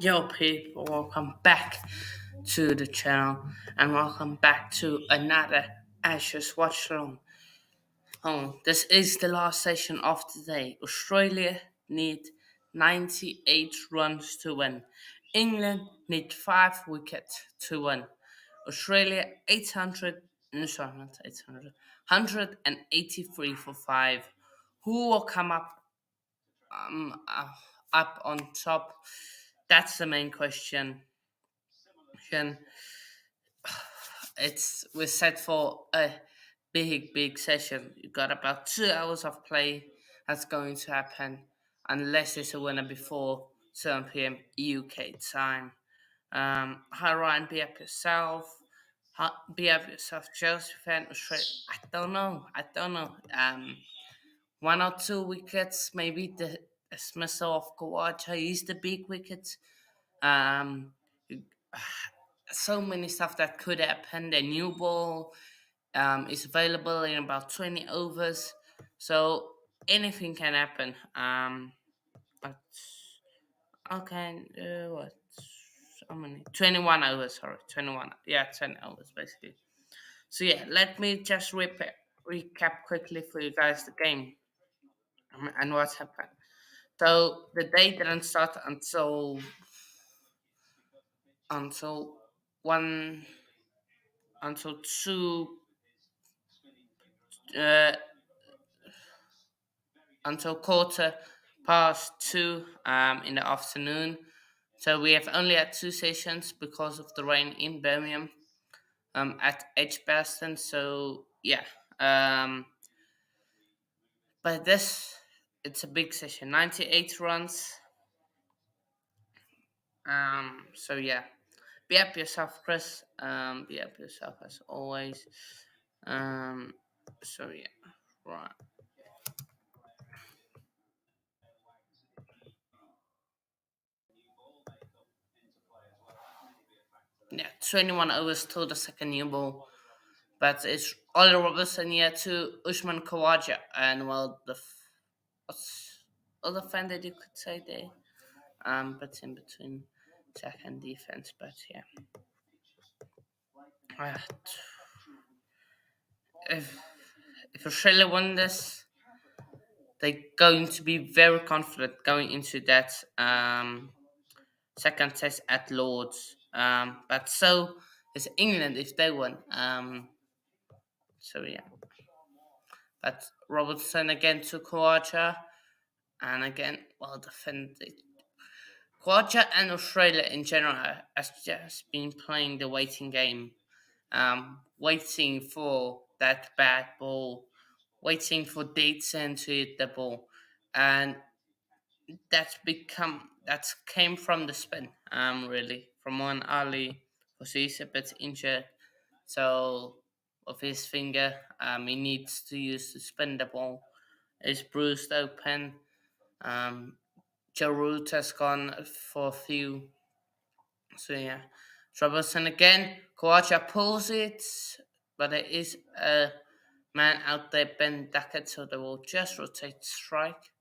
Yo, people, welcome back to the channel and welcome back to another Ashes Watchalong. This is the last session of the day. Australia need 98 runs to win. England need 5 wickets to win. Australia 800, no, sorry, not 800, 183 for 5. Who will come um, uh, up on top? That's the main question. Again, we're set for a big session. You got about 2 hours of play that's going to happen unless there's a winner before 7 p.m. UK time. Hi Ryan, be up yourself. Be up yourself, Chelsea fan. Australia. I don't know. 1 or 2 wickets, maybe the dismissal of Kawaja. He's the big wicket. Um, so many stuff that could happen. The new ball is available in about 20 overs, so anything can happen. But okay, what? How many? 21 overs. Sorry, 21. Yeah, 10 overs basically. So yeah, let me just recap quickly for you guys the game and what's happened. So the day didn't start until one until two uh, until quarter past 2 in the afternoon. So we have only had 2 sessions because of the rain in Birmingham at Edgbaston. So yeah, um, but this it's a big session, 98 runs. So yeah, be up yourself, Chris. Be up yourself as always. Um, so yeah, right. Yeah, 21 overs till the second new ball. But it's Ollie Robertson here to Usman Khawaja, and well, what's other fan that you could say there? But in between attack and defense, but yeah. Uh, if if Australia won this, they're going to be very confident going into that second test at Lords. But so is England if they won. So yeah. But Robertson again to Khawaja, and again well defended. Croatia and Australia in general has just been playing the waiting game, waiting for that bad ball, waiting for Dayton to hit the ball, and that's came from the spin, really from one Ali, because he's a bit injured, so of his finger, he needs to use to spin the ball. It's bruised open. Um, Joe Root has gone for a few. So yeah, Robertson again. Kawaja pulls it, but there is a man out there, Ben Duckett, so they will just rotate strike,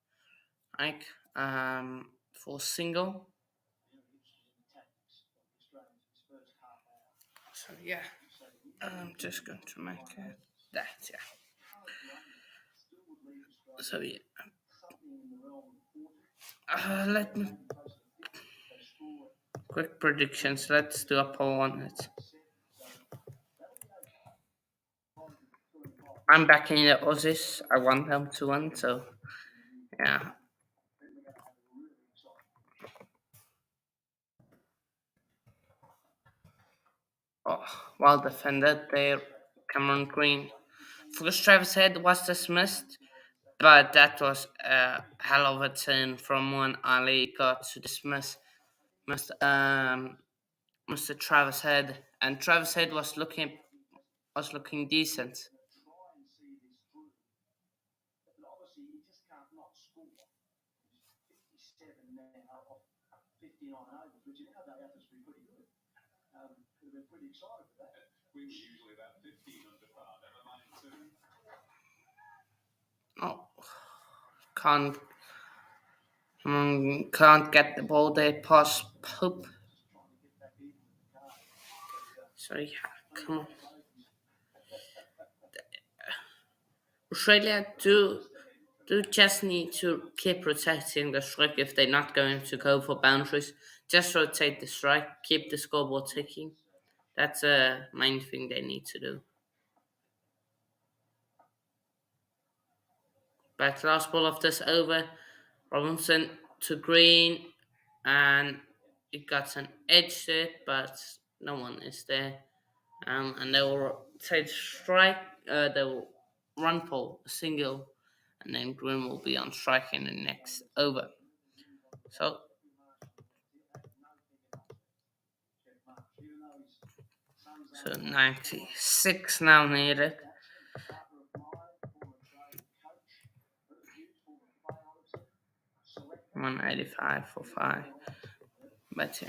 like for single. So yeah, I'm just going to make that. Yeah. So yeah, let me quick predictions. Let's do a poll on it. I'm backing the Aussies. I want them to win. So yeah. Oh, well defended there, Cameron Green. First Travis Head was dismissed, but that was a hell of a turn from when Ali got to dismiss Mr. Mr. Travis Head, and Travis Head was looking decent. Oh, can't Can't get the ball there past Pope. Sorry, come on. Australia do just need to keep protecting the strike if they're not going to go for boundaries. Just rotate the strike, keep the scoreboard ticking. That's the main thing they need to do. But last ball of this over, Robinson to green, and it got an edge there, but no one is there. And they will take strike, they will run for a single, and then Green will be on strike in the next over. So, 96 now needed. 185 for 5. But yeah.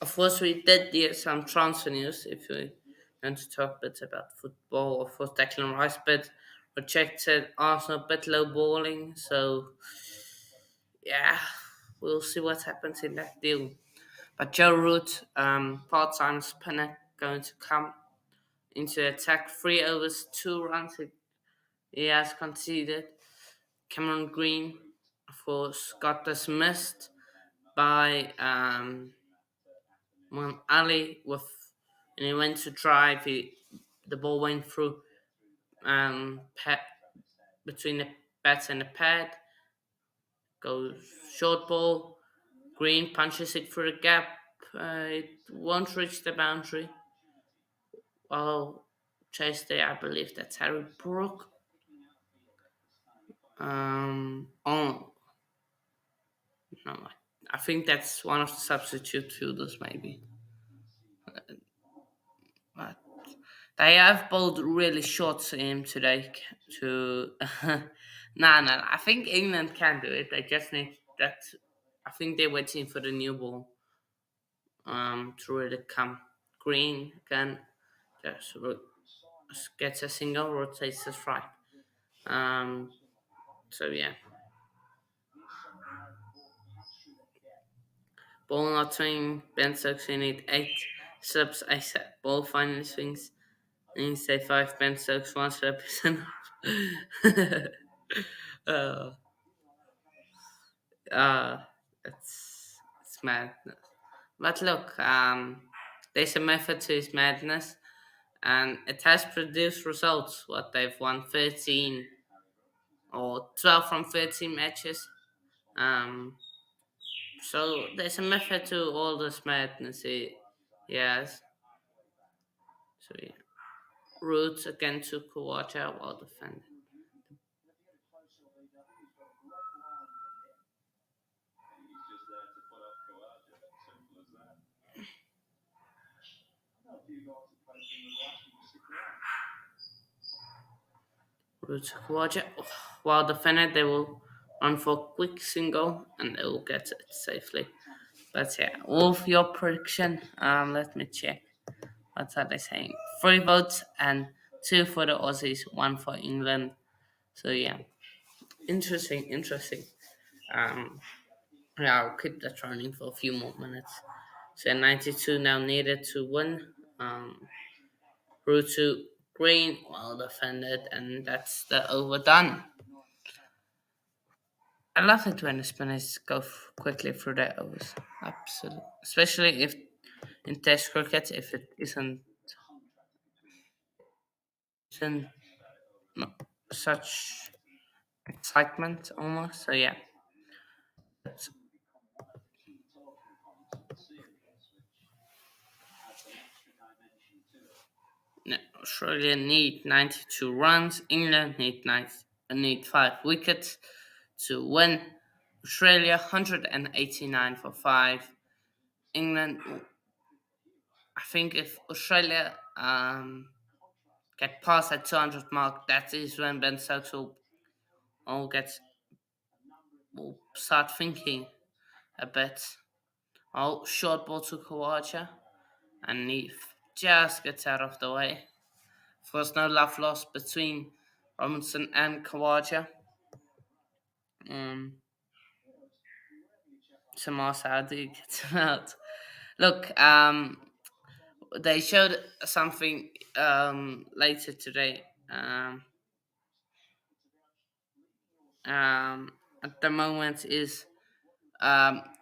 Of course, we did some transfer news if we want to talk a bit about football. Of course, Declan Rice bid rejected Arsenal bit low balling. So, yeah, we'll see what happens in that deal. But Joe Root, part-time spinner, going to come into attack. 3 overs, 2 runs. He has conceded. Cameron Green, of course, got dismissed by Ali and he went to drive. The ball went through pad, between the bats and the pad. Goes short ball. Green punches it through the gap. It won't reach the boundary. Well, chase there, I believe that's Harry Brook. Oh no, I think that's one of the substitute fielders, maybe. But they have bowled really short to him today. To no, I think England can do it. They just need that. I think they're waiting for the new ball to really come. Green can just gets a single, rotates the strike. Um, so yeah, ball not swing. Ben Stokes in it 8 subs. I said ball finally swings. And you say 5 Ben Stokes 1 sub is enough. uh, uh, it's madness. But look, there's a method to his madness, and it has produced results. What they've won 13 or 12 from 13 matches. Um, so there's a method to all this madness. Yes. So yeah, Roots again to Kawata while defending. Roots Kawaja. While defending, they will run for a quick single and they will get it safely. But yeah, Wolf, your prediction. Let me check. What are they saying? 3 votes and 2 for the Aussies, 1 for England. So yeah, interesting. Um, yeah, I'll keep that running for a few more minutes. So 92 now needed to win. Route to Green, well defended, and that's the overdone. I love it when the spinners go quickly through their overs. Absolutely, especially if in Test cricket, if it isn't no, such excitement almost. So yeah, It's- no, Australia need 92 runs. England need 5 wickets to win. Australia 189 for 5. England, I think if Australia get past that 200 mark, that is when Ben Stokes will get will start thinking a bit. Oh, short ball to Kawaja, and he just gets out of the way. Of course, no love lost between Robinson and Kawaja. Um, Samosa gets him out. Look, they showed something later today. At the moment is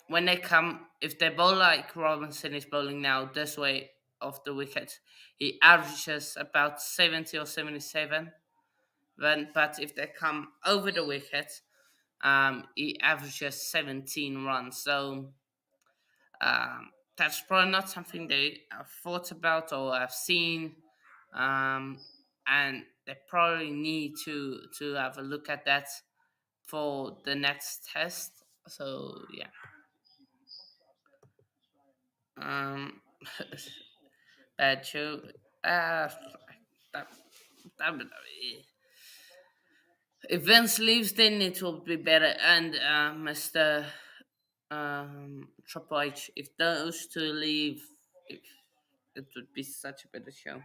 when they come, if they bowl like Robinson is bowling now this way of the wicket, he averages about 70 or 77. But if they come over the wicket, he averages 17 runs. So that's probably not something they have thought about or have seen, um, and they probably need to have a look at that for the next test. So yeah, um, bad show. Uh, that, that, if Vince leaves, then it will be better. And Mr. Triple H, if those two leave, it, it would be such a better show.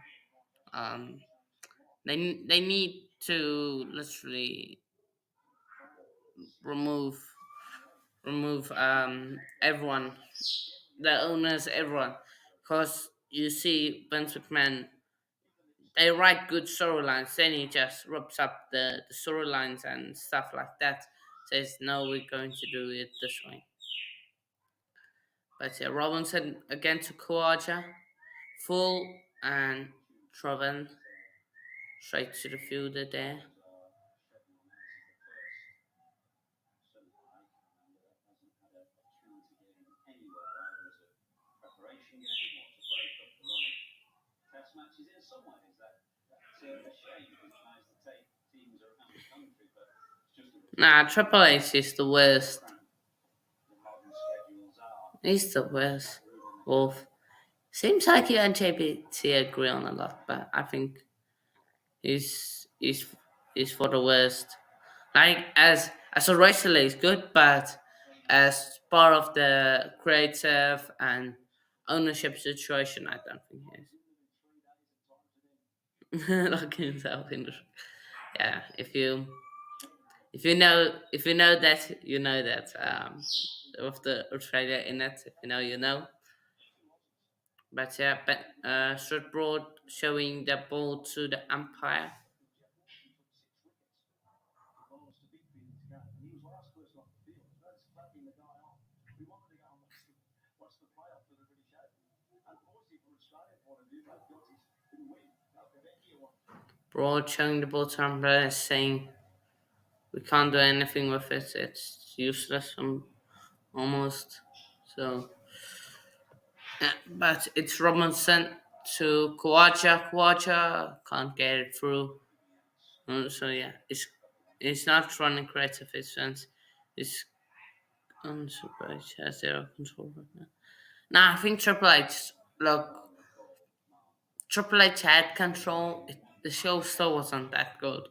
Um, they need to literally remove everyone, the owners, everyone, because you see Vince McMahon, they write good storylines, then he just rips up the storylines and stuff like that. Says no, we're going to do it this way. But yeah, Robinson again to Kawaja, full and Trovan straight to the fielder there. Nah, Triple H is the worst. He's the worst. Wolf. Seems like you and JPT agree on a lot, but I think he's he's for the worst. Like as a wrestler, he's good, but as part of the creative and ownership situation, I don't think he is. Locking himself in the yeah. If you know that you know that of the Australia in it, if you know you know. But yeah, but short broad showing the ball to the umpire. Broad showing the ball to umpire, saying we can't do anything with it. It's useless, almost. So, yeah, but it's Robinson to Kawaja. Kawaja can't get it through. So yeah, it's not running creative. It's unsurprised has zero control right now. Nah, I think Triple H. Look, Triple H had control. The show still wasn't that good,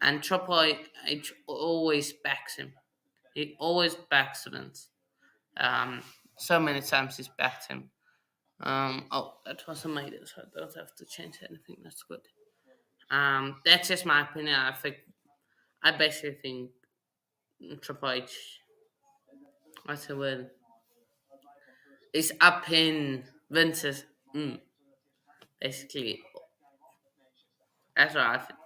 and Triple H always backs him. He always backs Vince. Um, so many times he's backed him. Oh, that was a made so I don't have to change anything. That's good. That's just my opinion. I basically think Triple H, what's the word, is up in Vince's. Basically, that's what I think.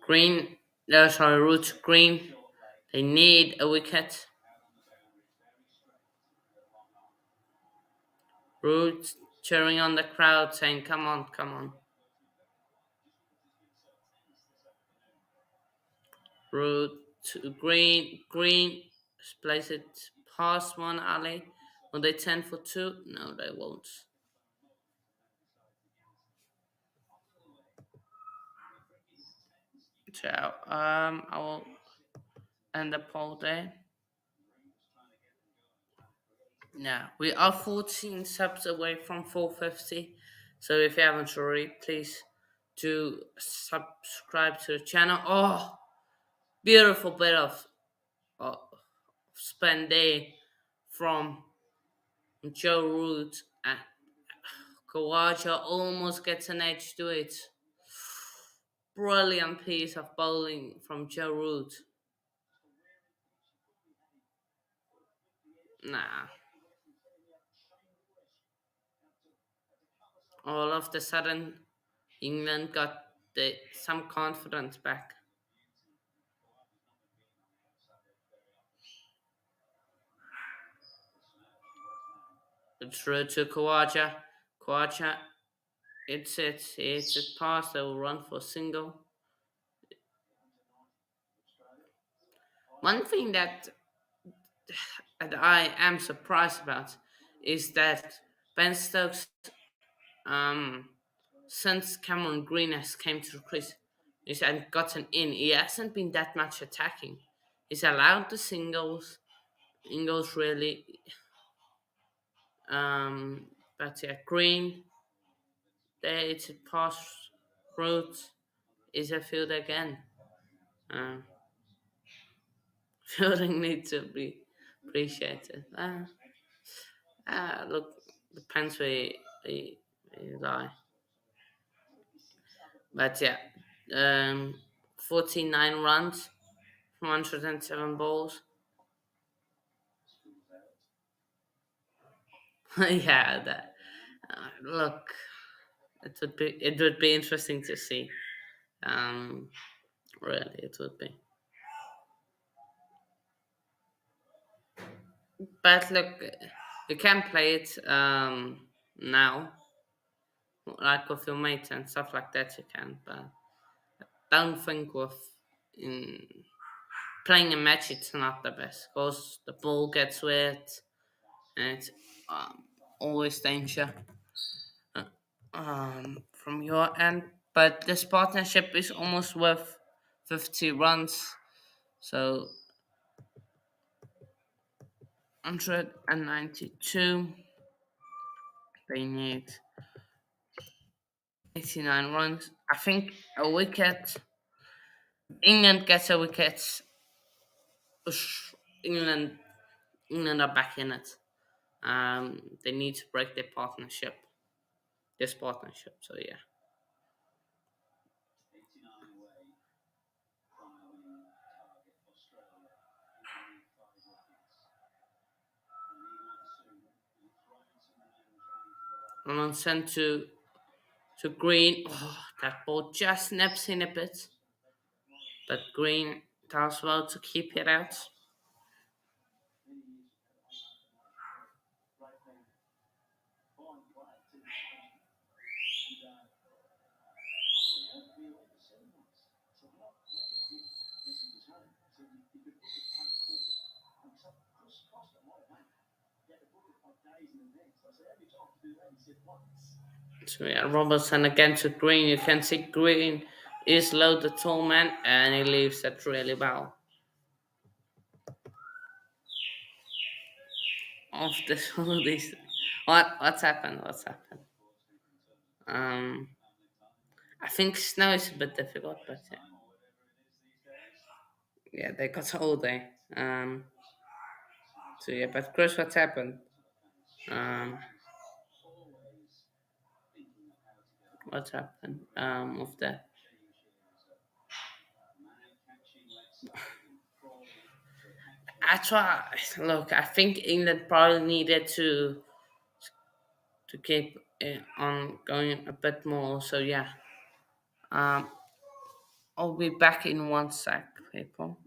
Green, no, sorry, Roots Green. They need a wicket. Roots cheering on the crowd, saying, "Come on, come on." Root to Green place it past one alley. Will they 10 for two? No, they won't. So I will end the poll there. Now we are 14 subs away from 450. So if you haven't already, please do subscribe to the channel. Oh, beautiful bit of spend day from Joe Root. Kawaja almost gets an edge to it. brilliant piece of bowling from Joe Root. Nah, all of the sudden, England got some confidence back. Through to Kawaja. Kawaja, it's a pass that will run for a single. One thing that I am surprised about is that Ben Stokes, um, since Cameron Green has came to the crease, and gotten in, he hasn't been that much attacking. He's allowed the singles really. But yeah, Green, there it's a pass route is a field again. Um, fielding needs to be appreciated. Look, depends where you lie. But yeah, 49 runs from 107 balls. Yeah, that. Look, it would be interesting to see. Um, really, it would be. But look, you can play it now, like with your mates and stuff like that. You can, but don't think with in playing a match. It's not the best because the ball gets wet and it's um, always danger from your end. But this partnership is almost worth 50 runs, so 192. They need 89 runs. I think a wicket. England gets a wicket. England, England are back in it. They need to break their partnership. This partnership. So yeah. And on sent to Green. Oh, that ball just snaps in a bit, but Green does well to keep it out. So yeah, Robertson again to Green. You can see Green is low the tall man, and he leaves that really well. Of this, all this, what's happened? What's happened? Um, I think snow is a bit difficult, but yeah, they got all day. So yeah, but Chris, what's happened? Um, what's happened? Of that. I try. Look, I think England probably needed to keep it on going a bit more. So yeah, um, I'll be back in one sec, people.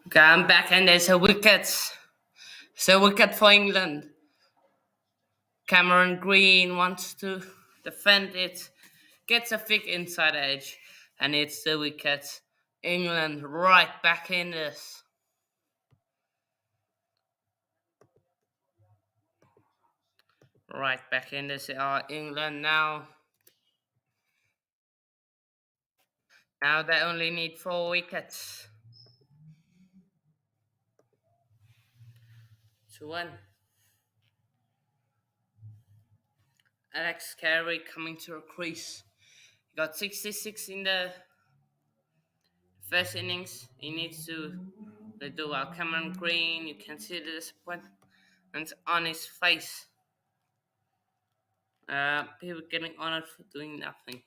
Okay, I'm back, and there's a wicket. So wicket for England. Cameron Green wants to. defend it, gets a thick inside edge, and hits the wicket. England right back in this. Right back in this are England now. Now they only need 4 wickets to win. Alex Carey coming to a crease. He got 66 in the first innings. He needs to do well. Cameron Green, you can see the disappointment on his face. People getting honoured for doing nothing.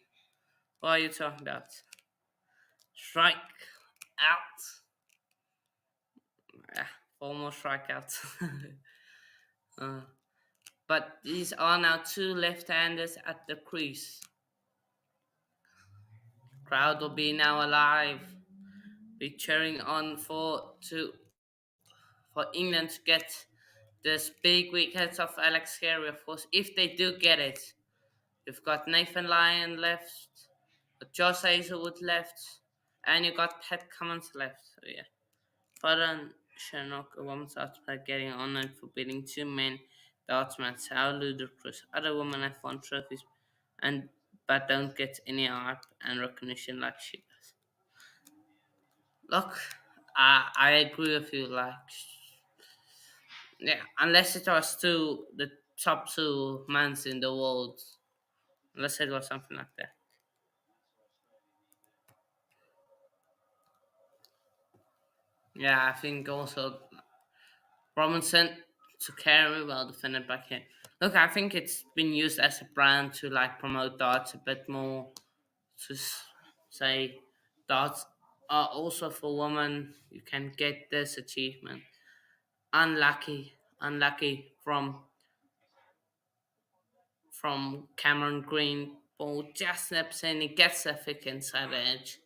What are you talking about? Strike out. Almost strikeouts. uh, but these are now 2 left-handers at the crease. Crowd will be now alive. Be cheering on for England to get this big wickets of Alex Carey, of course. If they do get it, you've got Nathan Lyon left, Josh Hazelwood left, and you got Pat Cummins left. So yeah, Farhan Shanok, a women's darts player, getting honoured for beating 2 men dartsmen. How ludicrous! Other women have won trophies, but don't get any art and recognition like she does. Look, I agree with you. Like, yeah, unless it was the top 2 men in the world, unless it was something like that. Yeah, I think also Robinson to carry well defended back here. Look, I think it's been used as a brand to like promote darts a bit more. To say darts are also for women. You can get this achievement. Unlucky from Cameron Green. Ball just slips in. He gets a thick inside edge.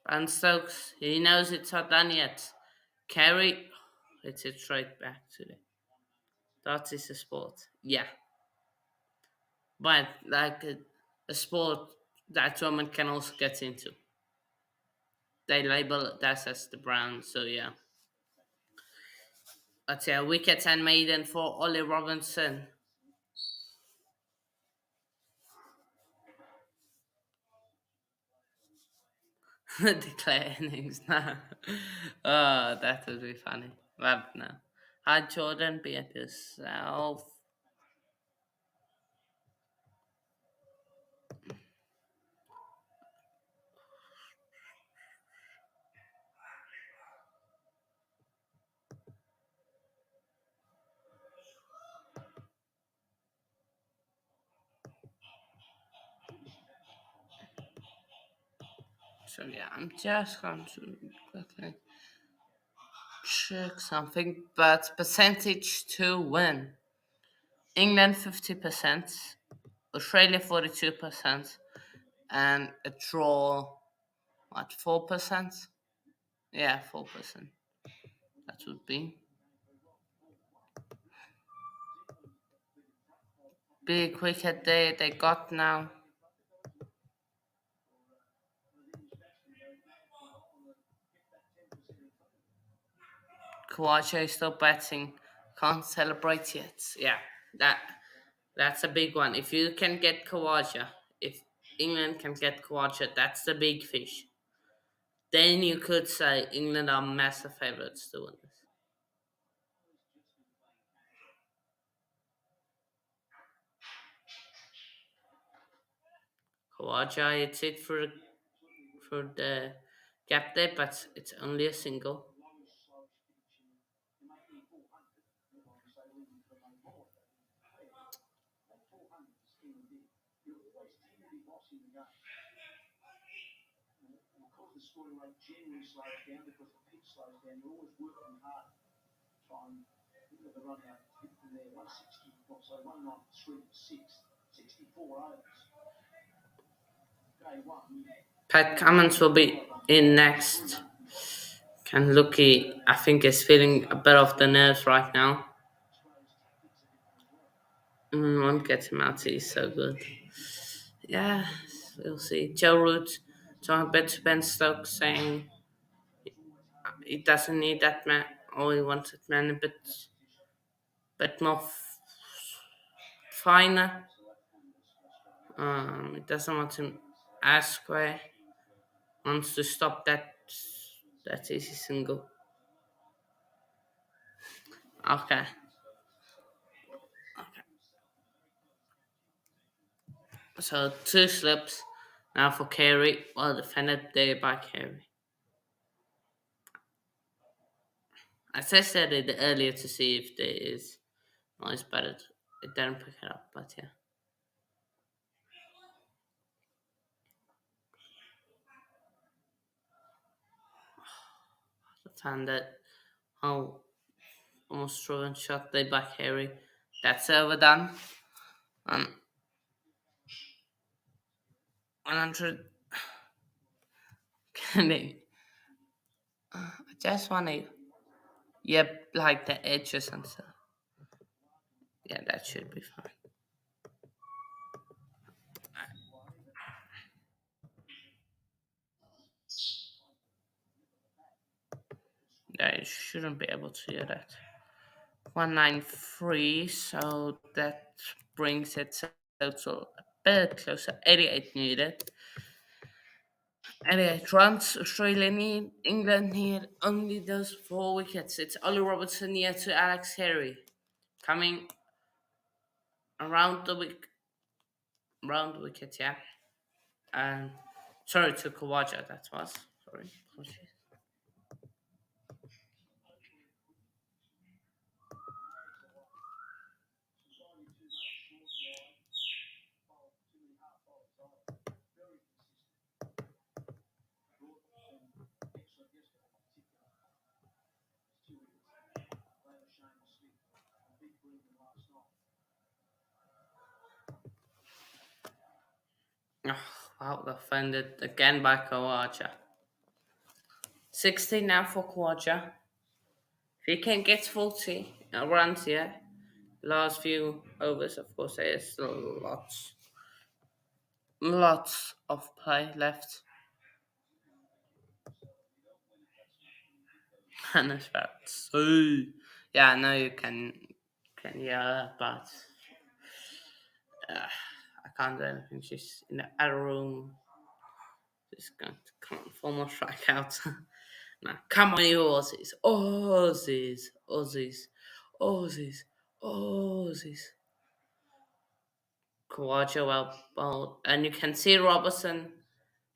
And Stokes, he knows it's not done yet. Carry, it's it straight back to the. That is a sport. Yeah. But like a sport that women can also get into. They label that as the brand, so yeah. But yeah, wickets and maiden for Ollie Robinson. Declare innings now. Oh, that would be funny. But no. Had Jordan be at himself. So yeah, I'm just going to quickly check something. But percentage to win. England 50%, Australia 42%, and a draw, what, 4%? Yeah, 4%. That would be. Big wicket they got now. Kawaja is still batting. Can't celebrate yet. Yeah, that's a big one. If you can get Kawaja, if England can get Kawaja, that's the big fish. Then you could say England are massive favourites to win this. Kawaja, it's it for the gap there, but it's only a single. Pat Cummins will be in next. And Lucky, I think, is feeling a bit of the nerves right now. Won't get him out. He's so good. Yeah, we'll see. Joe Root, John bit to Ben Stokes saying he doesn't need that man, or he wants that man a bit more finer. He doesn't want him as square. Wants to stop that easy single. Okay. So two slips now for Carey. Well defended there by Carey. I tested it earlier to see if there is noise, but it didn't pick it up. But yeah, found that oh, almost thrown shot there by Carey. That's overdone. 100. Can they? I just want to. Yep, like the edges and stuff. Yeah, that should be fine. I shouldn't be able to hear that. 193, so that brings it total a bit closer. 88 needed. 88 runs. Australia need. England need only those four wickets. It's Ollie Robertson near to Alex Harry. Coming around round the wicket, yeah. And sorry to Kawaja, that was. Sorry. Apologies. Oh, wow, defended again by Kawaja. 60 now for Kawaja. If he can get 40 runs here, last few overs, of course, there's still lots of play left. And it's about so. Yeah, I know you can hear, but uh, I can't do anything. She's in the other room. She's going to come on, form a strikeout. Now, come on, you Aussies. Aussies. Aussies. Aussies. Aussies. Kawaja well bowled. And you can see Robertson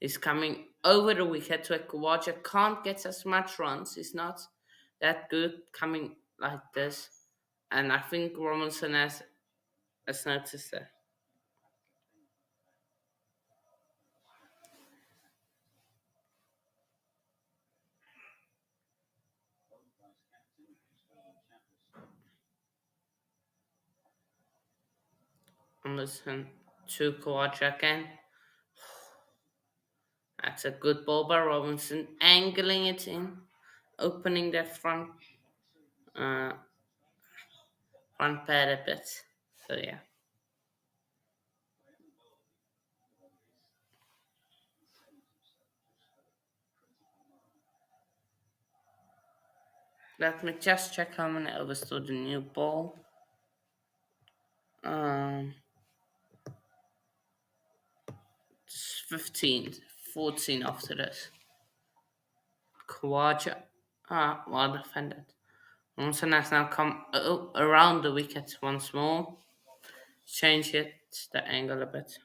is coming over the wicket to a Kawaja can't get as much runs. He's not that good coming like this. And I think Robinson has noticed that. And listen to Kawaja again. That's a good ball by Robinson, angling it in, opening that uh, front pad a bit. So yeah, let me just check how many overs to the new ball. Um, it's 15, 14 after this. Kawaja, well defended. Robinson has now come around the wicket once more. Change it the angle a bit.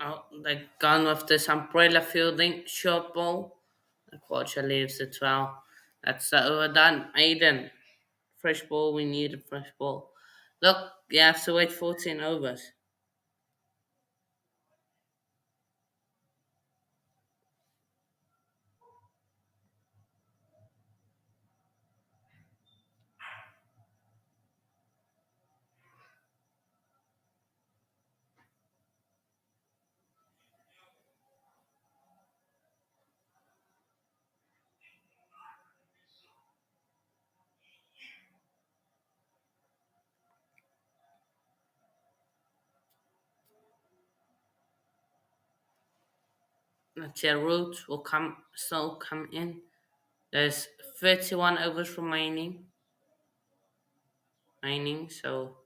Oh, they gone with this umbrella fielding short ball. The Quacha leaves it well. That's the overdone. Aiden. Fresh ball, we need a fresh ball. Look, you have to wait 14 overs. That's your route will come in. There's 31 overs remaining, so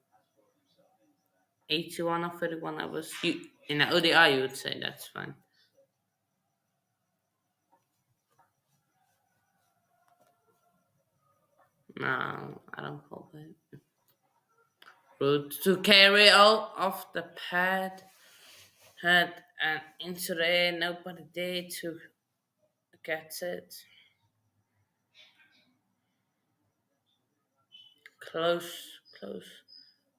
81 or 31 overs. In an ODI, you would say that's fine. No, I don't call that. Route to carry out off the pad, head and into the air. Nobody there to get it. Close.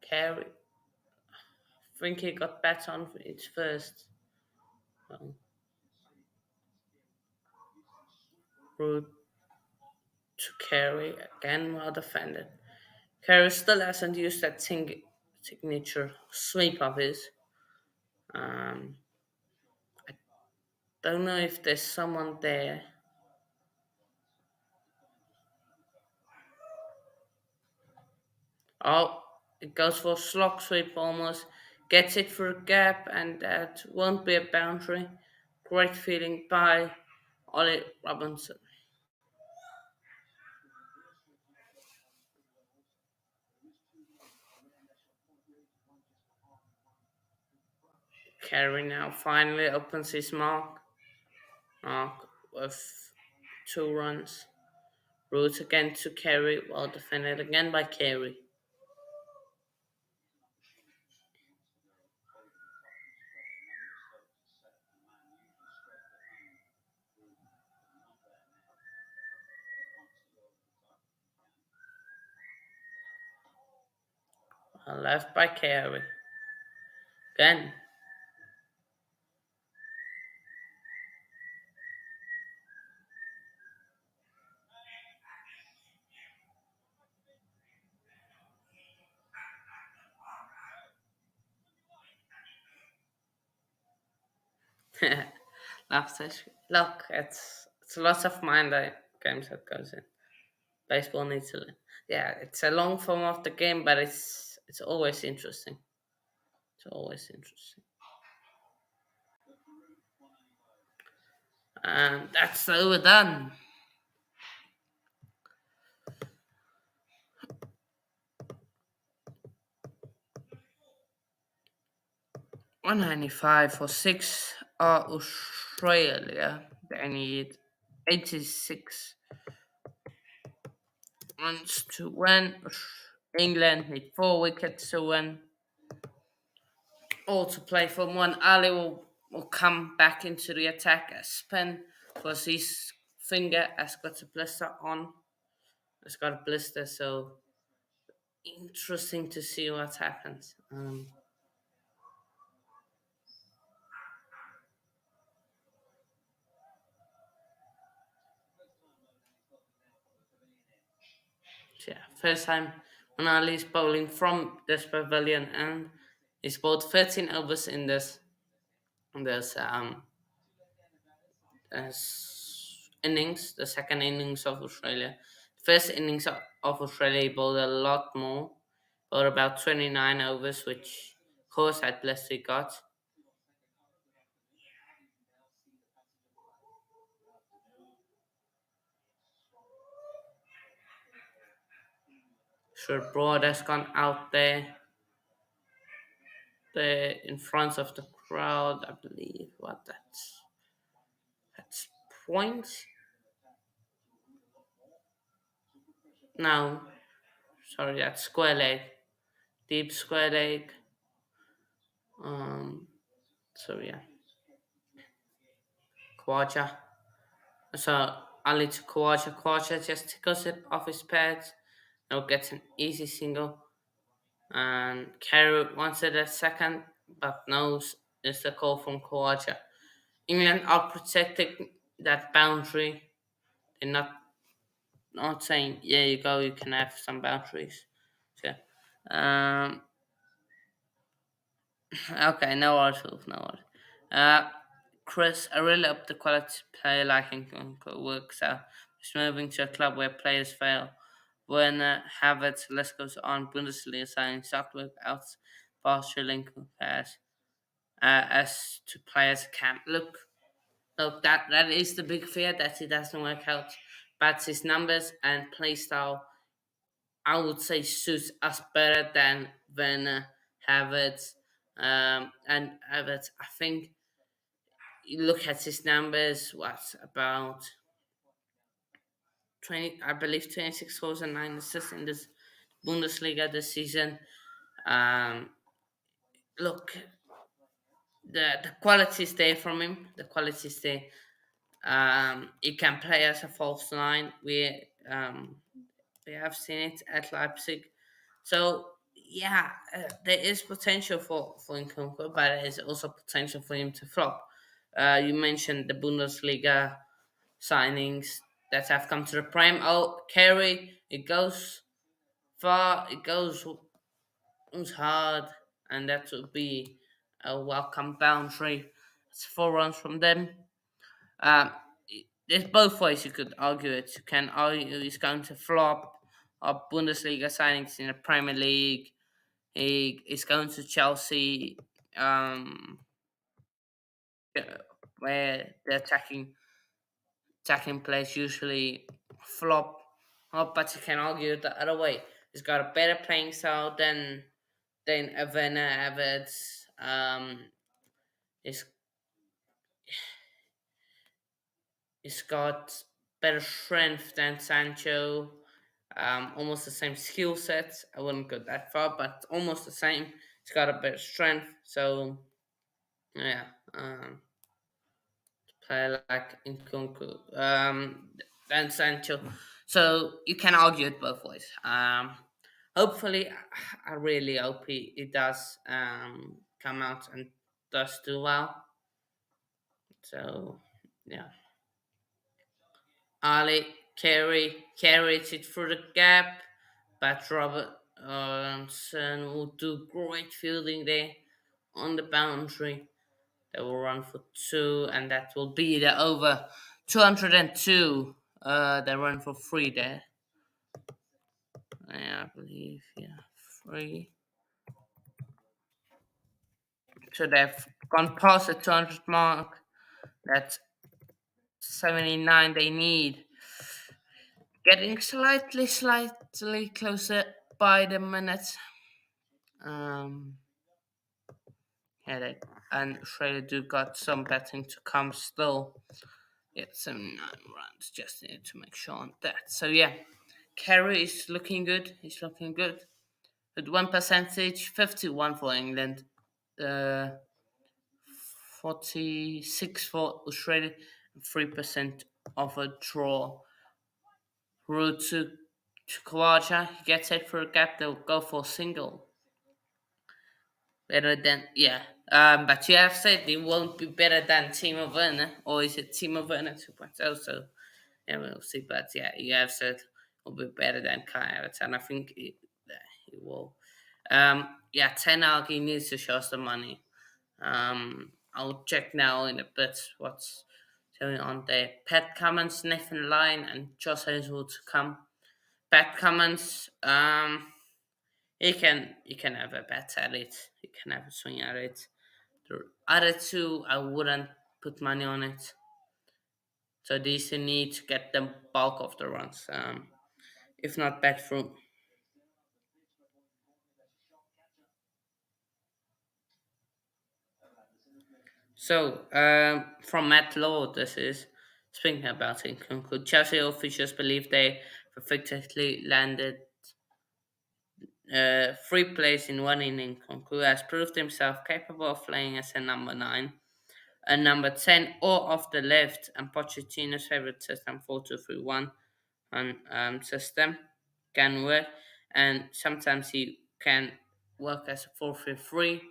Carry. I think he got bat on for it first. Well, route to carry again well defended. Carey still hasn't used that signature sweep of his. Um, don't know if there's someone there. Oh, it goes for a slog sweep almost. Gets it for a gap, and that won't be a boundary. Great feeling by Ollie Robinson. Carey now finally opens his mark with 2 runs. Roots again to Carey, well defended again by Carey. Left by Carey. Again, look, it's lots of mind games that goes in. Baseball needs to learn. Yeah, it's a long form of the game, but it's always interesting. It's always interesting. And that's overdone. 195 for 6 Australia. They need 86 runs to win. England need 4 wickets to win. All to play for one. Ali will come back into the attack as spin because his finger has got a blister on. It's got a blister, so interesting to see what happens. Yeah, first time when Ali's bowling from this pavilion, and he's bowled 13 overs in this innings, the second innings of Australia. First innings of Australia, he bowled a lot more, bowled about 29 overs, which of course that blister he got. Sure, Broad has gone out there in front of the crowd, I believe. What that's points. No, sorry, that's square leg, deep square leg. Um, so yeah. Kawaja. So only to Kawaja. Kawaja just tickles it off his pads. Now gets an easy single. And Carey wants it at second, but knows it's the call from Kawaja. England are protecting that boundary. They're not saying, yeah, you go, you can have some boundaries. So, um, okay, no worries, Wolf, no worries. Chris, I really hope the quality player liking works out. Just moving to a club where players fail. When Havertz list goes on, Bundesliga signing start work out for Sri Lanka as to players can't look that is the big fear that it doesn't work out. But his numbers and play style, I would say, suits us better than when Havertz. And Havertz, I think you look at his numbers. What about 20? I believe 26 goals and 9 assists in this Bundesliga this season. Um, look, the quality is there from him. The quality is there. He can play as a false nine. We have seen it at Leipzig. So yeah, there is potential for Nkunku, but there is also potential for him to flop. You mentioned the Bundesliga signings that have come to the prime. Oh, Kerry, it goes far, it goes hard, and that would be a welcome boundary. It's 4 runs from them. Um, there's both ways you could argue it. You can argue he's going to flop, or Bundesliga signings in the Premier League. He is going to Chelsea, um, where the attacking players usually flop. Oh, but you can argue it the other way. He's got a better playing style than Avena Everts. He's he's got better strength than Sancho. Almost the same skill sets. I wouldn't go that far, but almost the same. He's got a better strength. So yeah, play like Nkunku, than Sancho. So you can argue it both ways. Hopefully, I really hope he does come out and does do well. So yeah. Ali carries it through the gap, but Robertson will do great fielding there on the boundary. They will run for two, and that will be the over 202. They run for three there. Yeah, I believe, yeah, three. So they've gone past the 200 mark. That's 79 they need. Getting slightly closer by the minute. Um, Headache. And Australia do got some betting to come still. Yeah, 79 runs. Just need to make sure on that. So yeah, Kerry is looking good. He's looking good. With one percentage, 51 for England, 46 for Australia, 3% of a draw. Route to Kawaja, he gets it for a gap. They'll go for a single. Better than, yeah. But you have said it won't be better than Timo Werner, or is it Timo Werner 2.0? So yeah, we'll see. But yeah, you have said it will be better than Kai Havertz, and I think he will. Yeah, Ten Hag, he needs to show us the money. I'll check now in a bit what's going on there. Pat Cummins, Nathan Lyon, and Josh Hazelwood to come. Pat Cummins, he can have a bet at it. He can have a swing at it. The other two, I wouldn't put money on it. So these you need to get the bulk of the runs. If not, bet through. So from Matt Law, this is speaking about Nkunku. Chelsea officials believe they perfectly landed three plays in one inning. Nkunku has proved himself capable of playing as a number nine. number 10, or off the left, and Pochettino's favorite system, 4-2-3-1 on system can work, and sometimes he can work as a 4-3-3.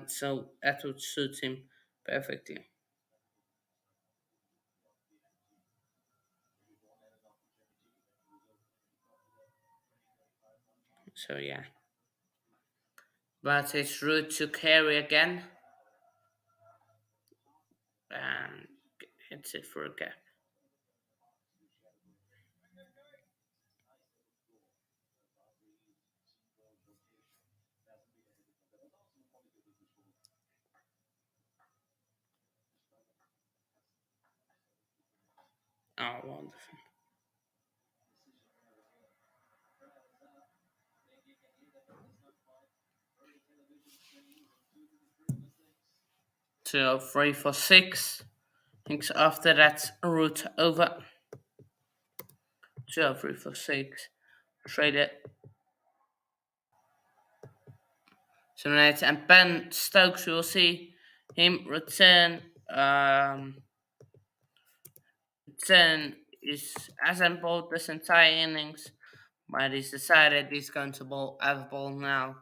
So that would suit him perfectly. So yeah, but it's rude to carry again, and hits it for a gap. Oh, wonderful. 203 for 6. Thinks after that route over. 203 for 6. Trade it. So next, and Ben Stokes, we will see him return is hasn't bowled this entire innings, but he's decided he's going to have a ball now.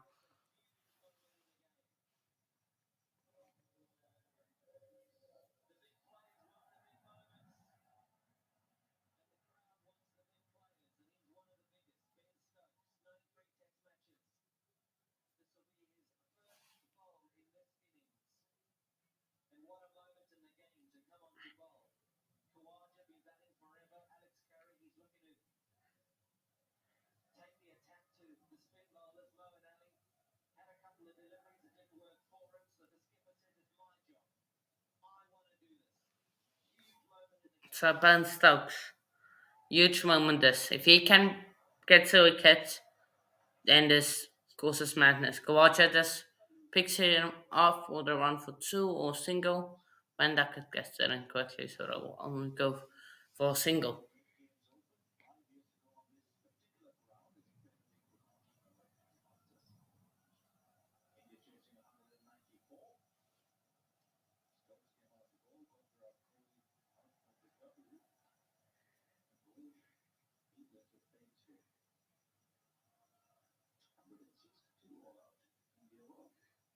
So Ben Stokes, huge moment this. If he can get to a wicket, then this causes madness. Kawaja just picks him off with a run for 2 or single. Van Duckett gets there in quickly, so I will only go for a single.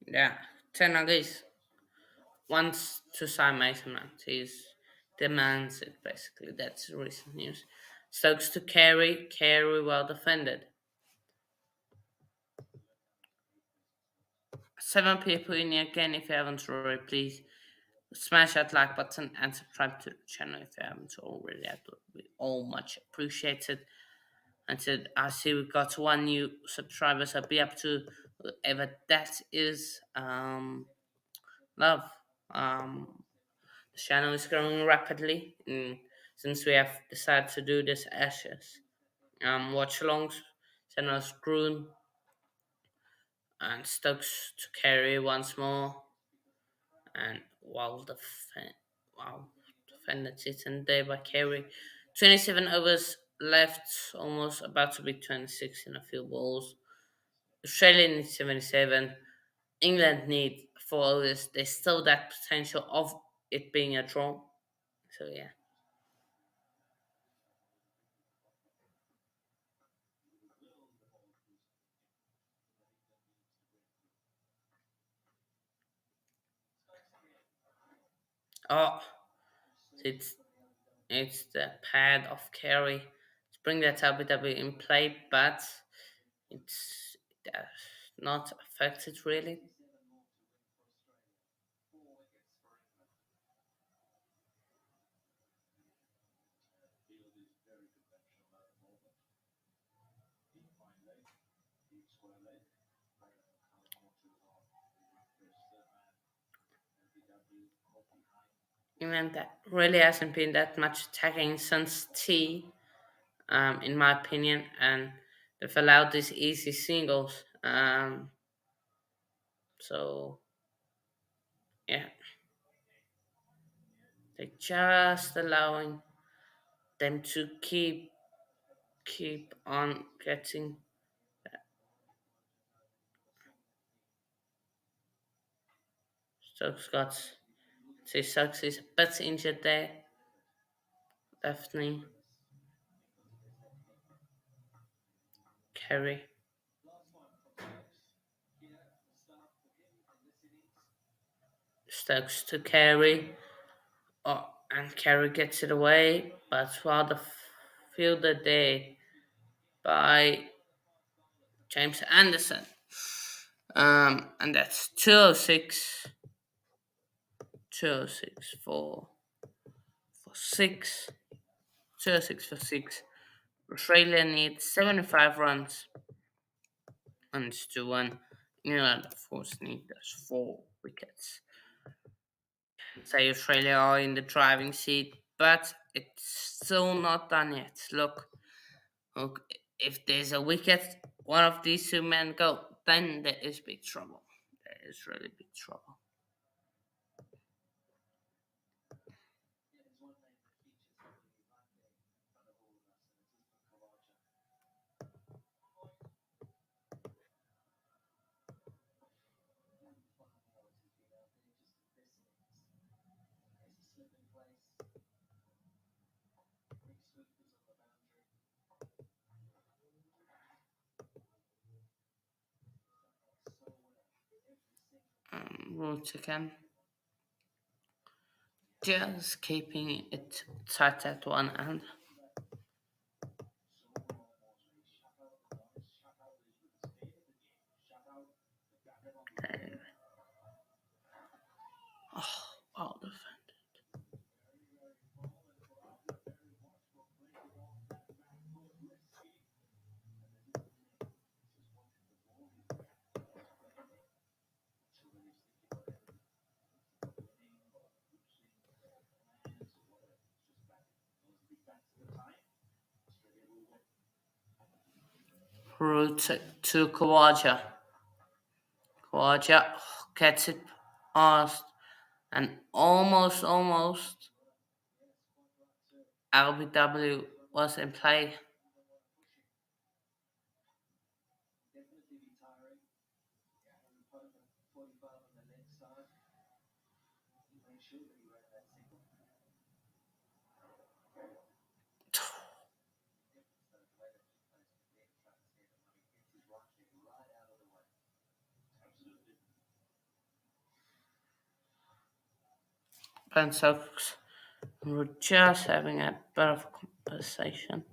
Yeah, Tenagis wants to sign Mason Mount. He demands it, basically. That's recent news. Stokes to carry well defended. 7 people in here again. If you haven't already, please smash that like button and subscribe to the channel if you haven't already. That would be all much appreciated. And said, I see we've got one new subscriber, so be up to whatever that is. Love. The channel is growing rapidly since we have decided to do this Ashes. Watchalongs, channel has grown, and Stokes to carry once more. And wow, defended sitting there by carry. 27 overs left, almost about to be 26 in a few balls. Australia needs 77. England need 4 overs. There's still that potential of it being a draw. So yeah. Oh, it's it's the pad of carry to bring that WW in play, but it does not affect it really. Even that really hasn't been that much attacking since T, in my opinion, and they've allowed these easy singles. So yeah, they're just allowing them to keep on getting. Stokes got say Stokes is a bit injured there, definitely. Kerry. Stokes to Kerry. Oh, and Kerry gets it away, but rather fielded there by James Anderson. And that's 206. 206 for 6. 206 for 6. Australia needs 75 runs and it's 2 1. New Zealand, of course, need those 4 wickets. Say Australia are in the driving seat, but it's still not done yet. Look, if there's a wicket, one of these two men go, then there is big trouble. There is really big trouble. Root again. Just keeping it tight at one end. Okay. Oh, well defended. Root to Kawaja. Kawaja gets it past and almost LBW was in play. Ben Stokes were just having a bit of conversation.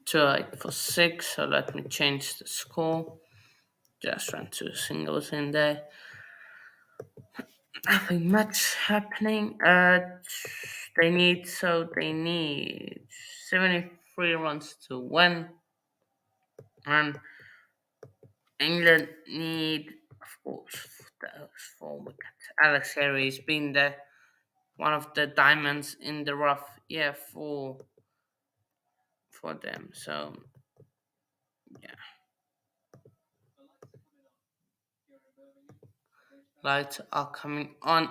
Two eight for 6, so let me change the score. Just ran 2 singles in there. Nothing much happening. They need 73 runs to win, and England need, of course, those 4 wickets. Alex Harry's been one of the diamonds in the rough, yeah, for them. So yeah, lights are coming on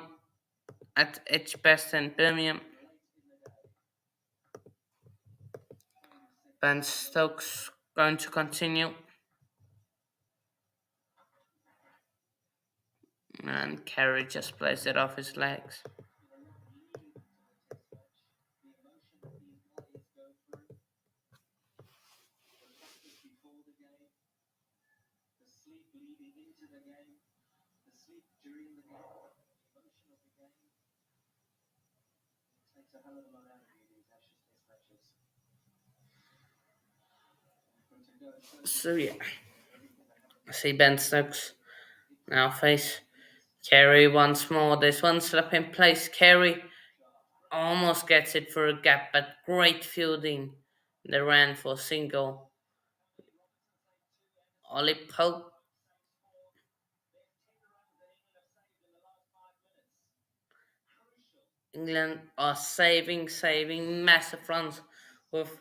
at Edgbest and Birmingham. Ben Stokes going to continue. And Carey just plays it off his legs. So yeah, see Ben Stokes now face Kerry once more. There's one slip in place. Kerry almost gets it for a gap, but great fielding. They ran for single. Ollie Pope. England are saving massive runs with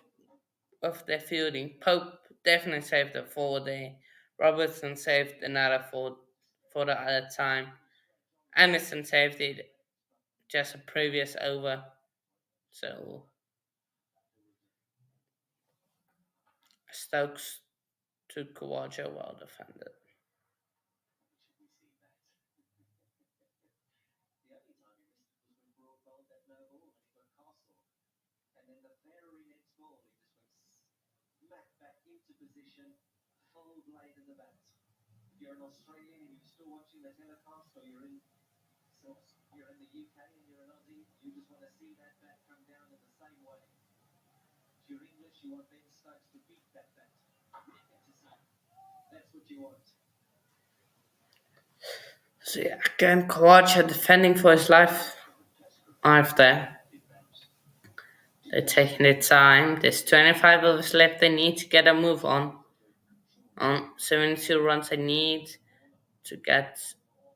their fielding. Pope definitely saved a four there. Robertson saved another four for the other time. Anderson saved it just a previous over. So Stokes to Kawaja well defended. So yeah, again Kawaja defending for his life after they're taking their time. There's 25 overs left. They need to get a move on. On 72 runs, they need to get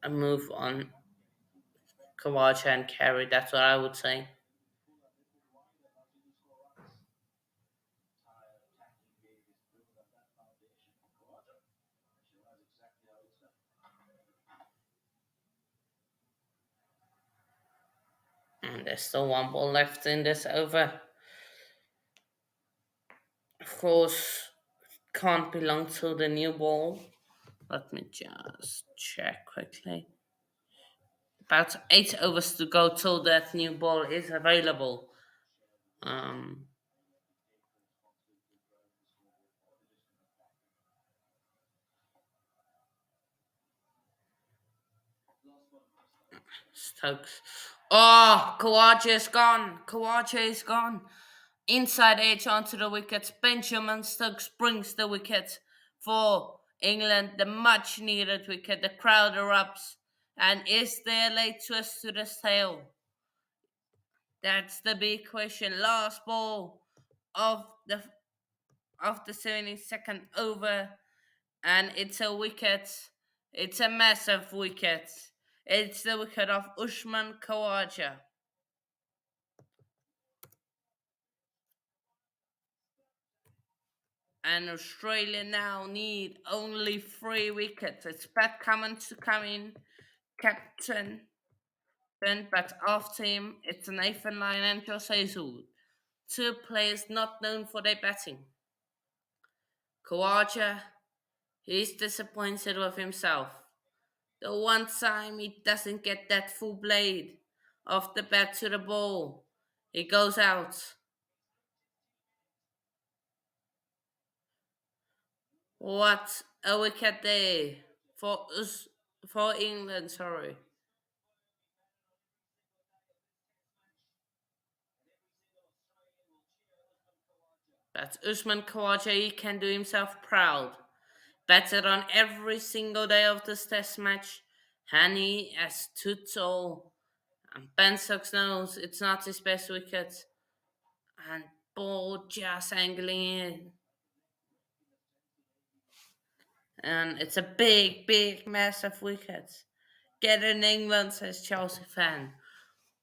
a move on Kawaja and Carey. That's what I would say. And there's still one ball left in this over. Of course, can't belong to the new ball. Let me just check quickly. About 8 overs to go till that new ball is available. Um, Stokes. Oh, Kawaja is gone. Kawaja is gone. Inside edge onto the wicket. Benjamin Stokes brings the wicket for England. The much needed wicket. The crowd erupts. And is there a late twist to the tail? That's the big question. Last ball of the 72nd over, and it's a wicket. It's a massive wicket. It's the wicket of Usman Khawaja. And Australia now need only 3 wickets. It's Pat Cummins to come in, captain. But after him, it's Nathan Lyon and Josh Hazlewood. 2 players not known for their batting. Khawaja, he's disappointed with himself. The one time he doesn't get that full blade off the bat to the ball, he goes out. What a wicket day for us, for England. Sorry, but Usman Khawaja, he can do himself proud. Batted on every single day of this Test match. Hani as Tutso and Ben Stokes knows it's not his best wicket, and ball just angling in. And it's a big, massive wicket. Get in England, says Chelsea fan.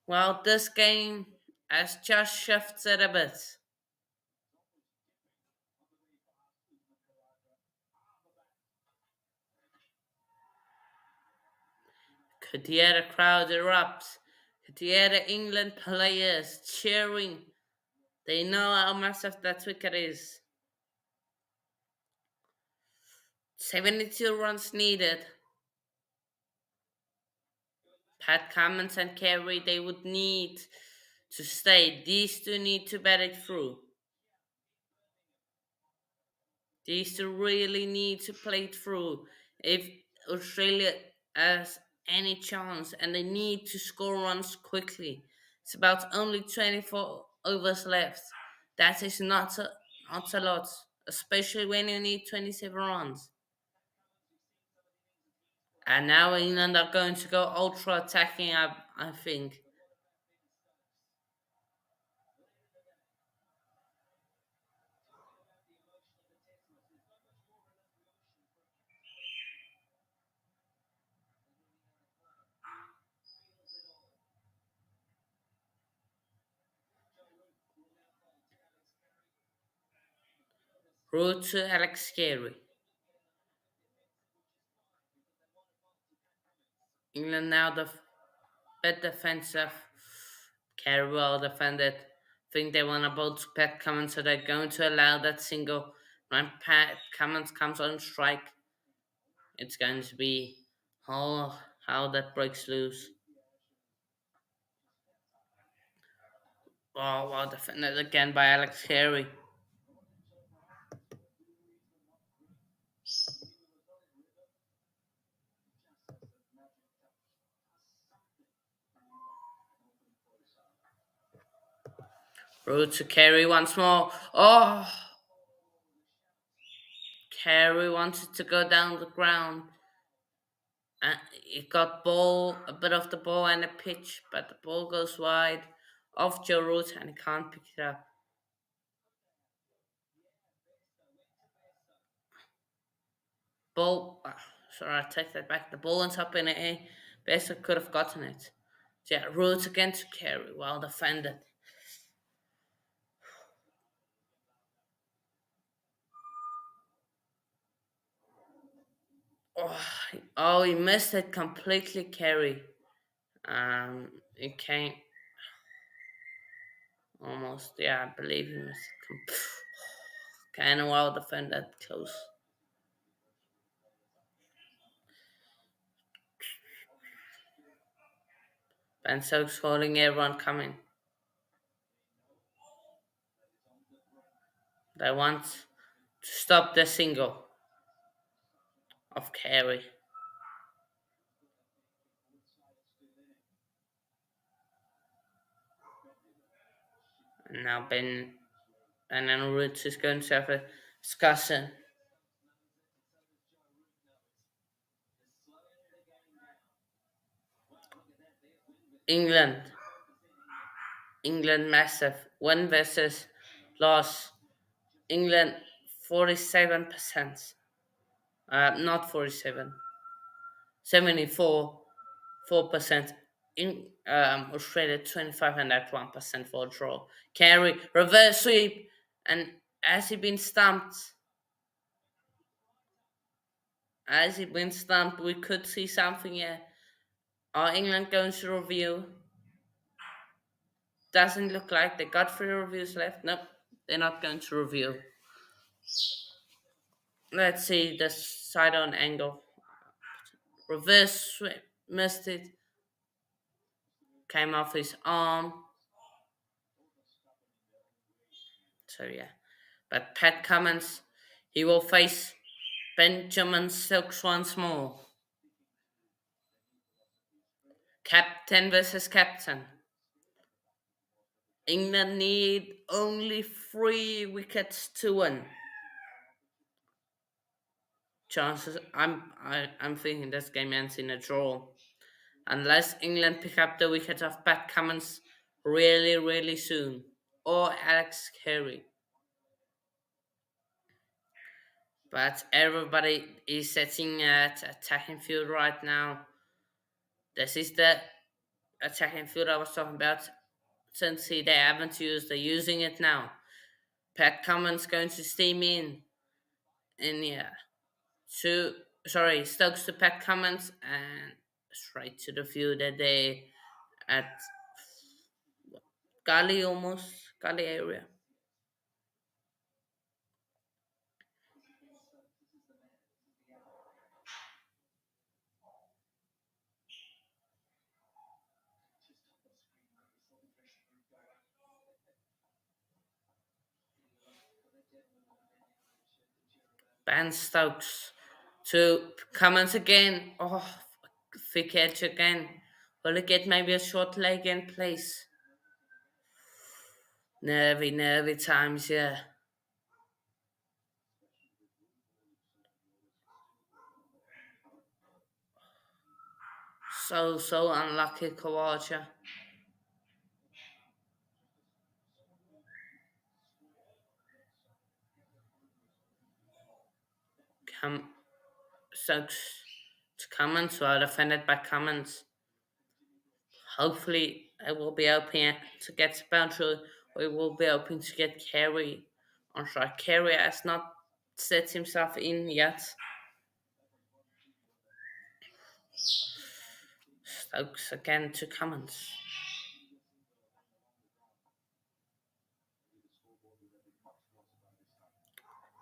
Well, this game has just shifted a bit. Could hear the crowd erupt. Could hear the England players cheering. They know how massive that wicket is. 72 runs needed. Pat Cummins and Carey, they would need to stay. These two need to bat it through. These two really need to play it through. If Australia has any chance and they need to score runs quickly, it's about only 24 overs left. That is not a lot, especially when you need 27 runs. And now England are going to go ultra attacking, I think. Route to Alex Carey. England now the bit defensive. Carey well defended. Think they want to bowl to Pat Cummins, so they're going to allow that single. When Pat Cummins comes on strike, it's going to be how that breaks loose. Oh, well defended again by Alex Carey. Root to Carey once more. Oh, Carey wanted to go down the ground. It got a bit of the ball and a pitch, but the ball goes wide off Joe Root and he can't pick it up. Ball, sorry, I take that back. The ball went up in the air. Bester could have gotten it. Yeah, Root again to Carey, well defended. Oh, he missed it completely, Carey. It came almost, yeah, I believe he missed it. Kind of well defended, close. Ben Stokes holding everyone coming. They want to stop the single of Carey. And now Ben and Roots is going to have a discussion. England. England massive. Win versus loss. England 47%. Not 47. 74. 4%. In Australia 25 and that 1% for a draw. Carey, reverse sweep. And has he been stumped? Has he been stumped? We could see something here. Are England going to review? Doesn't look like they got 3 reviews left. Nope, they're not going to review. Let's see the side on angle. Reverse sweep, missed it. Came off his arm. So yeah. But Pat Cummins, he will face Benjamin Silks once more. Captain versus captain. England need only 3 wickets to win. Chances, I'm thinking this game ends in a draw. Unless England pick up the wicket of Pat Cummins really, really soon. Or Alex Carey. But everybody is setting at attacking field right now. This is the attacking field I was talking about. Since they haven't used, they're using it now. Pat Cummins going to steam in. And yeah. Stokes to Pat Cummins and straight to the field that they at Gully area. Ben Stokes To comments again. Oh, thick edge again. Will it get maybe a short leg in place? Nervy, nervy times, yeah. So unlucky, Kawaja. Come, so to comments, well defended by comments. Hopefully, I will be open to get boundary. We will be open to get Carey on track. Carey has not set himself in yet. Stokes again to comments.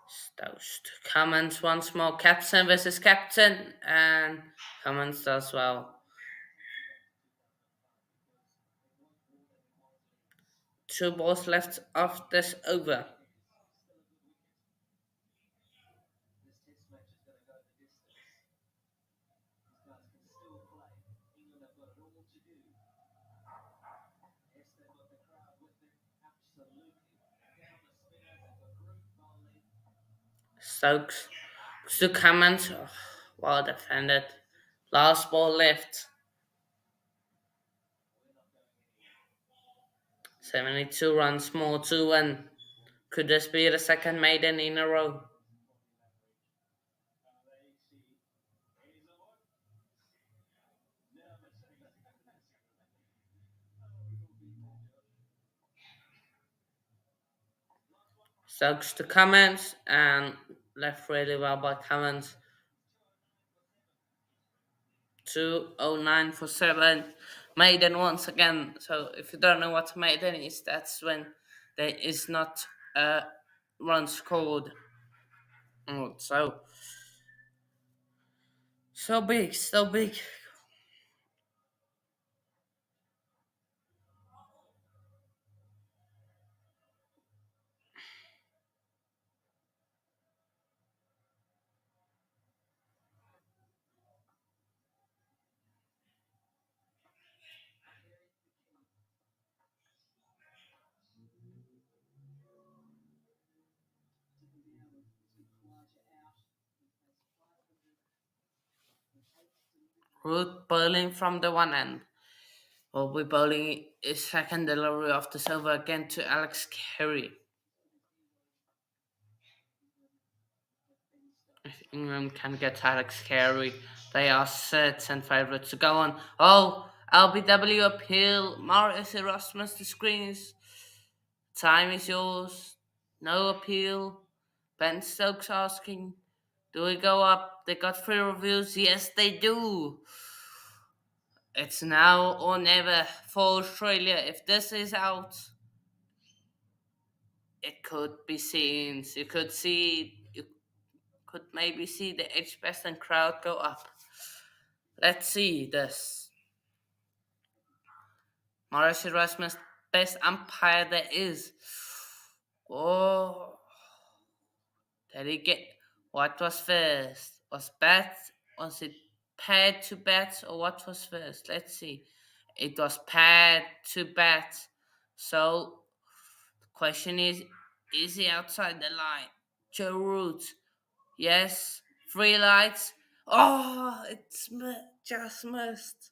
Stokes to comments once more. Captain versus captain, and comments as well. Two balls left of this over. Stokes to comments. Oh, well defended. Last ball left. 72 runs more to win. Could this be the second maiden in a row? Stokes to comments and left really well by comments. 209 for 7. Maiden once again. So if you don't know what maiden is, that's when there is not a run scored. So big, so big. Root bowling from the one end. Will be bowling his second delivery of the silver again to Alex Carey. If England can get Alex Carey, they are certain favourites to go on. Oh, LBW appeal. Marius Erasmus, the screen is. Time is yours. No appeal. Ben Stokes asking, do we go up? They got three reviews. Yes, they do. It's now or never for Australia. If this is out, it could be seen. You could maybe see the Edgbaston crowd go up. Let's see this. Morris Erasmus, best umpire there is. Oh, did he get what was first? Was it pad to bat or what was first? Let's see. It was pad to bat. So the question is he outside the line? Joe Root. Yes. Three lights. Oh, just missed.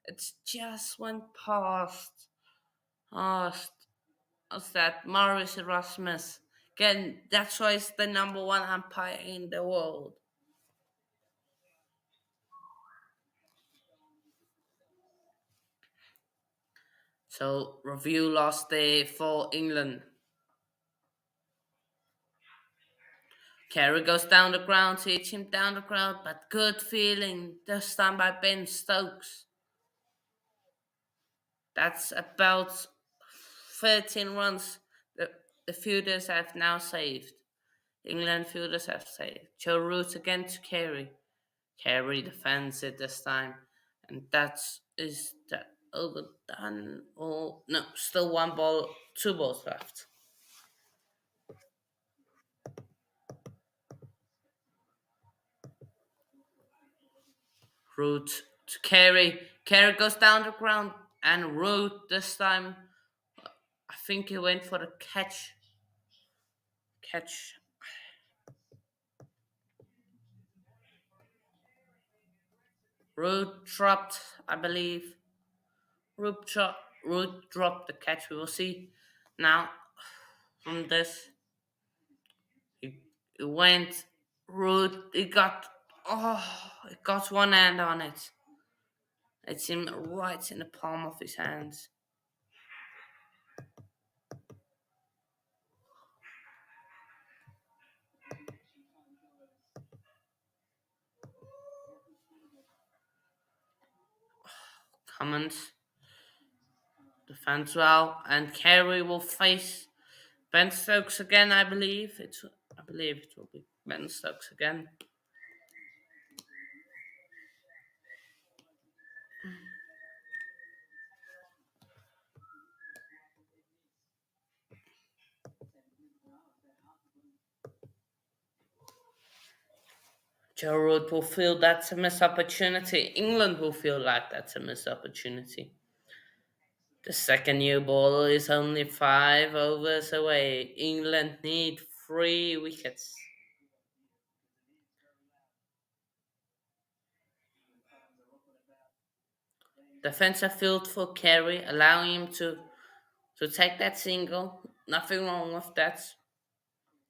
It's just went past. Oh, what's that? Maurice Erasmus. Again, that's why he's the number one umpire in the world. So, review last day for England. Carey goes down the ground to hit him down the ground, but good feeling this time by Ben Stokes. That's about 13 runs the fielders have now saved. England fielders have saved. Joe Root again to Carey. Carey defends it this time. And that is the overdone. Oh, no, still one ball, two balls left. Root to Carey. Carey goes down the ground, and Root this time. I think he went for the catch. Catch. Root dropped, I believe. Root dropped the catch. We will see now from this. It went. Root. It got. Oh, it got one hand on it. It seemed right in the palm of his hands. Cummins defends well, and Carey will face Ben Stokes again. I believe it will be Ben Stokes again. Joe Root will feel that's a missed opportunity. England will feel like that's a missed opportunity. The second new ball is only 5 overs away. England need 3 wickets. Defensive field for Carey, allowing him to take that single. Nothing wrong with that.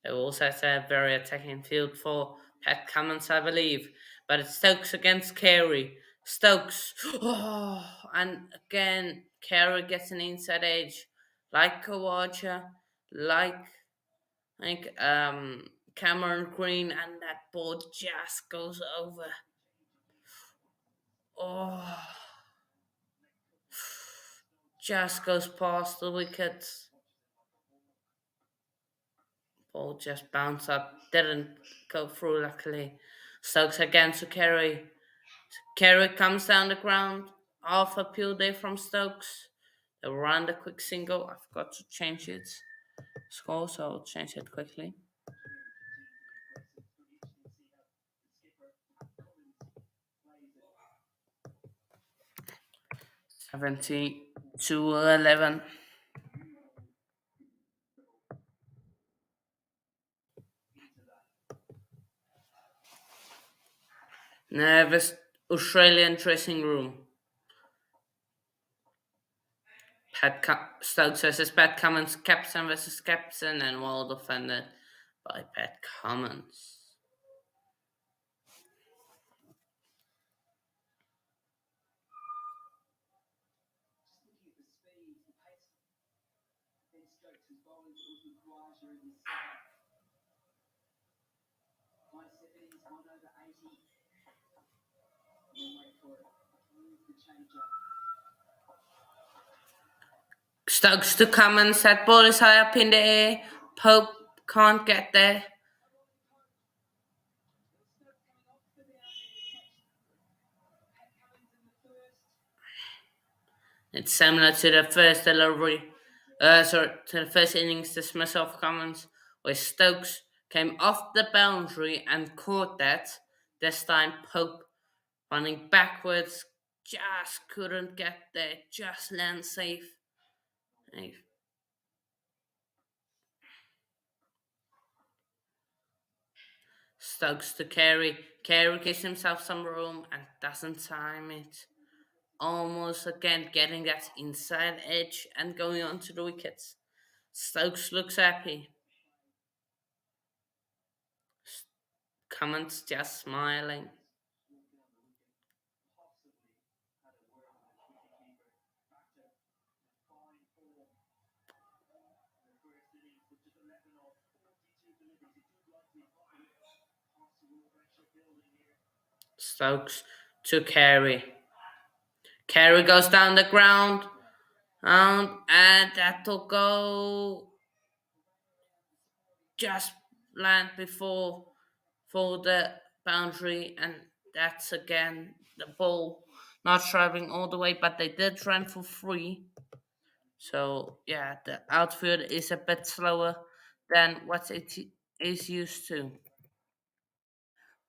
They also has a very attacking field for Pat Cummins, I believe. But it's Stokes against Carey. Stokes. Oh, and again, Carey gets an inside edge. Like Kawaja, like Cameron Green, and that ball just goes over. Oh, just goes past the wickets. Ball just bounced up, didn't go through luckily. Stokes again to Carey. Carey comes down the ground. Half a pure day from Stokes. They run the quick single. I forgot to change it. Score, so I'll change it quickly. 70 to 11. Nervous Australian dressing room. Stokes versus Pat Cummins, captain versus captain, and well defended by Pat Cummins. Stokes to Cummins, that ball is high up in the air. Pope can't get there. It's similar to the first delivery, to the first innings dismissal of Cummins, where Stokes came off the boundary and caught that. This time, Pope running backwards, just couldn't get there, just land safe. Stokes to Carey. Carey gives himself some room and doesn't time it. Almost again getting that inside edge and going onto the wickets. Stokes looks happy. Cummins just smiling. Stokes to Carey. Carey goes down the ground, and that'll go just land before for the boundary, and that's again the ball not traveling all the way, but they did run for 3. So yeah, the outfield is a bit slower than what it is used to.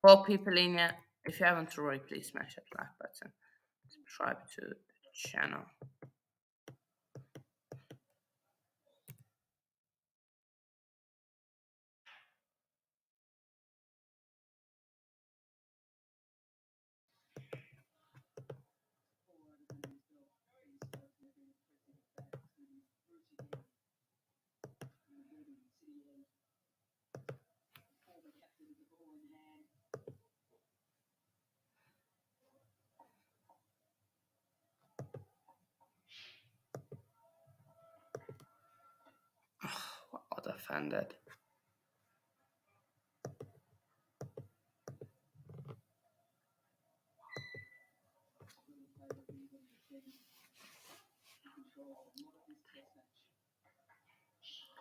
4 people in yet. If you haven't already, please smash that like button. Subscribe to the channel. What offended.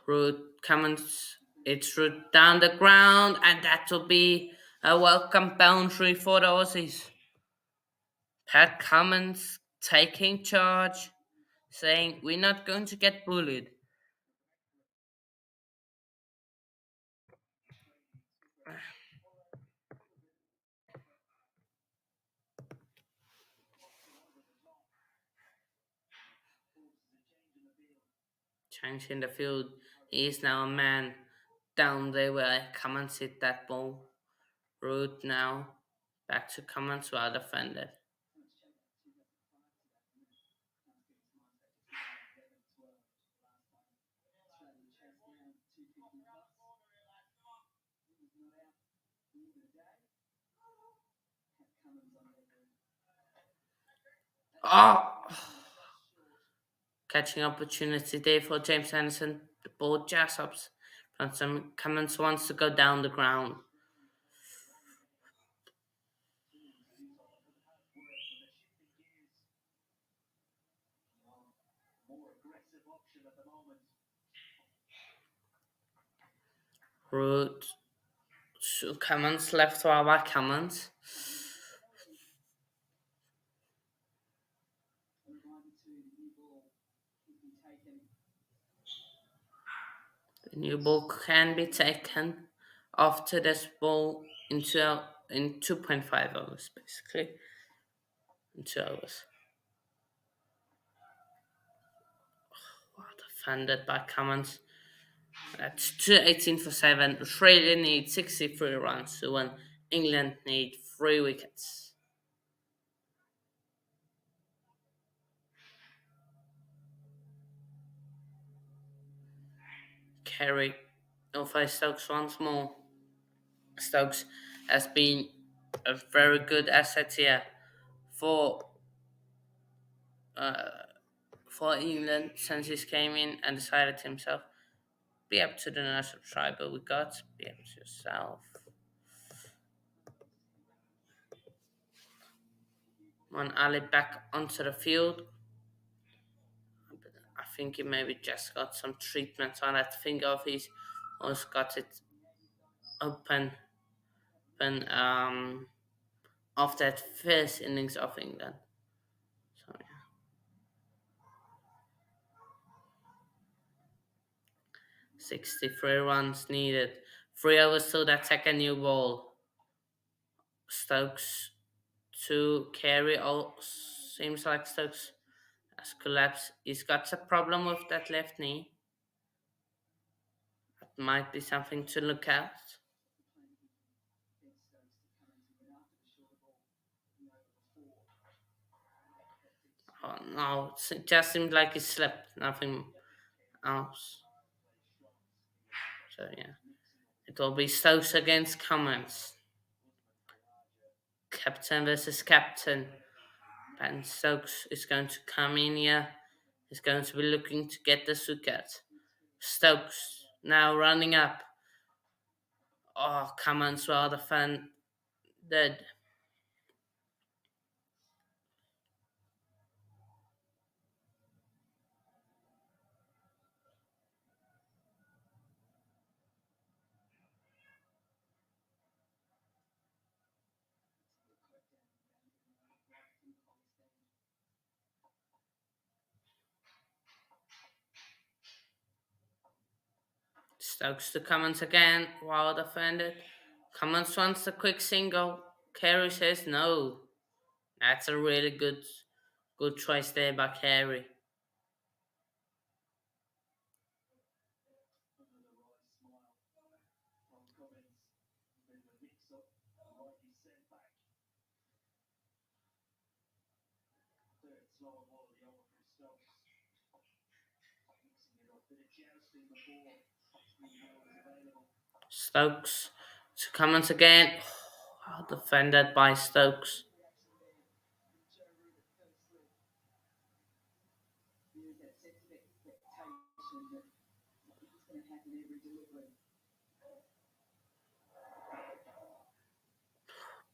Root comes its root down the ground, and that will be a welcome boundary for the Aussies. Pat Cummins taking charge, saying, "We're not going to get bullied." Changing the field, he is now a man down there where Cummins hit that ball. Root now back to Cummins, well defended. Oh! Catching opportunity there for James Anderson. The ball just ups. Cummins wants to go down the ground. Root. So Cummins left to our Cummins. The new ball can be taken after this ball in 2.5 hours, basically. In 2 hours. Defended by Cummins. That's 218 for 7. Australia need 63 runs to win. England need 3 wickets. Carey over Stokes once more. Stokes has been a very good asset here for uh, for England since he came in and decided himself. Be up to the nurse subscriber we got. Be up to yourself. One Ali back onto the field. I think he maybe just got some treatment on that finger of his, or he's got it open of that first innings of England. So yeah. 63 runs needed. 3 overs till that second new ball. Stokes to carry all. Seems like Stokes has collapsed. He's got a problem with that left knee. That might be something to look at. Oh no, it just seemed like he slept, nothing else. So yeah, it will be Stokes against Cummins. Captain versus captain. And Stokes is going to come in here. He's going to be looking to get the wicket. Stokes now running up. Oh, Cummins well defended. Stokes to Cummins again, well defended. Cummins wants the quick single. Carey says no. That's a really good choice there by Carey. Stokes to Cummins again. Oh, defended by Stokes.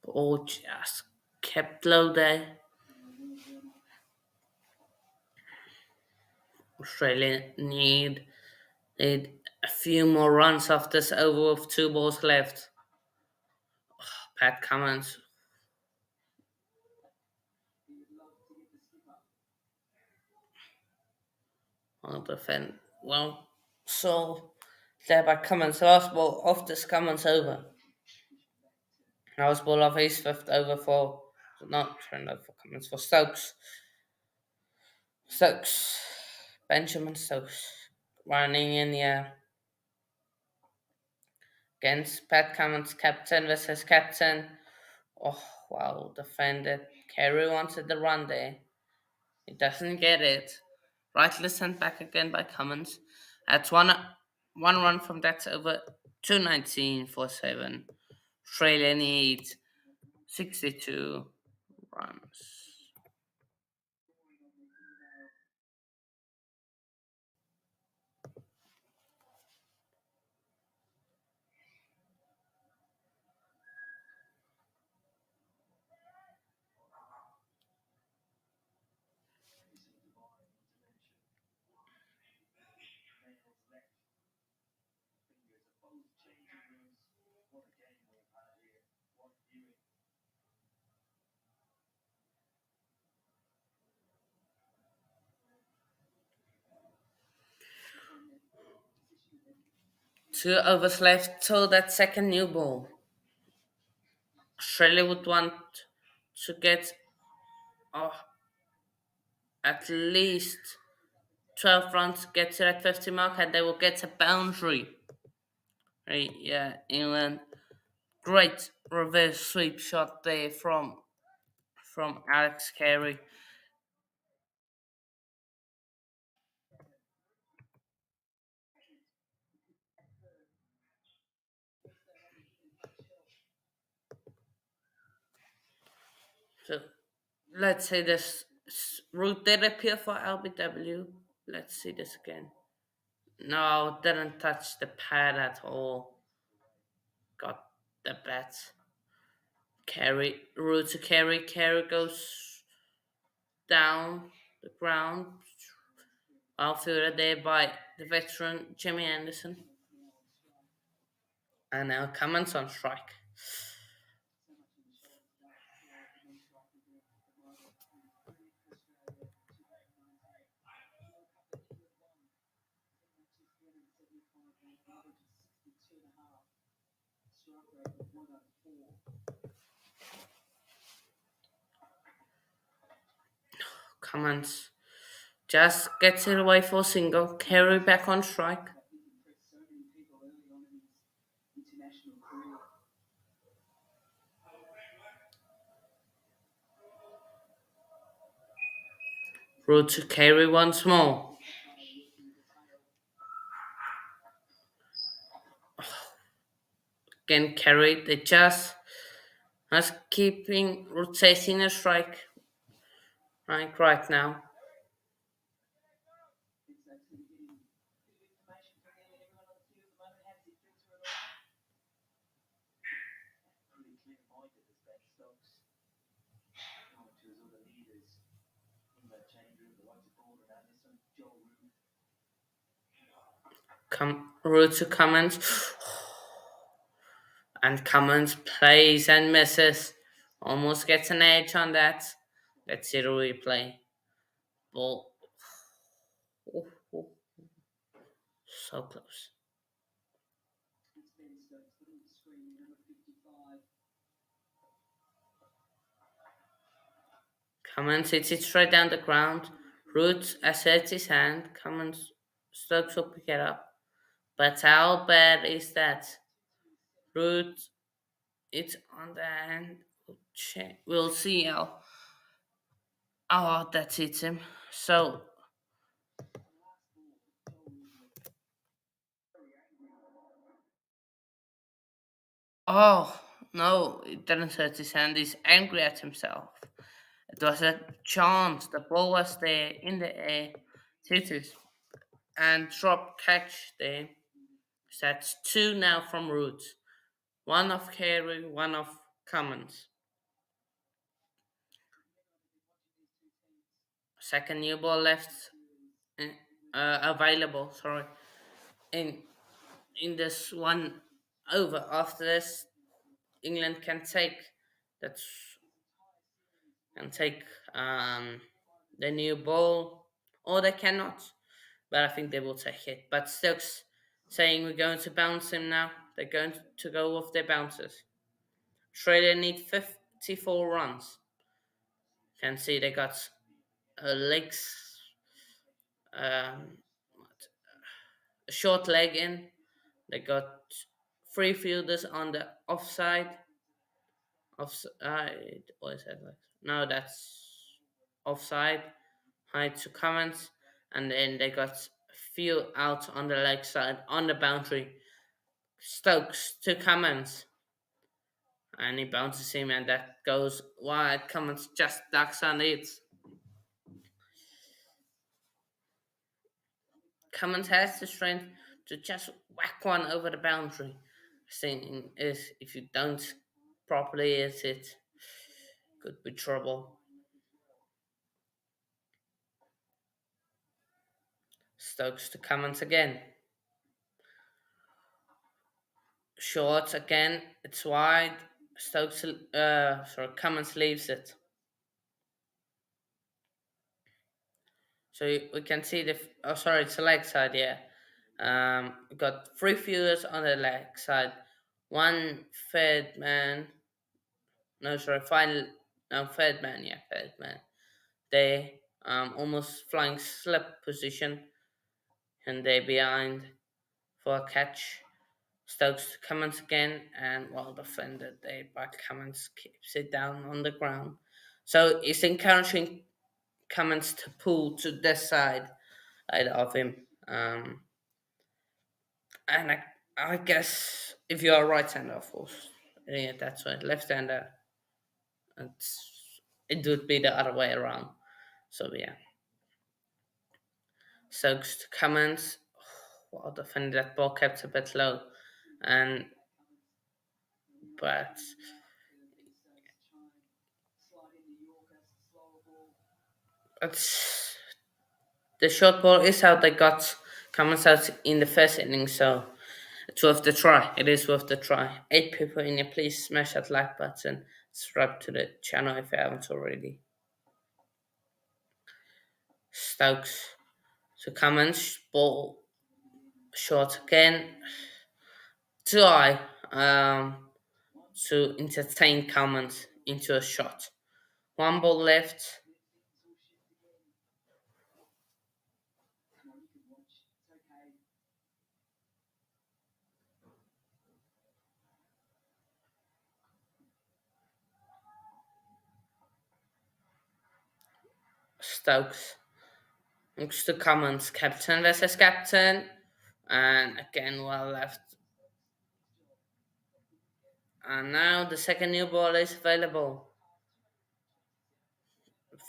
Ball just kept low there. Australia need a few more runs off this over with 2 balls left. Pat Cummins on the defend. Well, so there by Cummins. Last ball off this Cummins over. Last ball off his fifth over for not turned over for Cummins for Stokes. Stokes. Benjamin Stokes running in the air against Pat Cummins, captain versus captain. Oh, wow, defended. Carey wanted the run there. He doesn't get it. Rightly sent back again by Cummins. That's one run from that over 219 for 7. Australia needs 62 runs. Two overs left till that second new ball. Australia would want to get uh, at least 12 runs to get to that 50 mark and they will get a boundary. Right, yeah, England. Great reverse sweep shot there from Alex Carey. So let's say this route did appear for LBW. Let's see this again. No, didn't touch the pad at all. Got the bat. Carry route to Carey. Carey goes down the ground. Outfielder there by the veteran Jimmy Anderson. And now Cummins on strike. Cummins just gets it away for a single. Carey back on strike. Road to Carey once more. Again, Carey, they just as keeping rotating a strike right now. Road to Cummins. And Cummins plays and misses. Almost gets an edge on that. Let's see the replay. Ball. Oh, oh, so close. Cummins hits it straight down the ground. Root asserts his hand. Cummins Stokes will pick it up. But how bad is that? Root, it's on the hand. We'll see how. Oh, that hits him. So, oh, no, it didn't hurt his hand. He's angry at himself. It was a chance. The ball was there in the air. Hit it and drop catch there. So that's two now from Root. One of Carey, one of Cummins. Second new ball left available. Sorry, in this one over. After this, England that's can take the new ball, or they cannot. But I think they will take it. But Stokes saying we're going to bounce him now. They're going to go with their bounces. Australia need 54 runs. Can see they got legs, um, a short leg in. They got three fielders on the offside. Offside, what is that? No, that's offside. High to comments, and then they got a few out on the leg side on the boundary. Stokes to comments, and he bounces him, and that goes wide. Comments just ducks on it. Cummins has the strength to just whack one over the boundary. Thing is, if you don't properly hit it, could be trouble. Stokes to Cummins again. Short again, it's wide. Cummins leaves it. So we can see oh, sorry, it's the leg side, yeah. We got three fielders on the leg side. One third man. No, sorry, final. No, third man, yeah, third man. They almost flying slip position, and they behind for a catch. Stokes Cummins again, and well defended they, but Cummins keeps it down on the ground. So it's encouraging Cummins to pull to this side of him. And I guess if you are right-hander, of course, yeah, that's right. Left-hander, it would be the other way around. So yeah, Stokes to Cummins. Well, defended that ball kept a bit low, and but it's the short ball is how they got Cummins out in the first inning, so it's worth the try. It is worth the try. 8 people in here, please smash that like button. Subscribe to the channel if you haven't already. Stokes to Cummins, ball short again. Try to entertain Cummins into a shot. One ball left. Stokes looks to Cummins, captain versus captain, and again well left. And now the second new ball is available.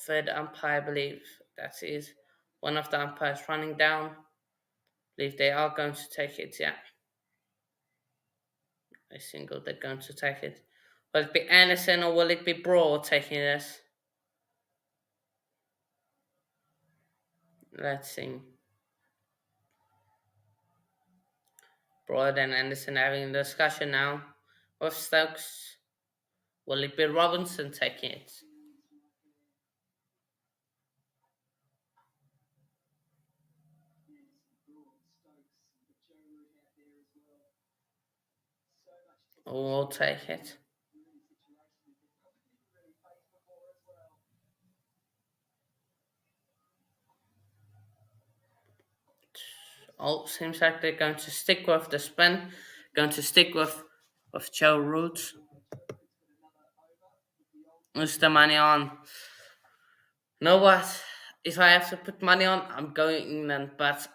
Third umpire, I believe that is one of the umpires running down. I believe they are going to take it, yeah. I single they're going to take it. Will it be Anderson or will it be Broad taking this? Let's see. Broad and Anderson having a discussion now with Stokes. Will it be Robinson taking it? Or will take it? Oh, seems like they're going to stick with the spin. Going to stick with Joe Root. Who's the money on? Know what? If I have to put money on, I'm going England. But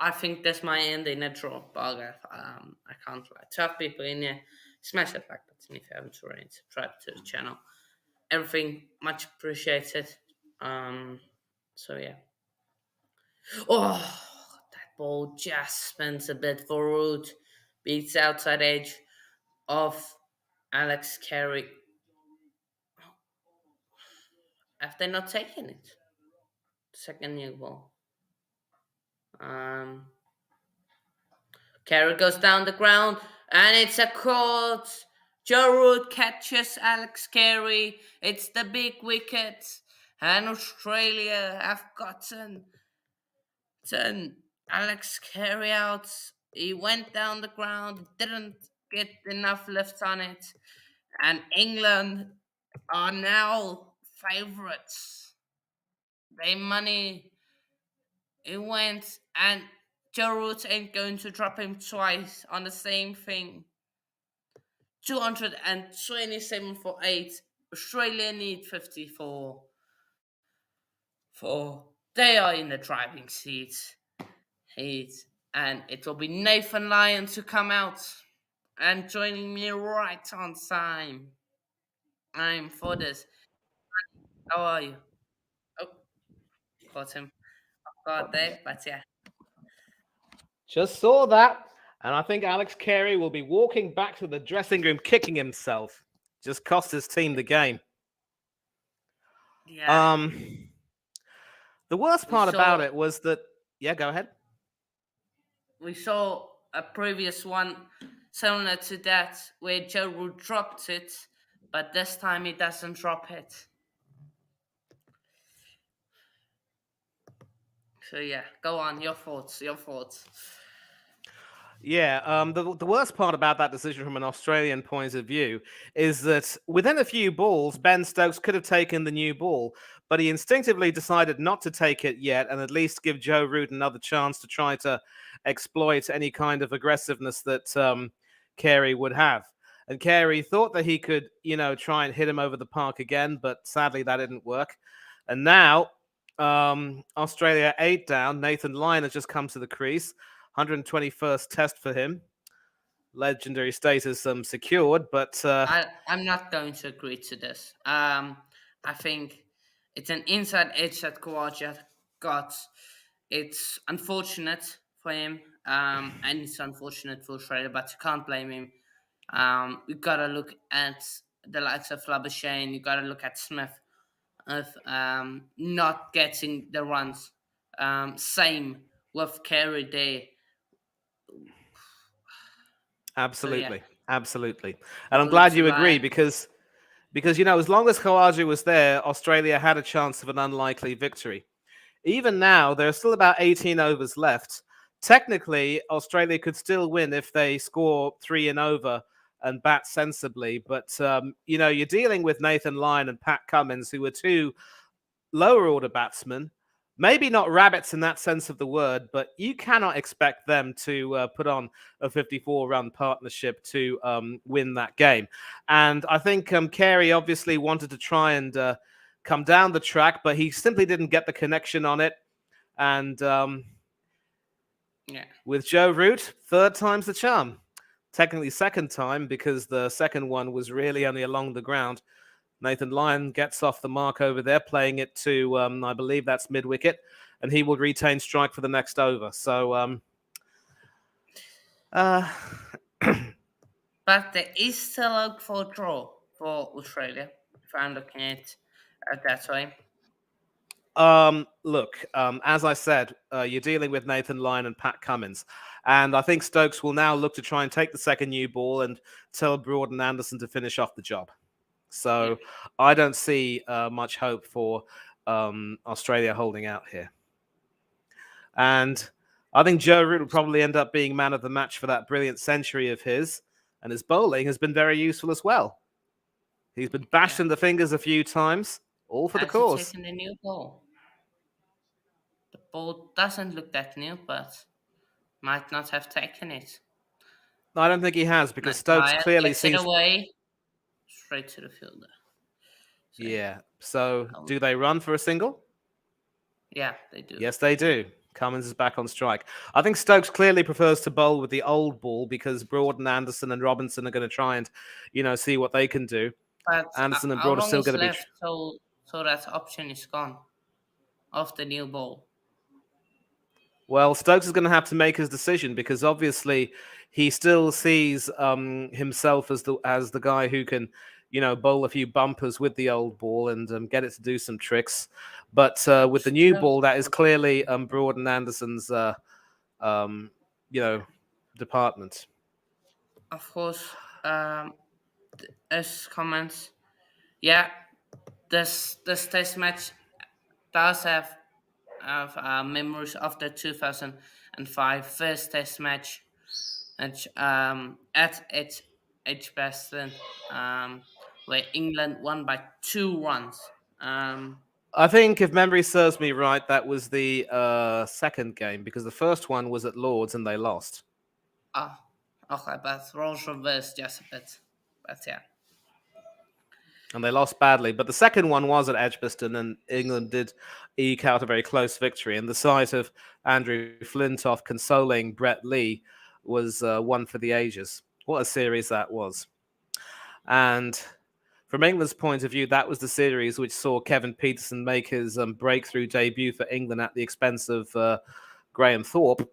I think this might end in a draw. Bugger. I can't lie. Tough people in here. Smash that like button if you haven't already. Subscribe to the channel. Everything much appreciated. Um. So yeah. Oh, that ball just spins a bit for Root. Beats outside edge of Alex Carey. Have they not taken it? Second new ball. Um, Carey goes down the ground, and it's a caught. Joe Root catches Alex Carey. It's the big wicket, and Australia have gotten Alex Carey out. He went down the ground, didn't get enough lift on it, and England are now favourites. They money it went, and Joe Root ain't going to drop him twice on the same thing. 227 for 8. Australia need 54. For they are in the driving seat. And it will be Nathan Lyon to come out and joining me right on time. I'm for this. How are you? Oh, got him. Got there, but yeah. Just saw that, and I think Alex Carey will be walking back to the dressing room kicking himself. Just cost his team the game. Yeah. The worst We part about saw it was that... Yeah, go ahead. we saw a previous one similar to that where Joe Root dropped it, but this time he doesn't drop it. So yeah, go on. Your thoughts. Your thoughts. Yeah, the worst part about that decision from an Australian point of view is that within a few balls, Ben Stokes could have taken the new ball, but he instinctively decided not to take it yet and at least give Joe Root another chance to try to exploit any kind of aggressiveness that Carey would have. And Carey thought that he could, try and hit him over the park again, but sadly that didn't work. And now Australia 8 down. Nathan Lyon has just come to the crease. 121st test for him. Legendary status secured, but I'm not going to agree to this. I think it's an inside edge that Kawaja got. It's unfortunate for him, and it's unfortunate for Australia, but you can't blame him. You gotta look at the likes of Labuschagne. You gotta look at Smith of not getting the runs. Same with Carey there. So yeah, absolutely, absolutely. And I'm Root glad to you agree line. because as long as Khawaja was there, Australia had a chance of an unlikely victory. Even now, there are still about 18 overs left. Technically, Australia could still win if they score 3 and over and bat sensibly. But, you're dealing with Nathan Lyon and Pat Cummins, who are two lower order batsmen. Maybe not rabbits in that sense of the word, but you cannot expect them to put on a 54-run partnership to win that game. And I think Carey obviously wanted to try and come down the track, but he simply didn't get the connection on it. And Yeah. with Joe Root, third time's the charm. Technically second time because the second one was really only along the ground. Nathan Lyon gets off the mark over there, playing it to, I believe that's mid-wicket, and he will retain strike for the next over. So, But there is still hope for a draw for Australia, if I'm looking at that way. Look, as I said, you're dealing with Nathan Lyon and Pat Cummins. And I think Stokes will now look to try and take the second new ball and tell Broad and Anderson to finish off the job. So Yeah. I don't see much hope for Australia holding out here. And I think Joe Root will probably end up being man of the match for that brilliant century of his. And his bowling has been very useful as well. He's been bashed Yeah. in the fingers a few times, all for the Has he cause. taken the new ball? ball doesn't look that new, but might not have taken it. No, I don't think he has because Stokes Maguire clearly gets it sees. away straight to the fielder. So Yeah. So um, do they run for a single? yeah, they do. Yes, they do. Cummins is back on strike. I think Stokes clearly prefers to bowl with the old ball because Broad and Anderson and Robinson are going to try and, see what they can do. But Anderson and how Broad are long still going is to be. left so that option is gone of the new ball? Well, Stokes is going to have to make his decision because obviously he still sees himself as the guy who can, bowl a few bumpers with the old ball and get it to do some tricks. But with the new Stoke, ball, that is clearly Broad and Anderson's, um, you know, department. of course, as comments, yeah, this test match does have memories of the 2005 first test match at Edgbaston, where England won by 2 runs. Um, I think, if memory serves me right, that was the second game because the first one was at Lords and they lost. oh, okay, but roles reversed just a bit. But yeah, And they lost badly. But the second one was at Edgbaston, and England did eke out a very close victory. And the sight of Andrew Flintoff consoling Brett Lee was one for the ages. What a series that was. And from England's point of view, that was the series which saw Kevin Peterson make his breakthrough debut for England at the expense of Graham Thorpe.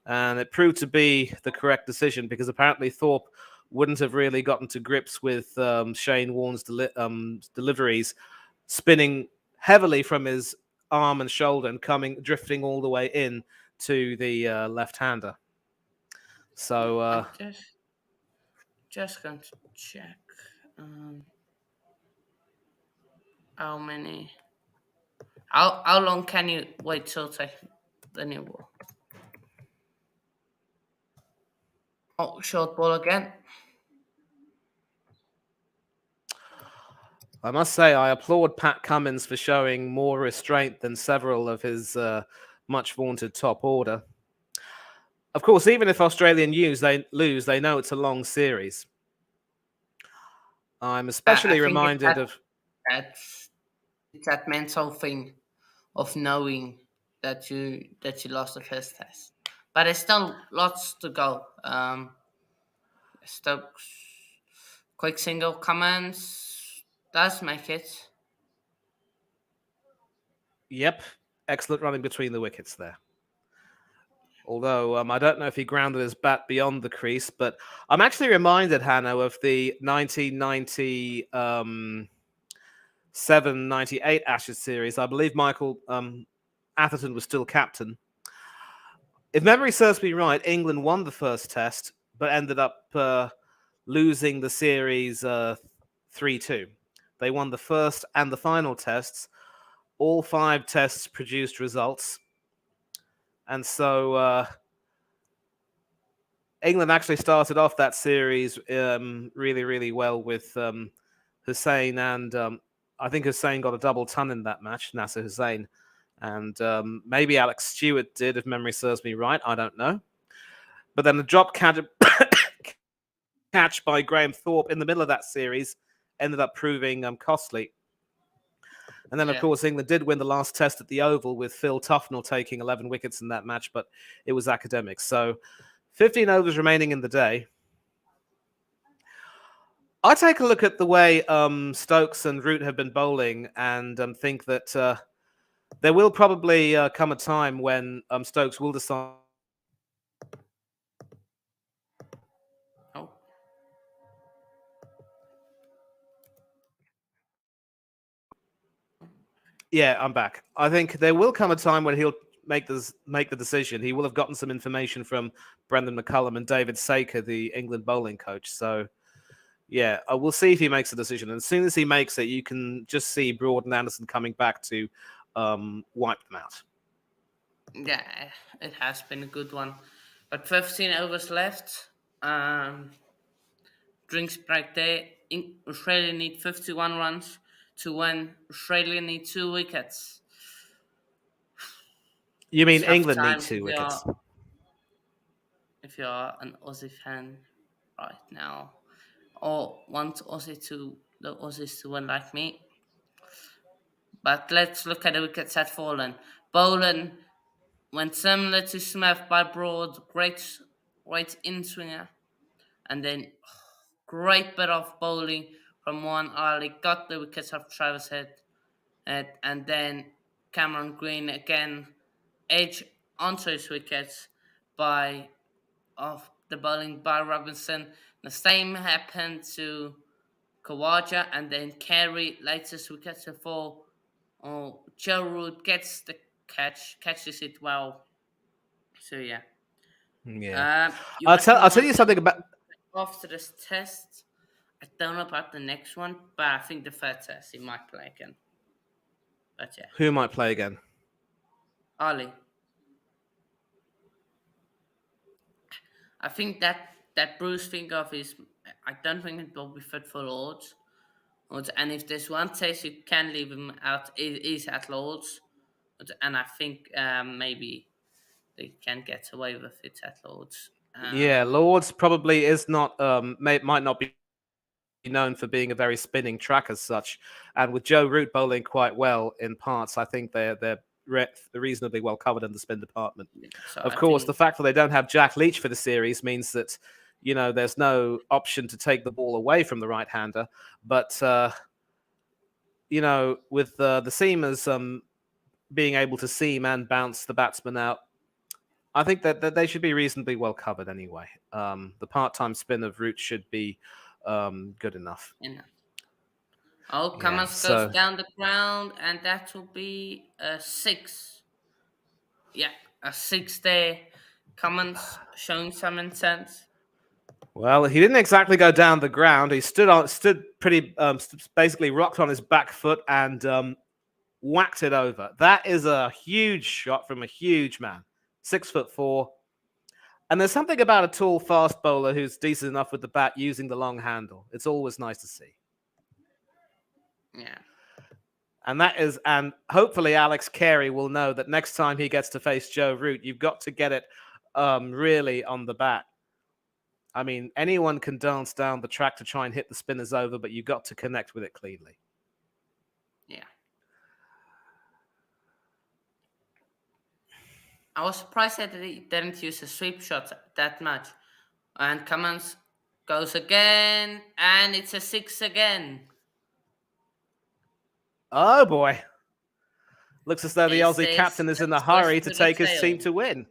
And it proved to be the correct decision because apparently Thorpe wouldn't have really gotten to grips with Shane Warne's deliveries, spinning heavily from his arm and shoulder and drifting all the way in to the left-hander. So I'm just going to check um, how many. How long can you wait till take the new ball? Oh, short ball again. I must say I applaud Pat Cummins for showing more restraint than several of his much vaunted top order. Of course, even if Australian lose, they know it's a long series. I'm I especially think reminded of. that's it's that mental thing of knowing that you lost the first test. But there's still lots to go. Stokes quick single commands does make it. Yep, excellent running between the wickets there. Although I don't know if he grounded his bat beyond the crease, but I'm actually reminded, Hanno, of the 1997-98 Ashes series. I believe Michael Atherton was still captain. If memory serves me right, England won the first test, but ended up losing the series 3-2. They won the first and the final tests. All 5 tests produced results. And so England actually started off that series really, really well with Hussain, and I think Hussain got a double ton in that match, Nasser Hussain. And maybe Alex Stewart did, if memory serves me right. I don't know. But then the drop catch by Graham Thorpe in the middle of that series ended up proving costly. And then, of Yeah, course, England did win the last test at the Oval with Phil Tufnell taking 11 wickets in that match, but it was academic. So 15 overs remaining in the day. I take a look at the way Stokes and Root have been bowling and think that there will probably come a time when Stokes will decide. oh, Yeah, I'm back. I think there will come a time when he'll make the decision. He will have gotten some information from Brendan McCullum and David Saker, the England bowling coach. So yeah, we'll see if he makes a decision. And as soon as he makes it, you can just see Broad and Anderson coming back to wipe them out. yeah, it has been a good one. But 15 overs left. Drinks break there. Australia need 51 runs to win. Australia need 2 wickets. You mean tough England need times two wickets? if you're an Aussie fan right now, or want the Aussies to win like me. But let's look at the wickets that fallen. Boland went similar to Smith by Broad, great in swinger, and then great bit of bowling from one early, got the wickets of Travis Head, and then Cameron Green again edge onto his wickets by of the bowling by Robinson. The same happened to Kawaja, and then Carey latest wicket to fall. Oh, Joe Root gets the catches it well. So yeah, Yeah. you got I'll tell one you that something about. after this test. I don't know about the next one, but I think the third test he might play again. But yeah, Who might play again? Ali. I think that Bruce finger of his, I don't think it will be fit for Lords. And if there's one test you can leave him out, it is at Lords. And I think maybe they can get away with it at Lords. Yeah, Lords probably is not might not be known for being a very spinning track as such, and with Joe Root bowling quite well in parts, I think they're reasonably well covered in the spin department. So Of I course, the think fact that they don't have Jack Leach for the series means that there's no option to take the ball away from the right hander, but with the seamers being able to seam and bounce the batsman out, I think that they should be reasonably well covered anyway. The part-time spin of Root should be good enough. you know. Oh, Yeah. Cummins goes So, down the ground, and that will be a six. Yeah, a six there. Cummins showing some intent. well, he didn't exactly go down the ground. He stood pretty, basically rocked on his back foot and whacked it over. That is a huge shot from a huge man, 6'4". And there's something about a tall, fast bowler who's decent enough with the bat using the long handle. It's always nice to see. Yeah. And hopefully Alex Carey will know that next time he gets to face Joe Root, you've got to get it really on the bat. I mean, anyone can dance down the track to try and hit the spinners over, but you've got to connect with it cleanly. Yeah. I was surprised that he didn't use a sweep shot that much. And Cummins goes again, and it's a six again. Oh boy. Looks as though the Is Aussie this captain is a in a twist hurry to to the take his tail? team to win.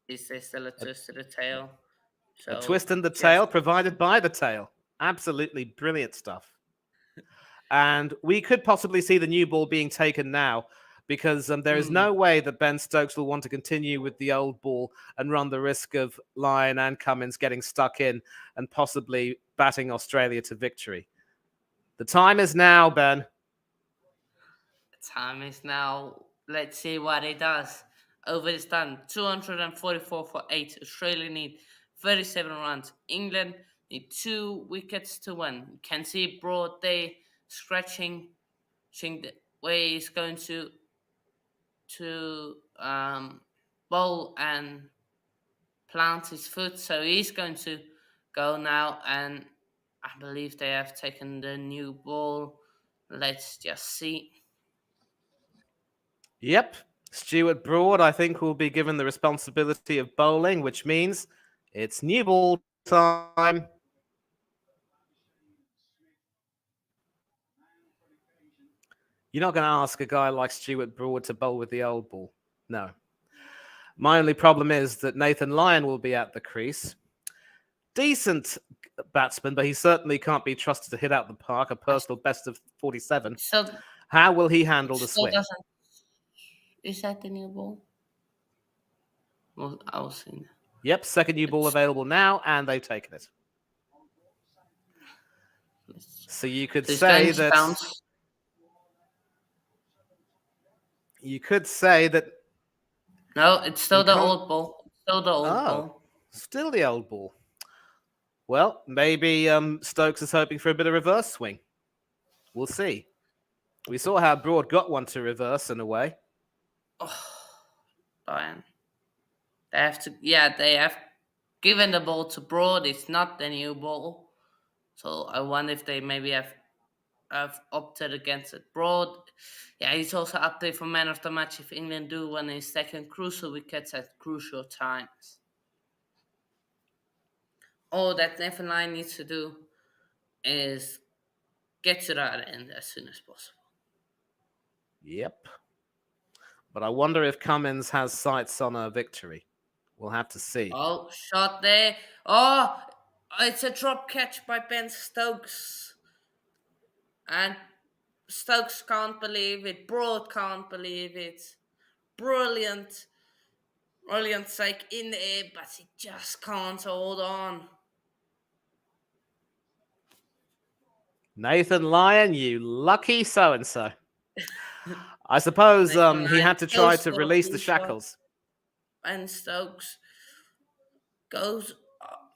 Is there still a twist to the tail? A So twist in the just tail provided by the tail. Absolutely brilliant stuff. And we could possibly see the new ball being taken now because there is no way that Ben Stokes will want to continue with the old ball and run the risk of Lyon and Cummins getting stuck in and possibly batting Australia to victory. The time is now, Ben. time is now. Let's see what he does. Over this done. 244 for 8. Australia need 37 runs. England need 2 wickets to win. You can see Broad there scratching the way he's going to bowl and plant his foot. So he's going to go now, and I believe they have taken the new ball. Let's just see. Yep. Stuart Broad, I think, will be given the responsibility of bowling, which means it's new ball time. You're not going to ask a guy like Stuart Broad to bowl with the old ball. No. My only problem is that Nathan Lyon will be at the crease. Decent batsman, but he certainly can't be trusted to hit out the park, a personal best of 47. So How will he handle the still swing? doesn't. Is that the new ball? Well, I'll see. Yep, second new ball available now, and they've taken it. So you could say that. Bounce. You could say that. No, it's still the old ball. Still the old ball. Still the old ball. Well, maybe Stokes is hoping for a bit of reverse swing. We'll see. We saw how Broad got one to reverse in a way. Oh, Ryan. They have given the ball to Broad. It's not the new ball. So I wonder if they maybe have opted against it. Broad, yeah, he's also up there for man of the match if England do win his second crucial wickets at crucial times. All that Nathan Lyon needs to do is get to that end as soon as possible. Yep. But I wonder if Cummins has sights on a victory. We'll have to see. Oh, shot there. Oh, it's a drop catch by Ben Stokes. And Stokes can't believe it. Broad can't believe it. Brilliant. Brilliant sake in the air, but he just can't hold on. Nathan Lyon, you lucky so and so. I suppose Nathan he Lyon had to try goes to for a release full the shot. shackles. Ben Stokes goes.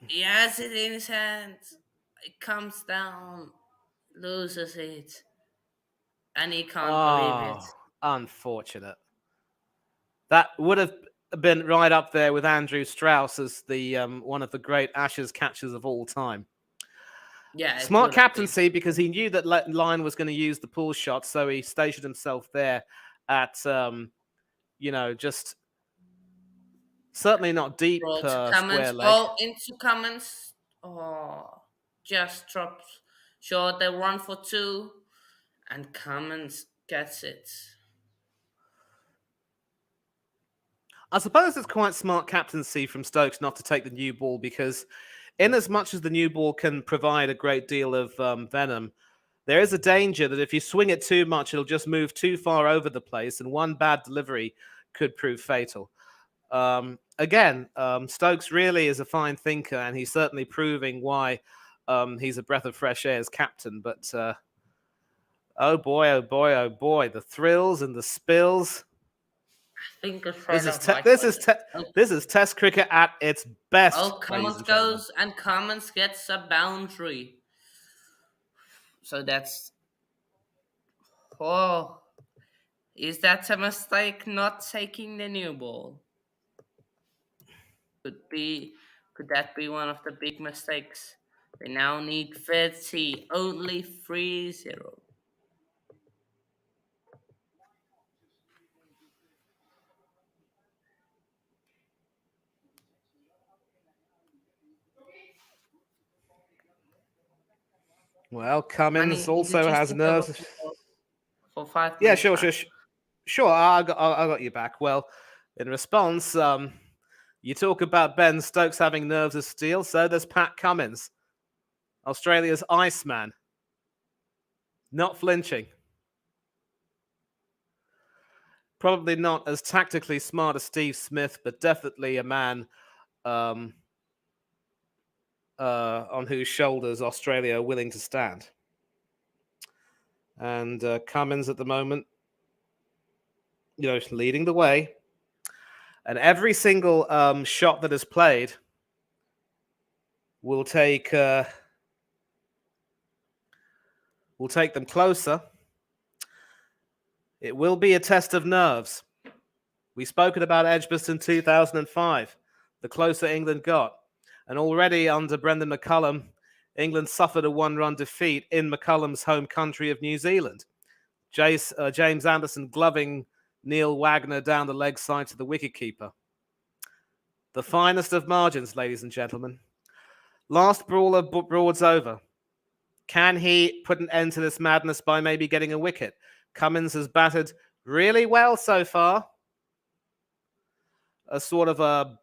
He has it in his hands. It comes down, loses it, and he can't believe it. Oh, unfortunate. That would have been right up there with Andrew Strauss as the one of the great Ashes catchers of all time. Yeah, it Smart would have been. captaincy because he knew that Lyon was going to use the pull shot, so he stationed himself there at just certainly not deep Ball to square Cummins. leg. Oh, into Cummins. Oh, just drops short. They run for two, and Cummins gets it. I suppose it's quite smart captaincy from Stokes not to take the new ball because, in as much as the new ball can provide a great deal of venom, there is a danger that if you swing it too much, it'll just move too far over the place, and one bad delivery could prove fatal. Again, Stokes really is a fine thinker, and he's certainly proving why he's a breath of fresh air as captain. But oh boy, oh boy, oh boy, the thrills and the spills. Fingers This right is off white this by is this. Oh, this is Test cricket at its best, oh, ladies Cummins and gentlemen. goes, and Cummins gets a boundary. So that's. Oh, is that a mistake not taking the new ball? Could be. Could that be one of the big mistakes? They now need 30, only 3-0. Well, Manny, Cummins would you also just has take over nerves. for 5 Yeah, minutes sure, time? sure, sure. I got you back. Well, in response, you talk about Ben Stokes having nerves of steel. So does Pat Cummins, Australia's Iceman, not flinching. Probably not as tactically smart as Steve Smith, but definitely a man um, on whose shoulders Australia are willing to stand. And Cummins at the moment, leading the way. And every single shot that is played will take them closer. It will be a test of nerves. We've spoken about Edgbaston 2005, the closer England got. And already under Brendan McCullum, England suffered a one-run defeat in McCullum's home country of New Zealand. James Anderson gloving Neil Wagner down the leg side to the wicketkeeper. The finest of margins, ladies and gentlemen. Last brawler Broad's over. Can he put an end to this madness by maybe getting a wicket? Cummins has batted really well so far. A sort of a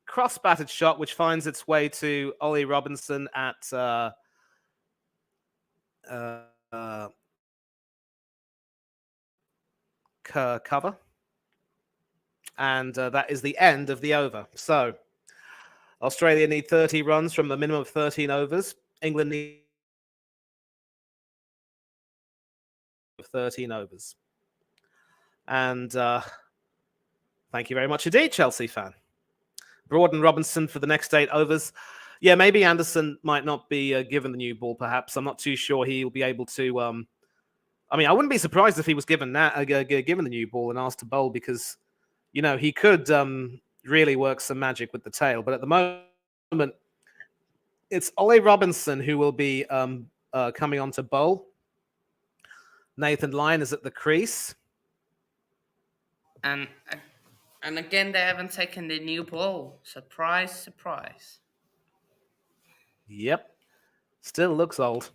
cross-batted shot which finds its way to Ollie Robinson at cover. And that is the end of the over. So Australia need 30 runs from a minimum of 13 overs. England need 13 overs. And thank you very much indeed, Chelsea fan. Broad and Robinson for the next 8 overs. Yeah, maybe Anderson might not be given the new ball, perhaps. I'm not too sure he'll be able to I mean, I wouldn't be surprised if he was given given the new ball and asked to bowl because he could really work some magic with the tail. But at the moment, it's Ollie Robinson who will be coming on to bowl. Nathan Lyon is at the crease. And and again, they haven't taken the new ball. Surprise, surprise. Yep, still looks old,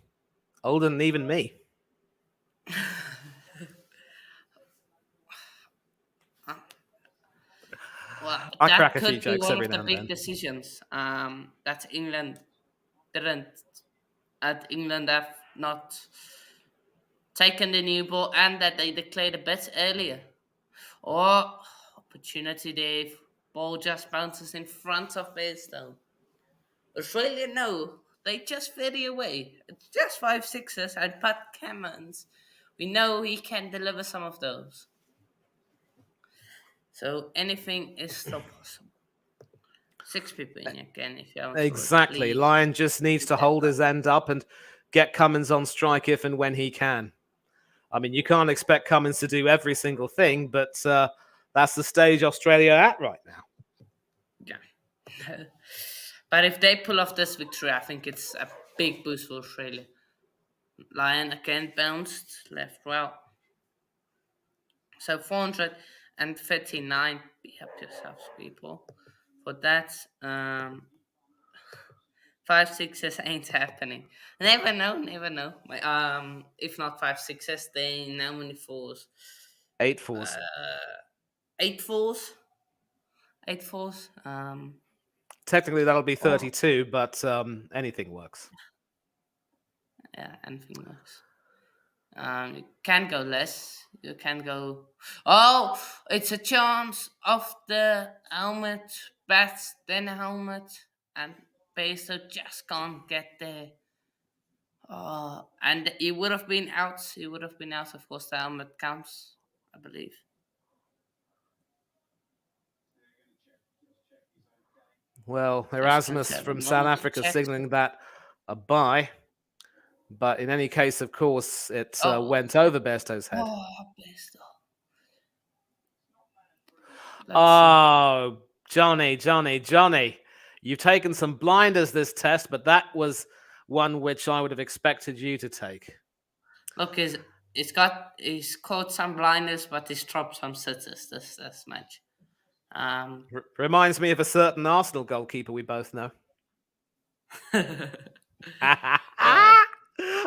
older than even me. Well, I crack that a few could be jokes one every of the now and big then. decisions that England didn't. At England have not taken the new ball and that they declared a bit earlier. Or opportunity there. Ball just bounces in front of Bairstow. Australia, no. They just fade away. It's just 5 6s and Pat Cameron's. We know he can deliver some of those. So anything is still possible. 6 people in again if you haven't followed. Exactly. Please Lyon just needs hit to that hold his like. end up and get Cummins on strike if and when he can. I mean, you can't expect Cummins to do every single thing, but that's the stage Australia are at right now. Yeah. But if they pull off this victory, I think it's a big boost for Australia. Lyon again bounced left well. So 439. Be happy yourselves, people. For that, 5 6s ain't happening. Never know, never know. If not 5 6s, then how many fours? 8 fours. 8 fours. 8 fours. Technically, that'll be Oh, 32, but anything works. yeah, anything works. You can go less. You can go. Oh, it's a chance of the helmet, bats, then helmet, and Peso just can't get there. And he would have been out. He would have been out. Of course, the helmet counts, I believe. Well, Just going to Erasmus have a from South moment to Africa check. signaling that a bye. But in any case, of course, it Oh, went over Bairstow's head. Peso. Let's see. Oh, Johnny. You've taken some blinders this test, but that was one which I would have expected you to take. Look, he's caught some blinders, but he's dropped some sitters this match. Um, Reminds me of a certain Arsenal goalkeeper we both know. uh, I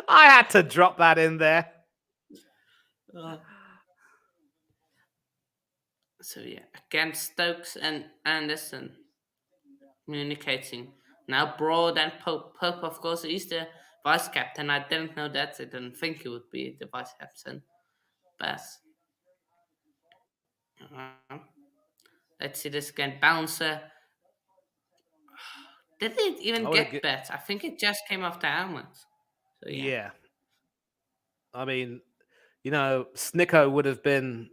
had to drop that in there. uh, so yeah, against Stokes and Anderson communicating now Broad and Pope. Pope, of course, is the vice captain. I didn't know that. I didn't think he would be the vice captain. But uh, let's see this again. Bouncer. Did it even I would have. get bet? I think it just came off the helmet. So yeah. Yeah. I mean, Snicko would have pretty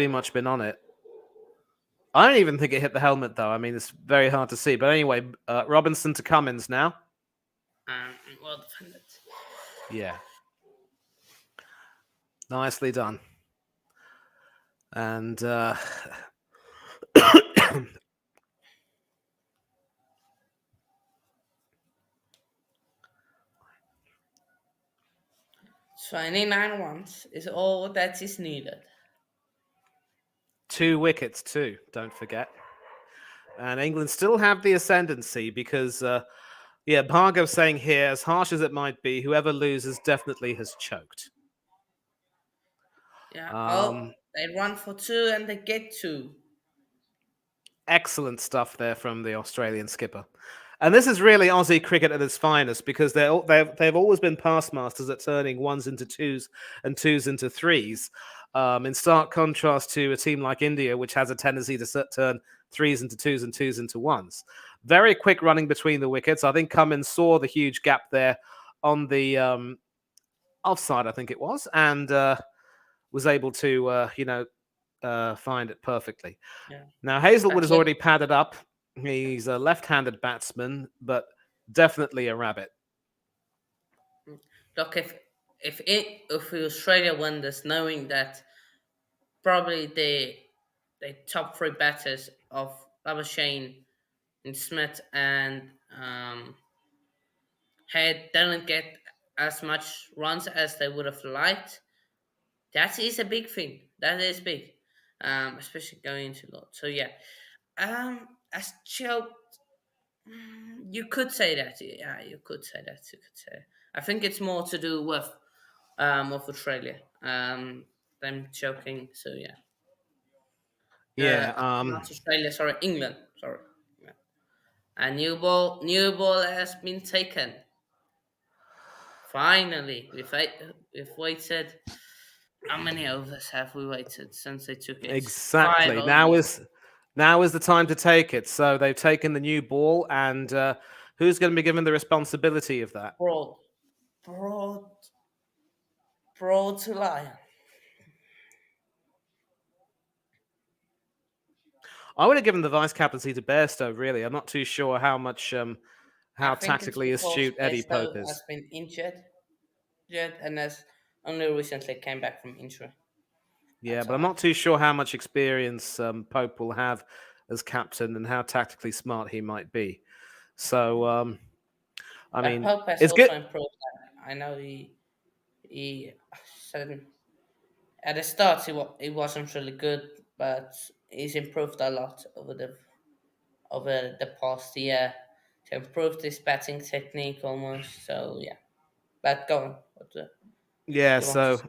much been on it. I don't even think it hit the helmet, though. I mean, it's very hard to see. But anyway, Robinson to Cummins now. Well defended. Yeah. Nicely done. And 29 ones is all that is needed. 2 wickets too, don't forget. And England still have the ascendancy because, Bhargav saying here, as harsh as it might be, whoever loses definitely has choked. Yeah. They run for 2 and they get 2. Excellent stuff there from the Australian skipper. And this is really Aussie cricket at its finest because they've always been past masters at turning ones into twos and twos into threes. In stark contrast to a team like India, which has a tendency to turn threes into twos and twos into ones. Very quick running between the wickets. I think Cummins saw the huge gap there on the offside, I think it was, and was able to, find it perfectly. Yeah. Now, Hazelwood That's has it. already padded up. He's a left-handed batsman, but definitely a rabbit. Look, if Australia won this, knowing that probably the top three batters of Labuschagne and Smith and Head didn't get as much runs as they would have liked. That is a big thing. That is big, especially going into lot. So yeah, as Joe, you could say that. Yeah, you could say that. You could say. I think it's more to do with Australia, them choking. So yeah, Yeah. not Australia. Sorry, England. Sorry. Yeah. A new ball has been taken. Finally, we've waited. How many overs have we waited since they took it? Five Exactly. only. Now is the time to take it. So they've taken the new ball, and who's going to be given the responsibility of that? Broad, broad, broad to Lion. I would have given the vice captaincy to Bairstow. Really, I'm not too sure how much I how think it's tactically because astute Eddie Pope Bairstow has is. been injured, yet, and has only recently came back from injury. Yeah, That's but I'm all. not too sure how much experience Pope will have as captain and how tactically smart he might be. So, I But mean, Pope has it's good. also improved. I know he said at the start he wasn't really good, but he's improved a lot over the past year. To improve his batting technique almost. So yeah, but go on. What do Yeah, you want to so say?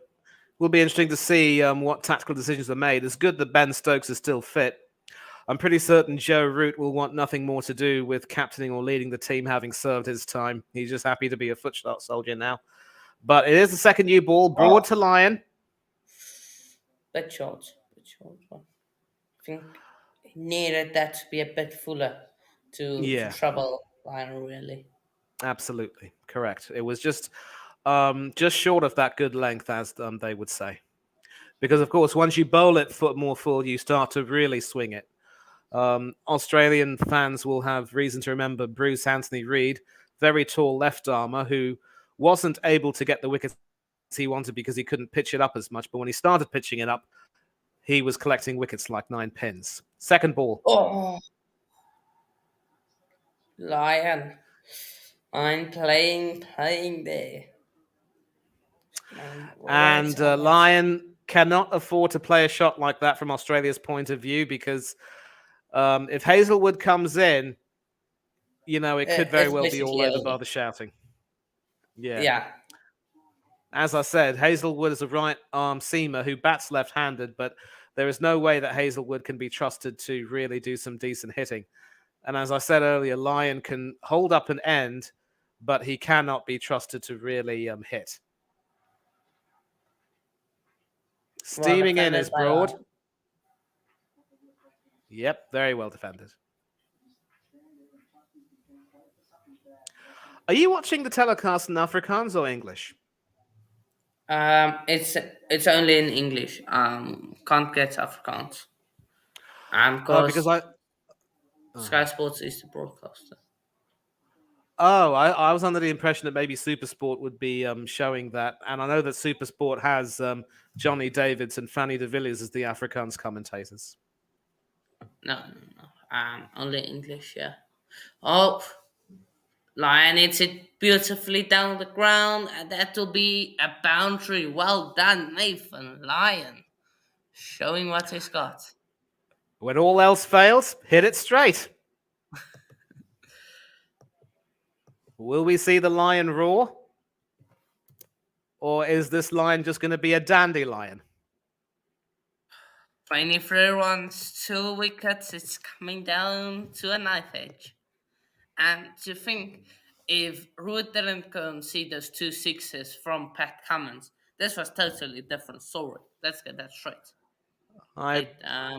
will be interesting to see what tactical decisions are made. It's good that Ben Stokes is still fit. I'm pretty certain Joe Root will want nothing more to do with captaining or leading the team, having served his time. He's just happy to be a footshot soldier now. But it is the second new ball, broad Oh, to Lyon. bit short one. I think he needed that to be a bit fuller to Yeah, trouble Lionel really. absolutely correct. It was just short of that good length, as they would say. Because of course, once you bowl it foot more full, you start to really swing it. Australian fans will have reason to remember Bruce Anthony Reid, very tall left armer who wasn't able to get the wickets he wanted because he couldn't pitch it up as much. But when he started pitching it up, he was collecting wickets like 9 pins. Second ball. Oh, Lion. I'm playing there. And Words are my Lyon cannot afford to play a shot like that from Australia's point of view because if Hazelwood comes in, it could very it's well be all basically over over. by the shouting. Yeah. Yeah. As I said, Hazelwood is a right arm seamer who bats left handed, but there is no way that Hazelwood can be trusted to really do some decent hitting. And as I said earlier, Lyon can hold up an end, but he cannot be trusted to really hit. Well Steaming in defended is by Broad. Lion. Yep, very well defended. Are you watching the telecast in Afrikaans or English? It's only in English. Can't get Afrikaans. Because Because I. Sky Uh, Sports is the broadcaster. I was under the impression that maybe Supersport would be showing that, and I know that Supersport has Johnny Davids and Fanny de Villiers as the Afrikaans commentators. No, no, no. Only English. Yeah. Oh, Lion hits it beautifully down the ground, and that will be a boundary. Well done, Nathan Lion, showing what he's got. When all else fails, hit it straight. Will we see the lion roar? Or is this lion just going to be a dandelion? 23 runs, 2 wickets. It's coming down to a knife edge. And to think, if Root didn't concede those 2 sixes from Pat Cummins, this was totally different story. Let's get that straight. I Like,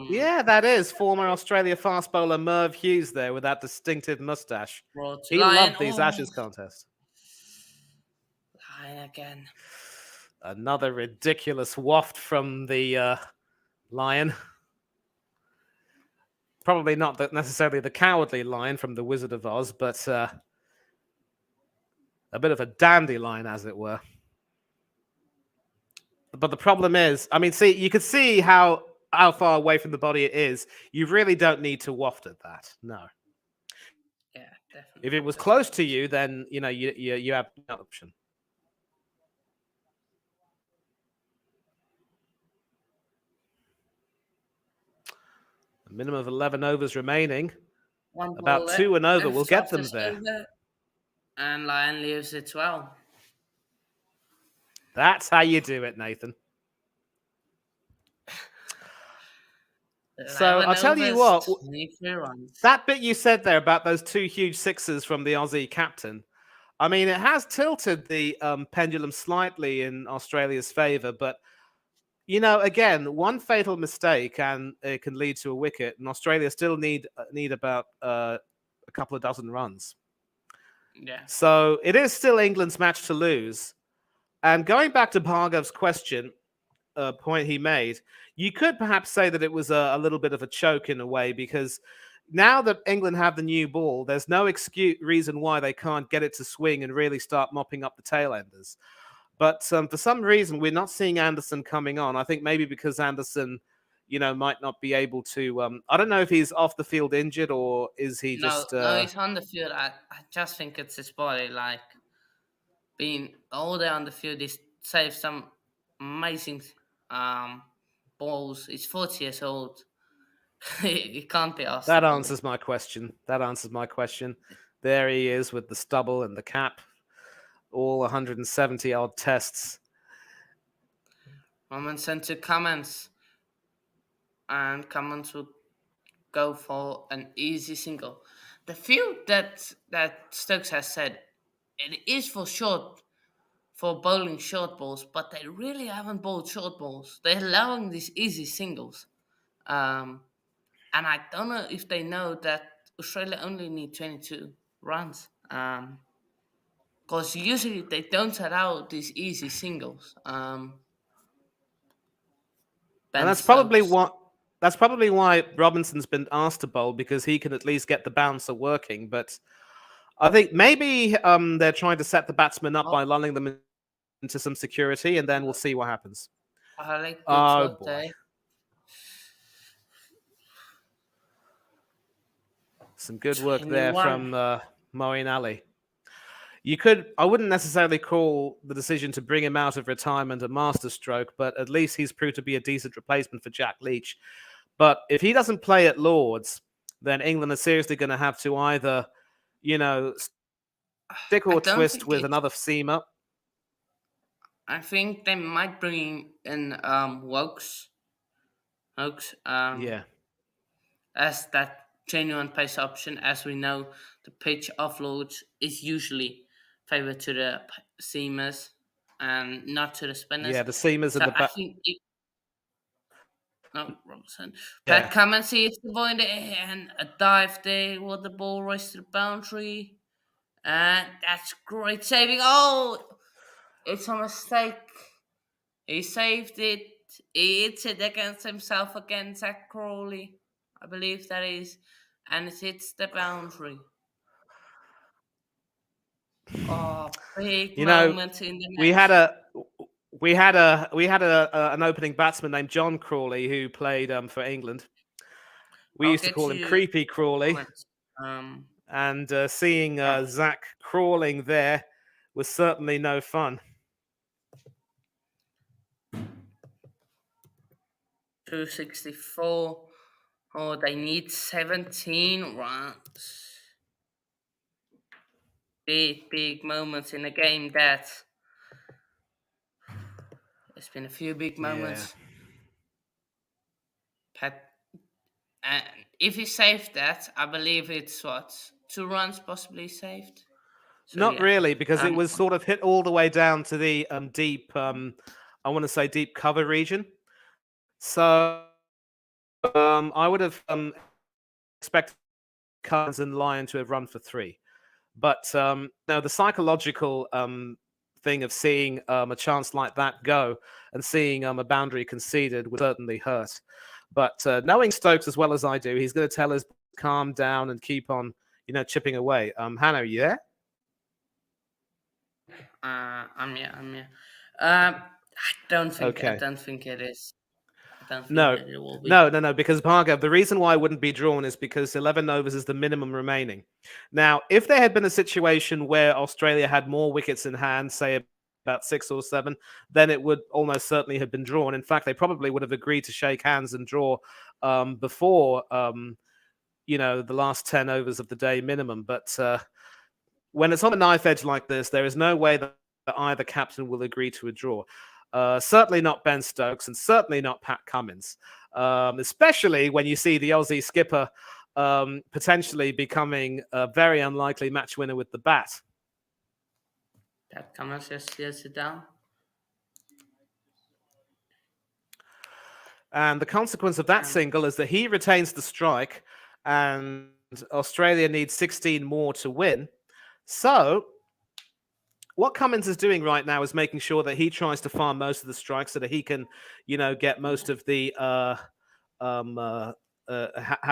Yeah, that is former Australia fast bowler Merv Hughes there with that distinctive mustache. Road to He Lion. loved these Oh, Ashes contests. Lion again. Another ridiculous waft from the lion. Probably not necessarily the cowardly lion from the Wizard of Oz, but a bit of a dandelion, as it were. but the problem is, I mean, see, you could see how far away from the body it is. You really don't need to waft at that. No. Yeah, definitely If it was close to disagrees. you, then you have no option. A minimum of 11 overs remaining. One About ball two and over. We'll left get of them this there. over, and Lion leaves it well. That's how you do it, Nathan. So 11 I'll tell you overs, what, 23 runs. that bit you said there about those two huge sixes from the Aussie captain, I mean, it has tilted the pendulum slightly in Australia's favour, but again, one fatal mistake and it can lead to a wicket, and Australia still need about a couple of dozen runs. Yeah. So it is still England's match to lose. And going back to Bhargav's question, point he made, you could perhaps say that it was a little bit of a choke in a way, because now that England have the new ball, there's no reason why they can't get it to swing and really start mopping up the tailenders. But for some reason, we're not seeing Anderson coming on. I think maybe because Anderson, might not be able to. I don't know if he's off the field injured or is he No, just. no, he's on the field. I just think it's his body, like being all day on the field. He's saved some amazing um, balls. He's 40 years old. He can't be asked to That bowl. answers my question. That answers my question. There he is with the stubble and the cap, all 170 odd tests. Moment sent to comments, and comments would go for an easy single. The field that Stokes has said, it is for bowling short balls, but they really haven't bowled short balls. They're allowing these easy singles. Um, and I don't know if they know that Australia only need 22 runs. Because usually they don't allow these easy singles. And Ben that's probably Stokes. what that's probably why Robinson's been asked to bowl, because he can at least get the bouncer working. But I think maybe they're trying to set the batsmen up Oh, by lulling them into some security, and then we'll see what happens. I like good Oh work boy, there. some good work there 21. from Moeen Ali. I wouldn't necessarily call the decision to bring him out of retirement a masterstroke, but at least he's proved to be a decent replacement for Jack Leach. But if he doesn't play at Lords, then England are seriously going to have to either, you know, stick I or don't twist think with it's. another seamer. I think they might bring in Wokes Yeah, as that genuine pace option. As we know, the pitch offload is usually favored to the seamers and not to the spinners. yeah, the seamers and So the I back. think no, Robinson. Pat Yeah, Cummins is the point and a dive there with the ball race to the boundary. And that's great saving. Oh, it's a mistake. He saved it. He hits it against himself again, Zach Crawley. I believe that is. And it hits the boundary. Oh, big you know, moment in the we match. had a we had an opening batsman named John Crawley who played for England. We I'll used to get call him to Creepy Crawley, comments. Um, and seeing from Zach crawling there was certainly no fun. 264. Oh, they need 17 runs. Big, big moments in the game that there's been a few big Yeah. moments. Pat, and if he saved that, I believe it's what 2 runs possibly saved. So Not yeah, really, because it um, was sort of hit all the way down to the deep, I want to say deep cover region. So I would have expected Carnes and Lyon to have run for three. But no, the psychological thing of seeing a chance like that go and seeing a boundary conceded would certainly hurt. But knowing Stokes as well as I do, he's going to tell us calm down and keep on, chipping away. Hannah, are you there? I'm yeah. Okay. I don't think it is. I don't think No, that it will be. no, because Bhargav, the reason why it wouldn't be drawn is because 11 overs is the minimum remaining. Now, if there had been a situation where Australia had more wickets in hand, say about 6 or 7, then it would almost certainly have been drawn. In fact, they probably would have agreed to shake hands and draw before, the last 10 overs of the day minimum. But when it's on a knife edge like this, there is no way that either captain will agree to a draw. Certainly not Ben Stokes and certainly not Pat Cummins, especially when you see the Aussie skipper potentially becoming a very unlikely match winner with the bat. That comments just it down. And the consequence of that Um, single is that he retains the strike and Australia needs 16 more to win. So what Cummins is doing right now is making sure that he tries to farm most of the strikes so that he can, get most of the have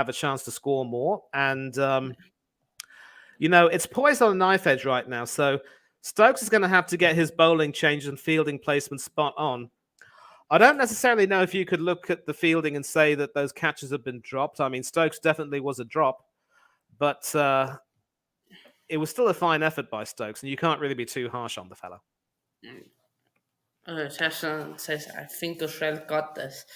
a chance to score more. And it's poised on a knife edge right now. So Stokes is going to have to get his bowling changes and fielding placement spot on. I don't necessarily know if you could look at the fielding and say that those catches have been dropped. I mean, Stokes definitely was a drop, but it was still a fine effort by Stokes, and you can't really be too harsh on the fella. Session says, I think Australia got this.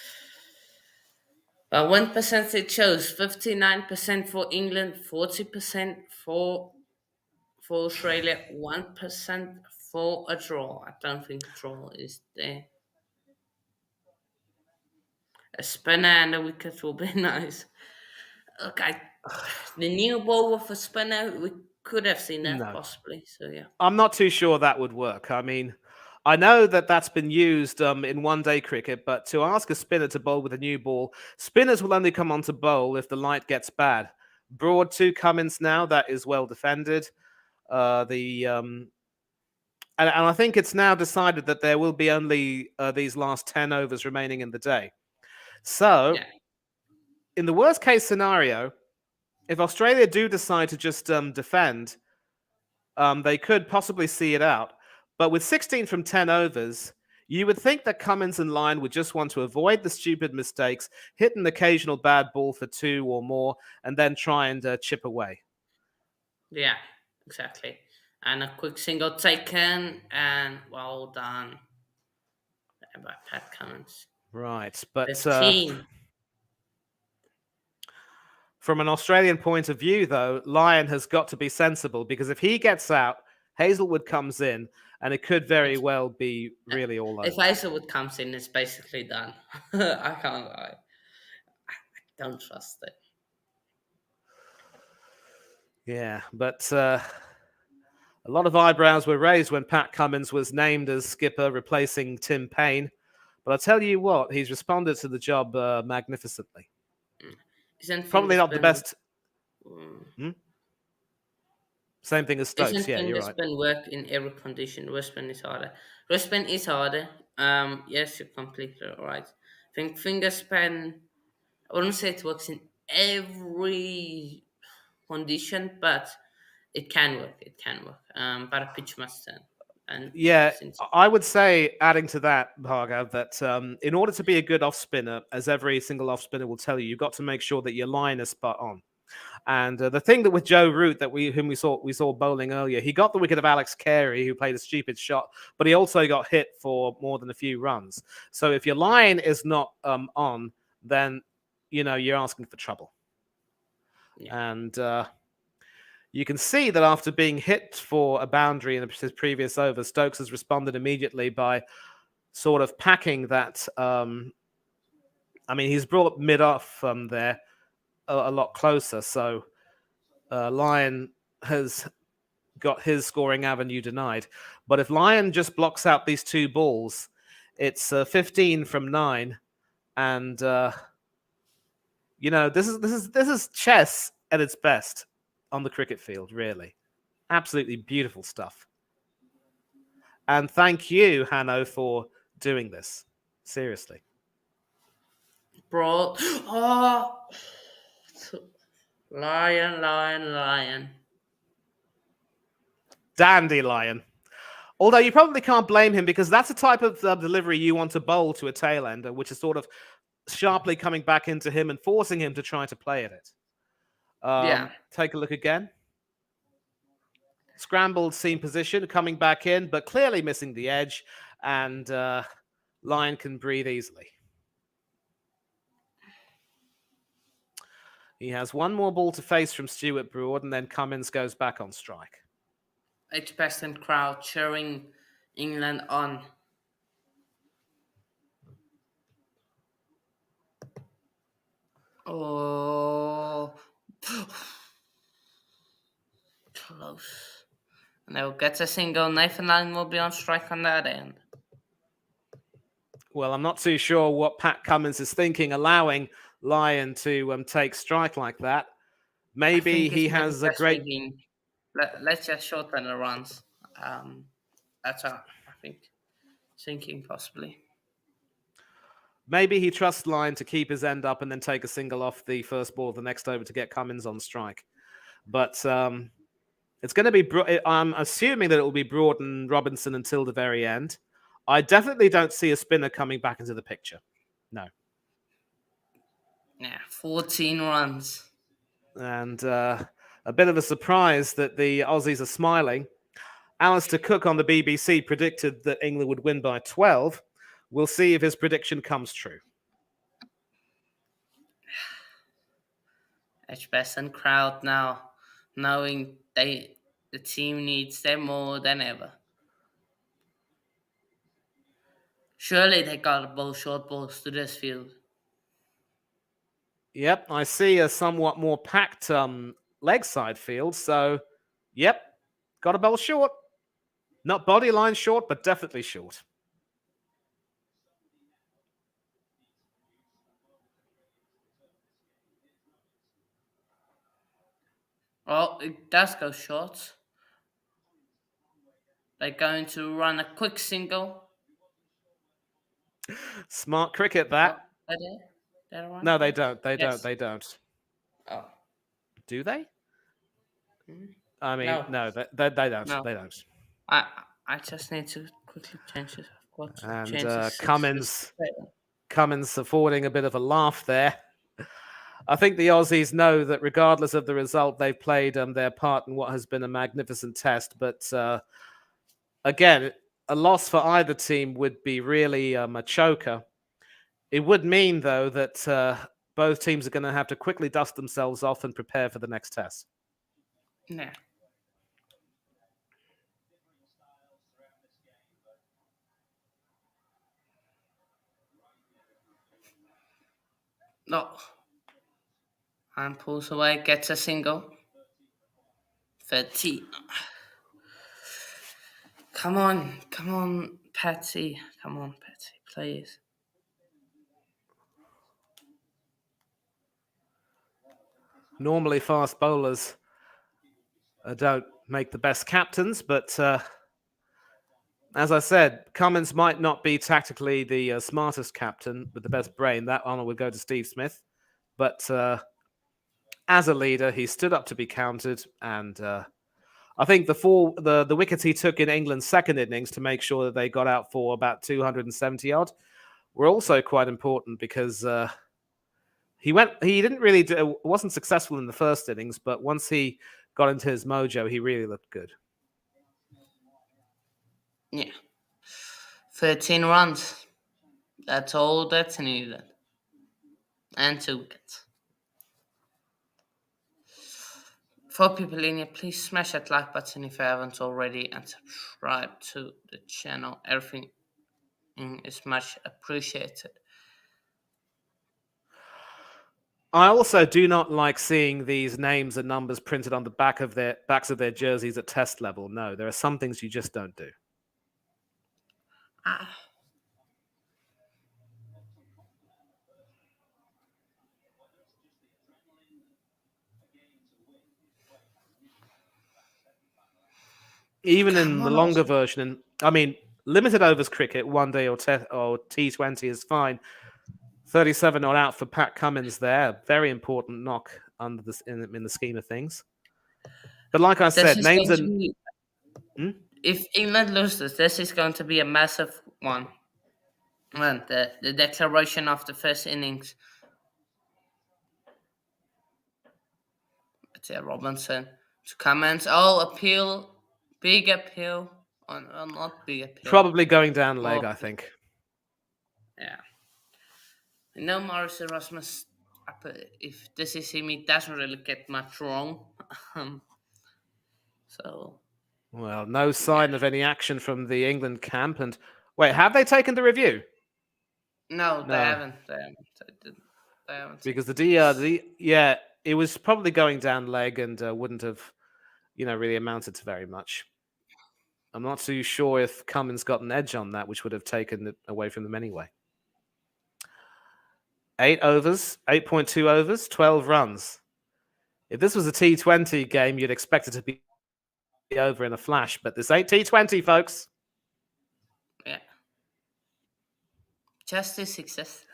But 1% it shows 59% for England, 40% for Australia, 1% for a draw. I don't think a draw is there. A spinner and a wicket will be nice. Okay, the new ball with a spinner, we could have seen that No, possibly. So yeah, I'm not too sure that would work. I mean, I know that that's been used in one-day cricket, but to ask a spinner to bowl with a new ball, spinners will only come on to bowl if the light gets bad. Broad to Cummins now, that is well defended. The and I think it's now decided that there will be only these last 10 overs remaining in the day. So, yeah, in the worst case scenario, if Australia do decide to just defend, they could possibly see it out. But with 16 from 10 overs, you would think that Cummins and Lyon would just want to avoid the stupid mistakes, hit an occasional bad ball for 2 or more, and then try and chip away. yeah, exactly. And a quick single taken, and well done by Pat Cummins. Right. But 15. from an Australian point of view, though, Lyon has got to be sensible because if he gets out, Hazelwood comes in, and it could very It's, well be really all if over. Hazelwood comes in, it's basically done. I can't lie. I don't trust it. Yeah, but a lot of eyebrows were raised when Pat Cummins was named as skipper, replacing Tim Payne. But I tell you what, he's responded to the job magnificently. Isn't Probably fingers not the been best. mm, Hmm? Same thing as Stokes. isn't Yeah, you're fingers right. been work in every condition? Wristband is harder. Wristband is harder. Yes, you're completely right. I think fingerspan. I wouldn't say it works in every condition, but it can work. It can work. But a pitch must stand. And Yeah, since I would say, adding to that, Bhargav, that in order to be a good off spinner, as every single off spinner will tell you, you've got to make sure that your line is spot on. And the thing that with Joe Root, whom we saw bowling earlier, he got the wicket of Alex Carey, who played a stupid shot, but he also got hit for more than a few runs. So if your line is not on, then you're asking for trouble. yeah, And you can see that after being hit for a boundary in his previous over, Stokes has responded immediately by sort of packing that. I mean, he's brought mid off there a lot closer. So Lyon has got his scoring avenue denied. But if Lyon just blocks out these two balls, it's 15 from 9, and this is chess at its best on the cricket field. Really, absolutely beautiful stuff. And thank you, Hanno, for doing this. Seriously, bro. Oh, lion, lion, lion. dandelion. Although you probably can't blame him because that's the type of delivery you want to bowl to a tail ender, which is sort of sharply coming back into him and forcing him to try to play at it. Yeah. Take a look again. Scrambled seam position, coming back in, but clearly missing the edge, and Lyon can breathe easily. He has one more ball to face from Stuart Broad, and then Cummins goes back on strike. Edgbaston crowd cheering England on. Oh, close. And they'll get a single. Nathan Lyon will be on strike on that end. Well, I'm not too sure what Pat Cummins is thinking, allowing Lyon to take strike like that. Maybe he has a great. Thinking, let's just shorten the runs. That's what I think. Thinking possibly. Maybe he trusts Lyon to keep his end up and then take a single off the first ball of the next over to get Cummins on strike. But it's going to be. I'm assuming that it will be Broad and Robinson until the very end. I definitely don't see a spinner coming back into the picture. No. Yeah, 14 runs. And a bit of a surprise that the Aussies are smiling. Alistair Cook on the BBC predicted that England would win by 12. We'll see if his prediction comes true. Edgbaston crowd now, knowing the team needs them more than ever. Surely they got to bowl short balls to this field. Yep, I see a somewhat more packed leg side field. So, yep, got a bowl short. Not body line short, but definitely short. Oh, it does go short. They're going to run a quick single. Smart cricket, that. Oh, they? No, they don't. They Yes. don't. They don't. Oh. Do they? Mm. I mean, no, they don't. No. They don't. I just need to quickly change this. And Cummins affording a bit of a laugh there. I think the Aussies know that regardless of the result, they've played their part in what has been a magnificent test. But again, a loss for either team would be really a choker. It would mean, though, that both teams are going to have to quickly dust themselves off and prepare for the next test. Yeah. No. And pulls away, gets a single. 13. Come on, Patsy. Come on, Patsy, please. Normally, fast bowlers don't make the best captains, but as I said, Cummins might not be tactically the smartest captain with the best brain. That honor would go to Steve Smith. But as a leader, he stood up to be counted, and I think the wickets he took in England's second innings to make sure that they got out for about 270 odd were also quite important because he wasn't successful in the first innings, but once he got into his mojo, he really looked good. Yeah. 13 runs. That's all that's needed. And 2 wickets. For people in here, please smash that like button if you haven't already and subscribe to the channel. Everything is much appreciated. I also do not like seeing these names and numbers printed on the backs of their jerseys at test level. No, there are some things you just don't do. Even in the longer version, limited overs cricket, one day or T20 is fine. 37 not out for Pat Cummins there. Very important knock in the scheme of things. But like I said, names and... If England loses, this is going to be a massive one. And the declaration of the first innings. It's Robinson to comments. Oh, appeal, big appeal, or not big appeal. Probably going down leg, Well, I think. yeah. No, Morris Erasmus. If this is him, he doesn't really get much wrong. Um, so Well, no yeah. sign of any action from the England camp. And wait, have they taken the review? No, they No, haven't. They haven't. They haven't because taken. yeah, it was probably going down leg and wouldn't have, really amounted to very much. I'm not too sure if Cummins got an edge on that, which would have taken it away from them anyway. 8 overs, 8.2 overs, 12 runs. If this was a T20 game, you'd expect it to be over in a flash, but this ain't T20, folks. Yeah, just 2 6s,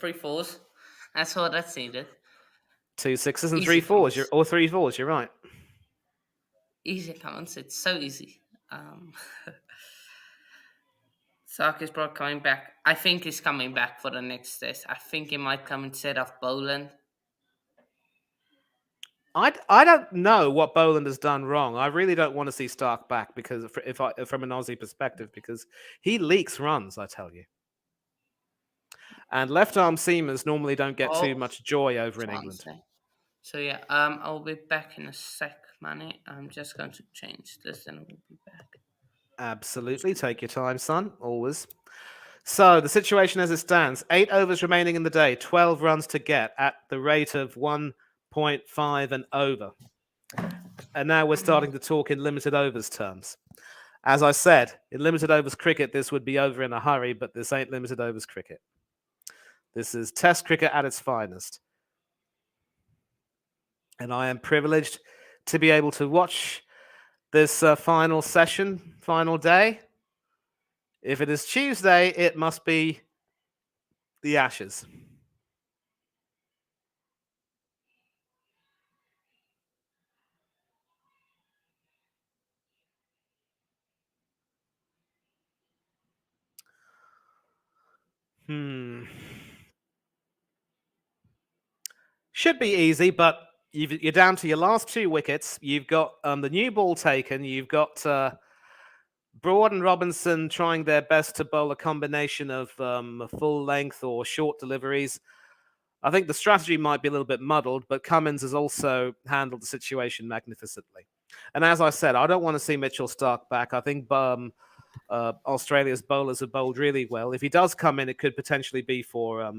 3 4s. That's all that's needed. 2 6s and three Easy fours, comments. or 3 4s, you're right. Easy comments. It's so easy. Sark is brought coming back. I think he's coming back for the next test. I think he might come instead of Boland. I don't know what Boland has done wrong. I really don't want to see Stark back because from an Aussie perspective, because he leaks runs, I tell you. And left arm seamers normally don't get too Oh, much joy over in England. Wednesday. So yeah, I'll be back in a sec, Manny. I'm just going to change this, and we'll be back. Absolutely, take your time, son. Always. So the situation as it stands: 8 overs remaining in the day, 12 runs to get at the rate of 1.5 and over. And now we're starting to talk in limited overs terms. As I said, in limited overs cricket, this would be over in a hurry, but this ain't limited overs cricket. This is Test cricket at its finest. And I am privileged to be able to watch this final session, final day. If it is Tuesday, it must be the Ashes. Hmm. Should be easy, but you're down to your last 2 wickets. You've got the new ball taken. You've got Broad and Robinson trying their best to bowl a combination of full length or short deliveries. I think the strategy might be a little bit muddled, but Cummins has also handled the situation magnificently. And as I said, I don't want to see Mitchell Stark back. I think Australia's bowlers have bowled really well. If he does come in, it could potentially be for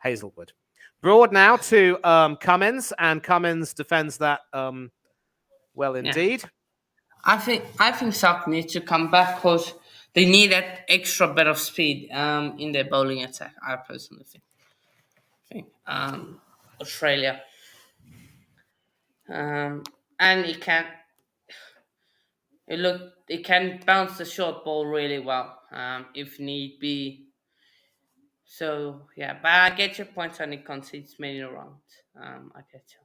Hazelwood. Broad now to Cummins, and Cummins defends that well Yeah, indeed. I think Sark needs to come back because they need that extra bit of speed in their bowling attack. I personally think Australia and it can bounce the short ball really well if need be. So yeah, but I get your point on it concedes many runs. I get you.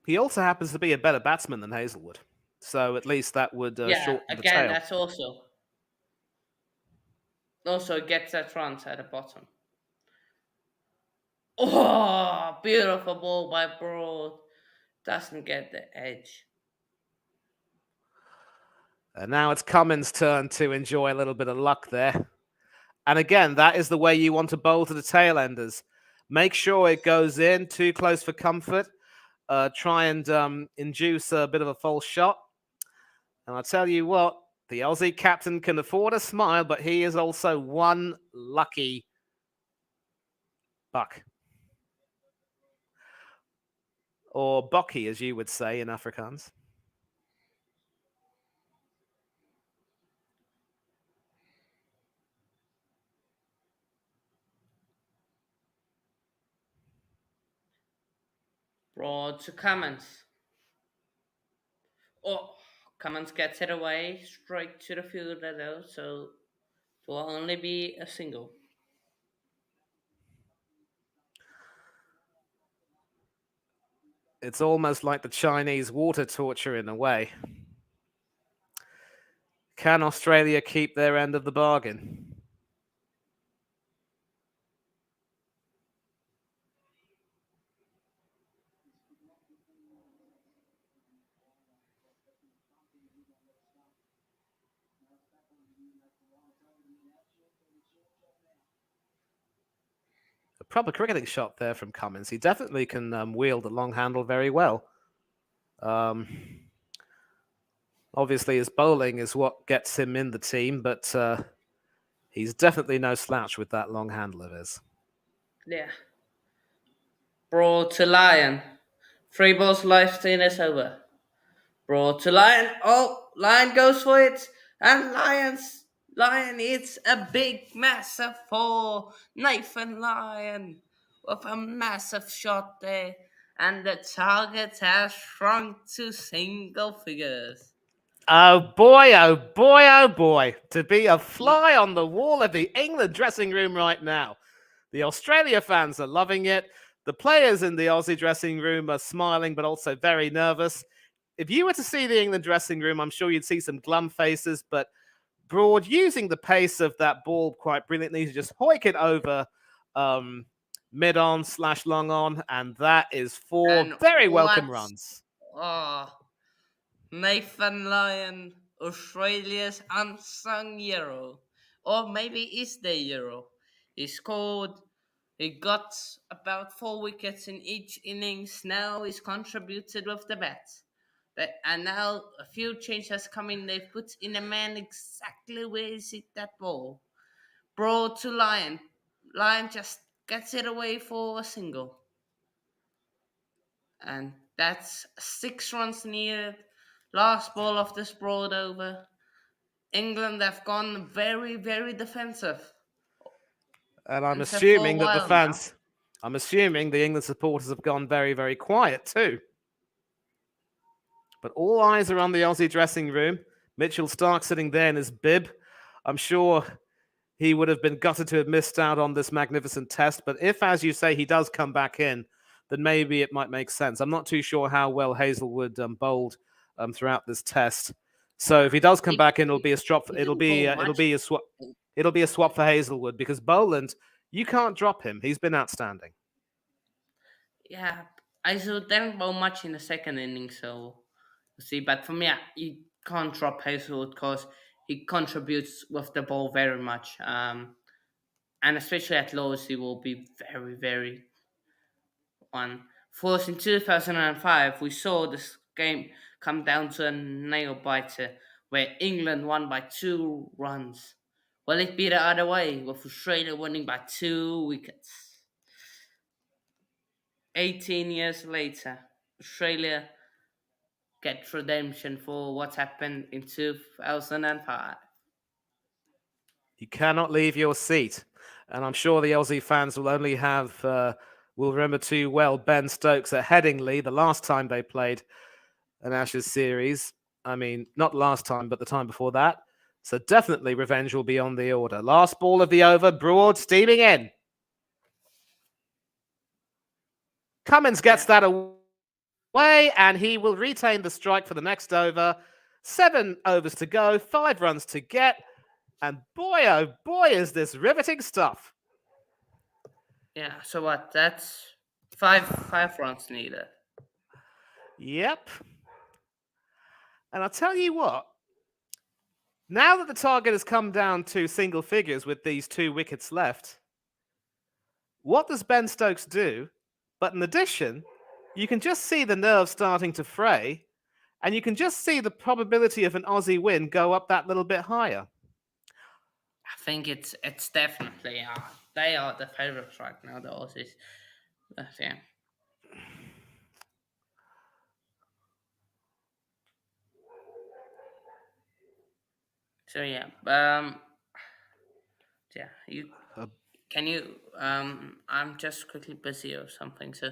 He also happens to be a better batsman than Hazelwood, so at least that would Yeah, shorten the again, tail. that's also gets that runs at the bottom. Oh, beautiful ball by Broad. Doesn't get the edge. And now it's Cummins' turn to enjoy a little bit of luck there. And again, that is the way you want to bowl to the tail enders. Make sure it goes in, too close for comfort. Try and induce a bit of a false shot. And I'll tell you what, the Aussie captain can afford a smile, but he is also one lucky buck. Or Bocky, as you would say in Afrikaans. Broad to Cummins. Oh, Cummins gets it away straight to the fielder though, so it will only be a single. It's almost like the Chinese water torture in a way. Can Australia keep their end of the bargain? A proper cricketing shot there from Cummins. He definitely can wield the long handle very well. Um, Obviously, his bowling is what gets him in the team, but he's definitely no slouch with that long handle of his. Yeah. Broad to Lion. 3 balls left in is over. Broad to Lion. Oh, Lion goes for it. And Lion hits a big, massive four. Nathan Lion with a massive shot there. And the target has shrunk to single figures. Oh boy, oh boy, oh boy. To be a fly on the wall of the England dressing room right now. The Australia fans are loving it. The players in the Aussie dressing room are smiling, but also very nervous. If you were to see the England dressing room, I'm sure you'd see some glum faces, but Broad using the pace of that ball quite brilliantly to just hoik it over mid on / long on, and that is 4 And very welcome what's runs. oh, Nathan Lyon, Australia's unsung hero, or maybe is the hero. He scored. He got about 4 wickets in each innings. Now he's contributed with the bat. And now a few changes has come in. They've put in a man exactly where he hit that ball. Broad to Lyon. Lyon just gets it away for a single. And that's 6 runs needed. Last ball of this broad over. England have gone very, very defensive. And I'm Defensive for a assuming that the while now. fans, I'm assuming the England supporters have gone very, very quiet too. But all eyes are on the Aussie dressing room. Mitchell Stark sitting there in his bib. I'm sure he would have been gutted to have missed out on this magnificent test. But if, as you say, he does come back in, then maybe it might make sense. I'm not too sure how well Hazelwood bowled throughout this test. So if he does come back in, it'll be a swap. He It'll didn't be bowl it'll much. be a swap. It'll be a swap for Hazelwood because Boland, you can't drop him. He's been outstanding. Yeah, I didn't bowl much in the second inning, so we'll see. But for me, you can't drop Hazelwood because he contributes with the ball very much. And especially at lows, he will be very, very one. First, in 2005, we saw this game come down to a nail biter where England won by 2 runs. Will it be the other way with Australia winning by 2 wickets? 18 years later, Australia get redemption for what happened in 2005. You cannot leave your seat. And I'm sure the Aussie fans will only will remember too well Ben Stokes at Headingley the last time they played an Ashes series. I mean, not last time, but the time before that. So definitely revenge will be on the order. Last ball of the over, Broad steaming in. Cummins gets that away, and he will retain the strike for the next over. 7 overs to go, 5 runs to get. And boy, oh boy, is this riveting stuff. Yeah, so what? That's five runs needed. Yep. And I'll tell you what, now that the target has come down to single figures with these 2 wickets left, what does Ben Stokes do? But in addition, you can just see the nerves starting to fray, and you can just see the probability of an Aussie win go up that little bit higher. I think it's definitely they are the favorites right now. The Aussies. Yeah. So yeah, yeah. You Uh, can you I'm just quickly busy or something, so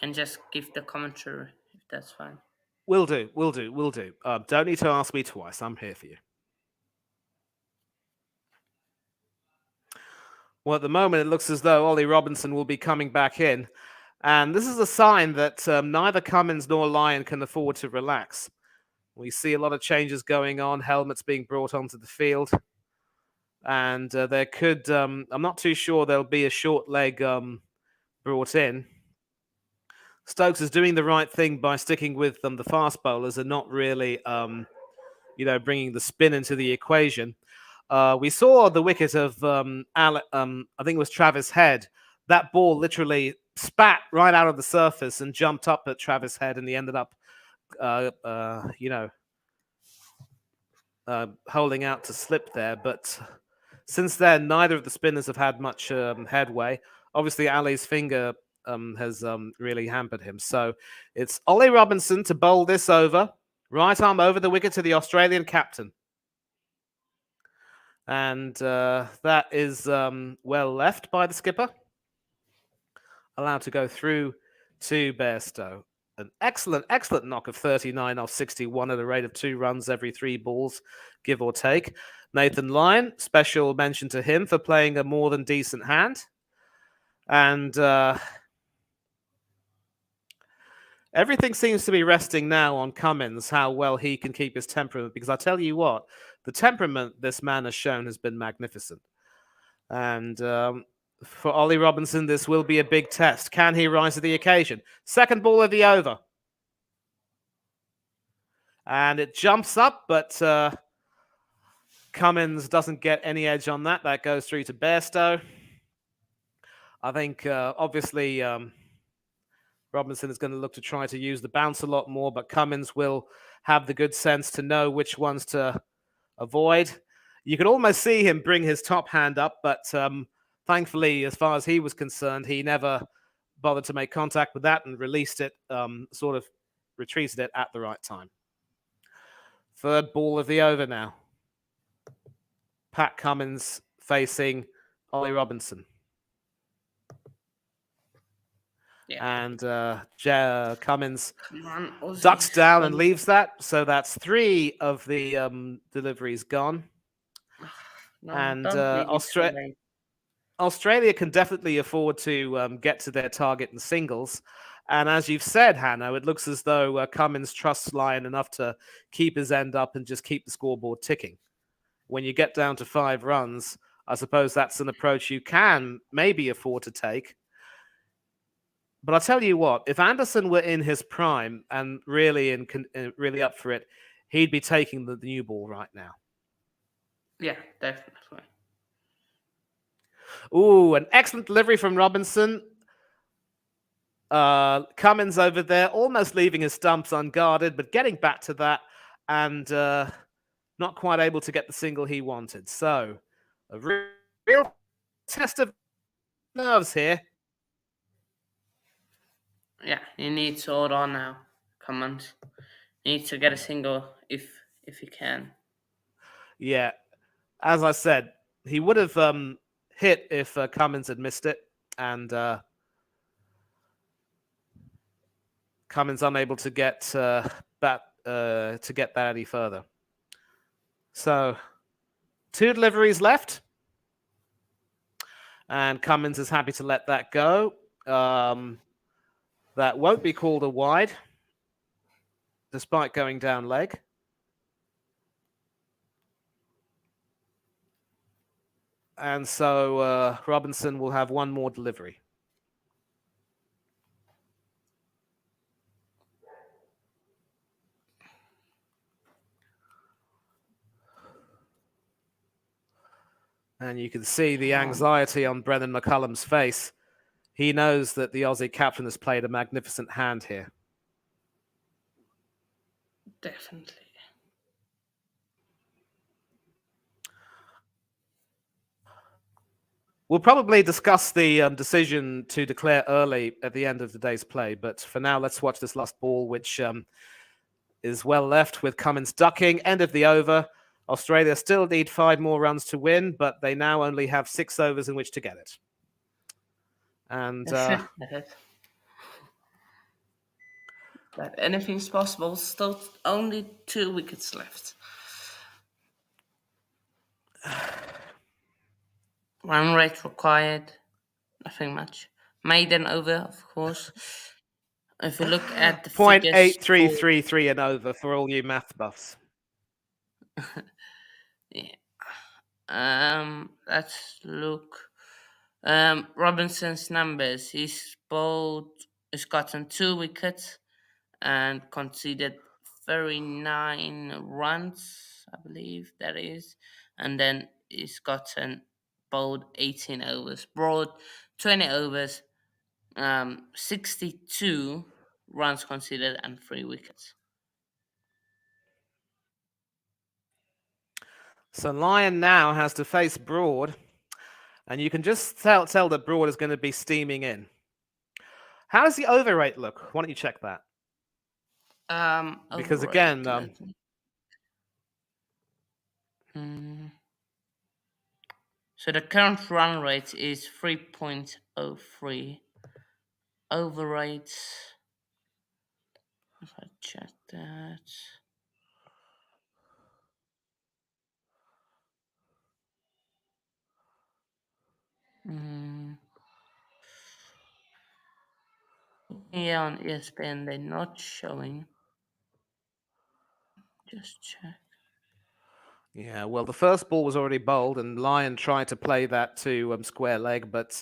can just give the commentary if that's fine. will do, will do, will do. Don't need to ask me twice. I'm here for you. Well, at the moment, it looks as though Ollie Robinson will be coming back in. And this is a sign that neither Cummins nor Lyon can afford to relax. We see a lot of changes going on, helmets being brought onto the field. And there could, I'm not too sure there'll be a short leg brought in. Stokes is doing the right thing by sticking with the fast bowlers and not really, bringing the spin into the equation. We saw the wicket of I think it was Travis Head. That ball literally spat right out of the surface and jumped up at Travis Head, and he ended up, holding out to slip there. But since then, neither of the spinners have had much headway. Obviously, Ali's finger has really hampered him. So it's Ollie Robinson to bowl this over. Right arm over the wicket to the Australian captain. And that is well left by the skipper. Allowed to go through to Bairstow. An excellent knock of 39 off 61 at a rate of 2 runs every 3 balls, give or take. Nathan Lyon, special mention to him for playing a more than decent hand. And everything seems to be resting now on Cummins, how well he can keep his temperament. Because I tell you what, the temperament this man has shown has been magnificent. And for Ollie Robinson, this will be a big test. Can he rise to the occasion? Second ball of the over. And it jumps up, but Cummins doesn't get any edge on that. That goes through to Bairstow. I think, obviously, Robinson is going to look to try to use the bounce a lot more, but Cummins will have the good sense to know which ones to avoid. You could almost see him bring his top hand up, but thankfully, as far as he was concerned, he never bothered to make contact with that and released it, sort of retreated it at the right time. Third ball of the over now. Pat Cummins facing Ollie Robinson. Yeah. And Cummins ducks down and leaves that. So that's 3 of the deliveries gone. No, and Australia can definitely afford to get to their target in singles. And as you've said, Hanno, it looks as though Cummins trusts Lyon enough to keep his end up and just keep the scoreboard ticking. When you get down to 5 runs, I suppose that's an approach you can maybe afford to take. But I'll tell you what, if Anderson were in his prime and really really up for it, he'd be taking the new ball right now. Yeah, definitely. Ooh, an excellent delivery from Robinson. Cummins over there, almost leaving his stumps unguarded, but getting back to that and not quite able to get the single he wanted. So, a real test of nerves here. Yeah, you need to hold on now. Cummins needs to get a single if he can. Yeah, as I said, he would have hit if Cummins had missed it, and Cummins unable to get that any further. So, 2 deliveries left, and Cummins is happy to let that go. That won't be called a wide, despite going down leg. And so Robinson will have 1 more delivery. And you can see the anxiety on Brendan McCullum's face. He knows that the Aussie captain has played a magnificent hand here. Definitely. We'll probably discuss the decision to declare early at the end of the day's play, but for now, let's watch this last ball, which is well left with Cummins ducking. End of the over. Australia still need 5 more runs to win, but they now only have 6 overs in which to get it. And but anything's possible. Still only 2 wickets left. Run rate required. Nothing much. maiden over, of course. If you look at the Point figures eight three for, three three and over for all you math buffs. yeah, let's look. Robinson's numbers. He's gotten 2 wickets and conceded 39 runs, I believe that is. And then he's gotten bowled 18 overs, Broad 20 overs, 62 runs conceded, and 3 wickets. So Lyon now has to face Broad, and you can just tell that Broad is going to be steaming in. How does the over rate look? Why don't you check that? Because Overrate. again, So the current run rate is 3.03. Overrate. If I check that. Mm. Yeah, on ESPN they're not showing. Just check. yeah, well, the first ball was already bowled, and Lyon tried to play that to square leg, but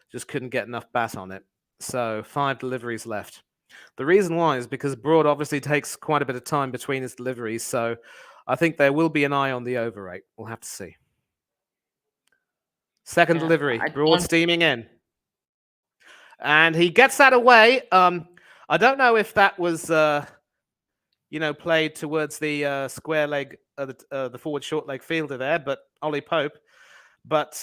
just couldn't get enough bat on it. So 5 deliveries left. The reason why is because Broad obviously takes quite a bit of time between his deliveries, so I think there will be an eye on the over rate. We'll have to see. Second Yeah, delivery, I Broad don't. steaming in. And he gets that away. I don't know if that was, played towards the square leg, the forward short leg fielder there, but Ollie Pope. But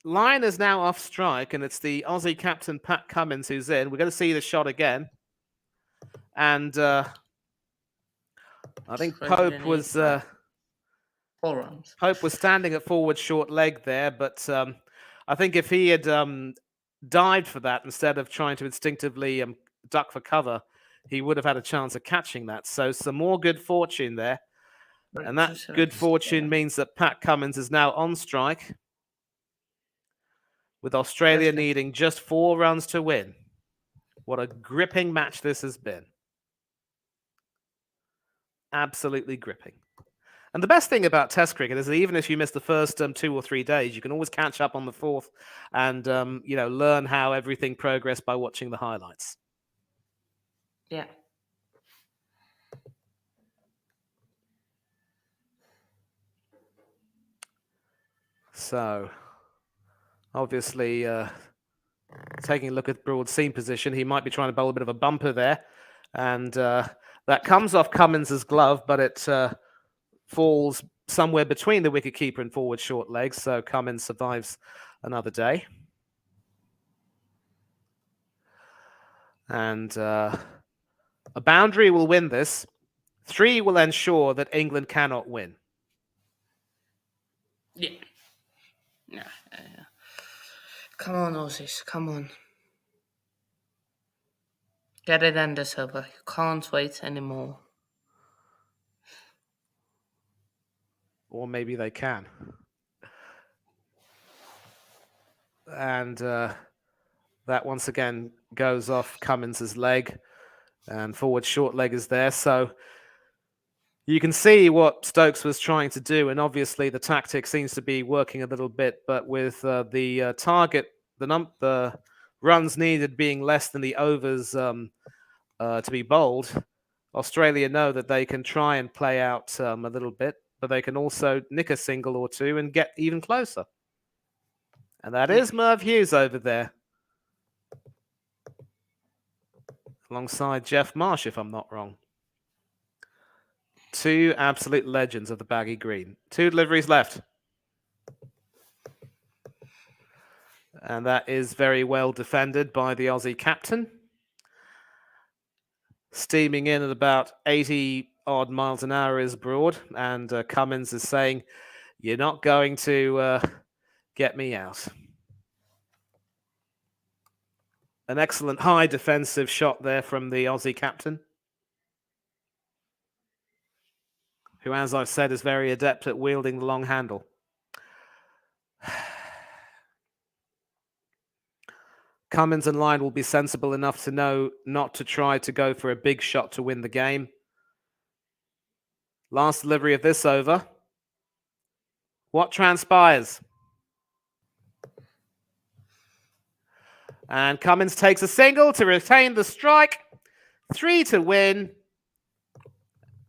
Lyon is now off strike, and it's the Aussie captain Pat Cummins who's in. We're going to see the shot again, and I think Australia need like 4 runs. Pope was standing at forward short leg there, but I think if he had dived for that instead of trying to instinctively duck for cover, he would have had a chance of catching that. So some more good fortune there. And that good fortune means that Pat Cummins is now on strike, with Australia needing just 4 runs to win. What a gripping match this has been. Absolutely gripping. And the best thing about Test cricket is that even if you miss the first 2 or 3 days, you can always catch up on the fourth and learn how everything progressed by watching the highlights. Yeah. So, obviously, taking a look at Broad's seam position, he might be trying to bowl a bit of a bumper there, and that comes off Cummins' glove, but it falls somewhere between the wicketkeeper and forward short legs, so Cummins survives another day. And a boundary will win this. 3 will ensure that England cannot win. Yeah. Yeah. Come on, Aussies. Come on. Get it under over. You can't wait anymore. Or maybe they can. And that once again goes off Cummins' leg, and forward short leg is there. So you can see what Stokes was trying to do, and obviously the tactic seems to be working a little bit. But with the target, the runs needed being less than the overs to be bowled, Australia know that they can try and play out a little bit, but they can also nick a single or two and get even closer. And that is Merv Hughes over there, alongside Jeff Marsh, if I'm not wrong. 2 absolute legends of the baggy green. 2 deliveries left. And that is very well defended by the Aussie captain. Steaming in at about 80 odd miles an hour is Broad, and Cummins is saying, "You're not going to get me out." An excellent high defensive shot there from the Aussie captain, who, as I've said, is very adept at wielding the long handle. Cummins and Lyon will be sensible enough to know not to try to go for a big shot to win the game. Last delivery of this over. What transpires? And Cummins takes a single to retain the strike. 3 to win.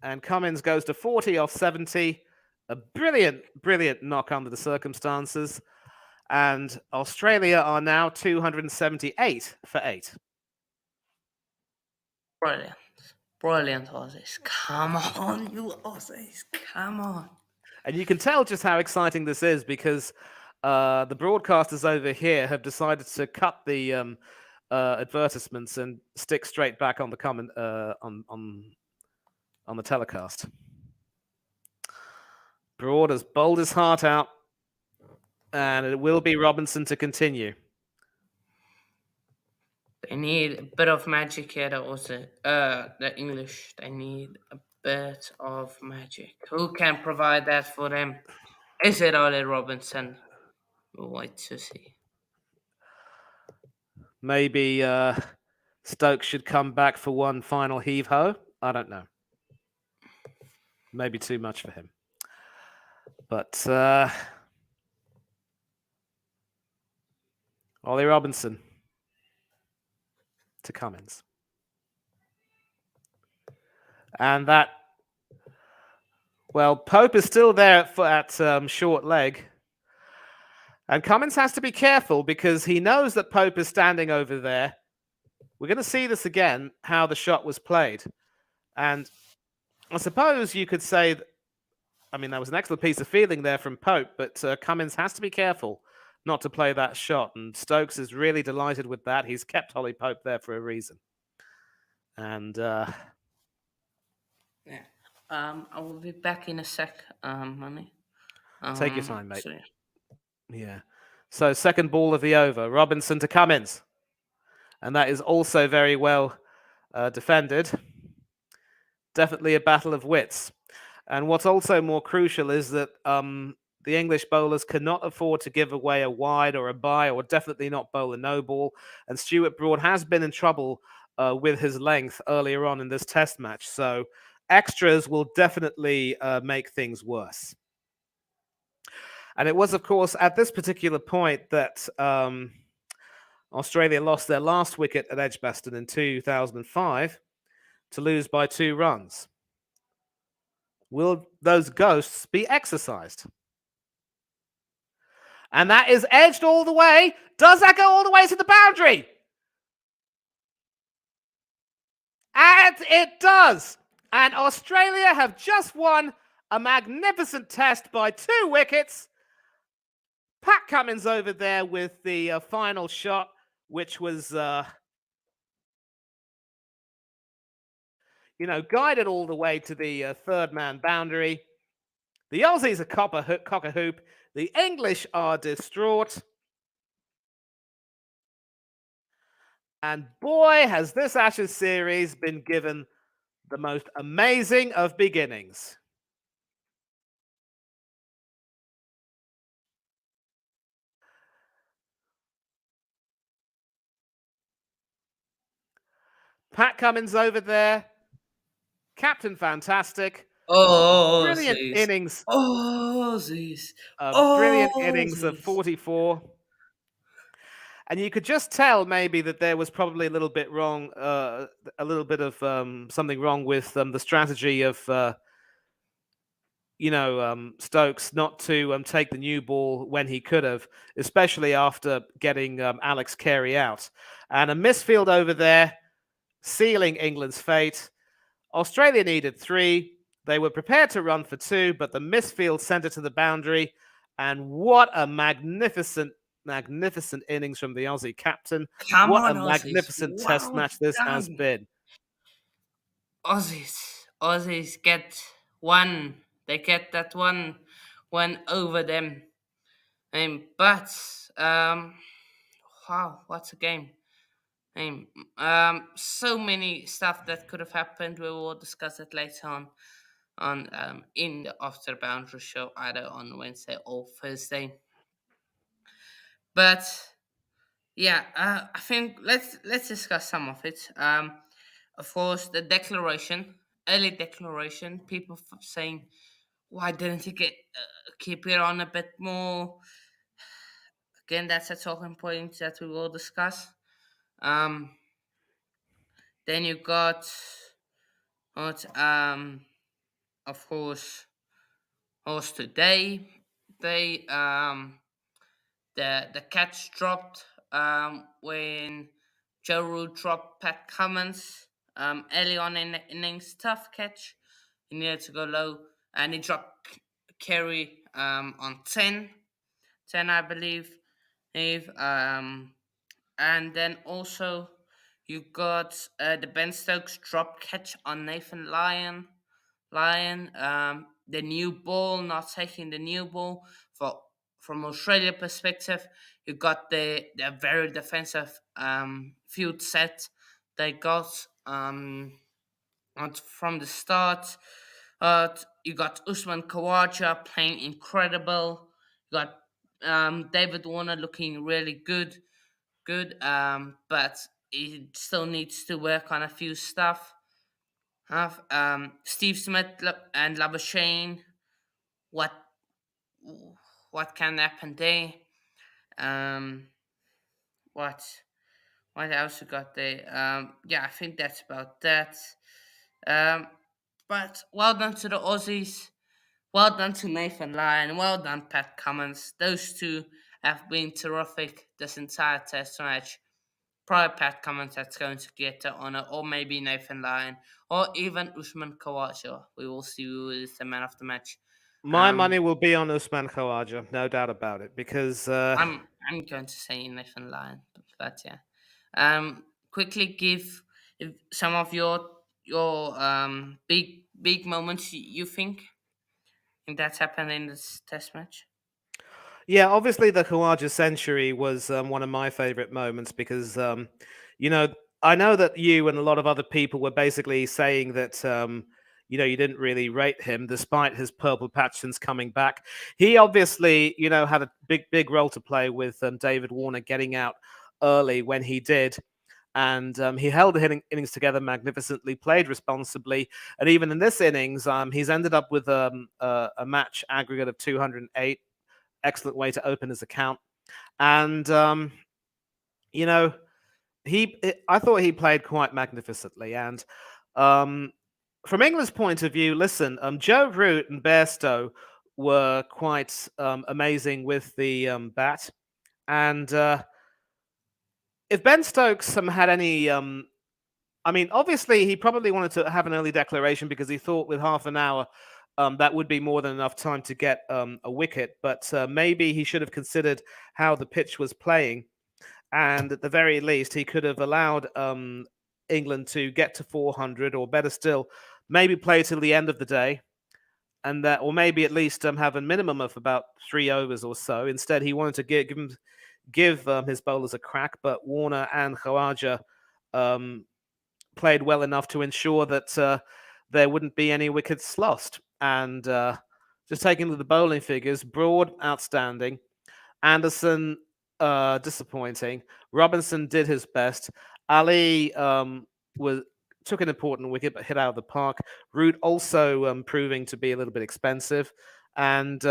And Cummins goes to 40 off 70. A brilliant, brilliant knock under the circumstances. And Australia are now 278 for 8. Brilliant. Brilliant, Aussies. Come on, you Aussies. Come on. And you can tell just how exciting this is because the broadcasters over here have decided to cut the advertisements and stick straight back on the comment on the telecast. Broad has bowled his heart out, and it will be Robinson to continue. They need a bit of magic here, the English. They need a bit of magic. Who can provide that for them? Is it Ollie Robinson? We'll wait to see. Maybe Stokes should come back for one final heave-ho. I don't know. Maybe too much for him. But Ollie Robinson to Cummins. And that, well, Pope is still there at short leg. And Cummins has to be careful because he knows that Pope is standing over there. We're going to see this again, how the shot was played. And I suppose you could say, that was an excellent piece of fielding there from Pope, but Cummins has to be careful not to play that shot. And Stokes is really delighted with that. He's kept Ollie Pope there for a reason. And I will be back in a sec, Money. Take your time, mate. So, yeah. So second ball of the over, Robinson to Cummins. And that is also very well defended. Definitely a battle of wits. And what's also more crucial is that the English bowlers cannot afford to give away a wide or a bye, or definitely not bowl a no ball. And Stuart Broad has been in trouble with his length earlier on in this test match. So extras will definitely make things worse. And it was, of course, at this particular point that Australia lost their last wicket at Edgbaston in 2005 to lose by 2 runs. Will those ghosts be exercised? And that is edged all the way. Does that go all the way to the boundary? And it does. And Australia have just won a magnificent test by 2 wickets. Pat Cummins over there with the final shot, which was, guided all the way to the third man boundary. The Aussies are cock a hoop. The English are distraught. And boy, has this Ashes series been given the most amazing of beginnings. Pat Cummins over there, Captain Fantastic. Brilliant innings. Aussies. Brilliant innings of 44. And you could just tell maybe that there was probably a little bit wrong, a little bit of something wrong with the strategy of, Stokes not to take the new ball when he could have, especially after getting Alex Carey out. And a misfield over there, sealing England's fate. Australia needed 3. They were prepared to run for 2, but the misfield sent it to the boundary. And what a magnificent innings from the Aussie captain. What a magnificent test match this has been. Aussies get 1. They get that one over them. But wow, what's a game? So many stuff that could have happened. We will discuss it later on in the After Boundary show, either on Wednesday or Thursday. But Yeah, I think let's discuss some of it. Of course, the declaration, early declaration. People saying, "Why didn't he get keep it on a bit more?" Again, that's a talking point that we will discuss. Um, then you got what? Of course, today they the catch dropped when Joe Root dropped Pat Cummins early on in the innings. Tough catch. He needed to go low, and he dropped Kerry on 10, I believe. And then also you got the Ben Stokes drop catch on Nathan Lyon. The new ball, not taking the new ball. For from Australia perspective, you got the very defensive field set they got from the start. You got Usman Khawaja playing incredible. You got David Warner looking really good. But he still needs to work on a few stuff. Have Steve Smith and Labuschagne. What what can happen there? Um, what what else you got there? Yeah, I think that's about that. Um, but well done to the Aussies. Well done to Nathan Lyon. Well done, Pat Cummins. Those two have been terrific this entire test match. Probably Pat Cummins that's going to get the honour, or maybe Nathan Lyon, or even Usman Khawaja. We will see who is the man of the match. My Um, money will be on Usman Khawaja, no doubt about it, because I'm going to say Nathan Lyon, but yeah. Quickly give some of your big moments you think that's happened in this test match. yeah, obviously the Khawaja century was one of my favorite moments because, you know, I know that you and a lot of other people were basically saying that, you didn't really rate him despite his purple patch since coming back. He obviously, had a big role to play with David Warner getting out early when he did. And he held the innings together magnificently, played responsibly, and even in this innings, he's ended up with a match aggregate of 208. Excellent way to open his account. And you know, I thought he played quite magnificently. And um, from England's point of view, listen, Joe Root and Bairstow were quite amazing with the bat. And if Ben Stokes had any I mean, obviously, he probably wanted to have an early declaration because he thought with half an hour that would be more than enough time to get a wicket. But maybe he should have considered how the pitch was playing. And at the very least, he could have allowed England to get to 400, or better still, maybe play till the end of the day. And that, or maybe at least have a minimum of about 3 overs or so. Instead, he wanted to give his bowlers a crack, but Warner and Khawaja um, played well enough to ensure that there wouldn't be any wickets lost. And just taking the bowling figures, Broad outstanding, Anderson disappointing, Robinson did his best, Ali was took an important wicket but hit out of the park. Root also proving to be a little bit expensive, and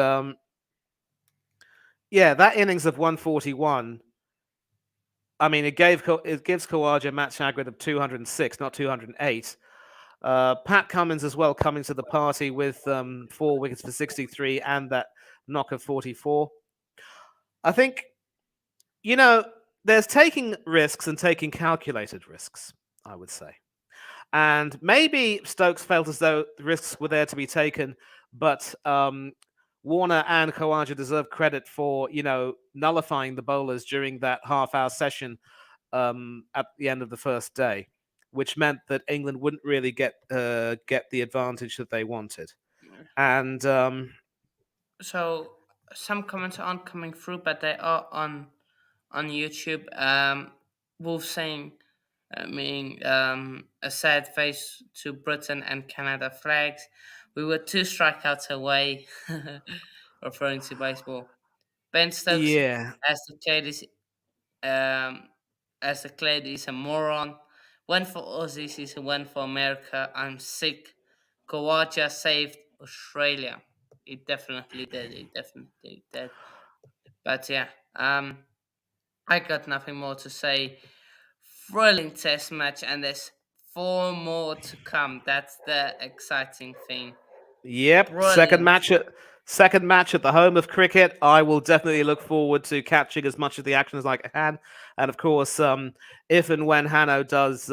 yeah, that innings of 141. I mean, it gives Khawaja a match aggregate of 206, not 208. Pat Cummins as well coming to the party with 4 wickets for 63 and that knock of 44. I think, you know, there's taking risks and taking calculated risks, I would say. And maybe Stokes felt as though the risks were there to be taken, but Warner and Khawaja deserve credit for, nullifying the bowlers during that half-hour session at the end of the first day, which meant that England wouldn't really get the advantage that they wanted. And So some comments aren't coming through, but they are on YouTube. Wolf saying, meaning a sad face to Britain and Canada flags. We were 2 strikeouts away, referring to baseball. Ben Stokes yeah, has declared his Um, as a Clade is a moron. Went for Aussies, he's a win for America. I'm sick. Kawaja saved Australia. It definitely did. It definitely did. But yeah, I got nothing more to say. Thrilling test match, and there's four more to come. That's the exciting thing. Yep, Brilliant. second match at the home of cricket. I will definitely look forward to catching as much of the action as I can. And of course, if and when Hanno does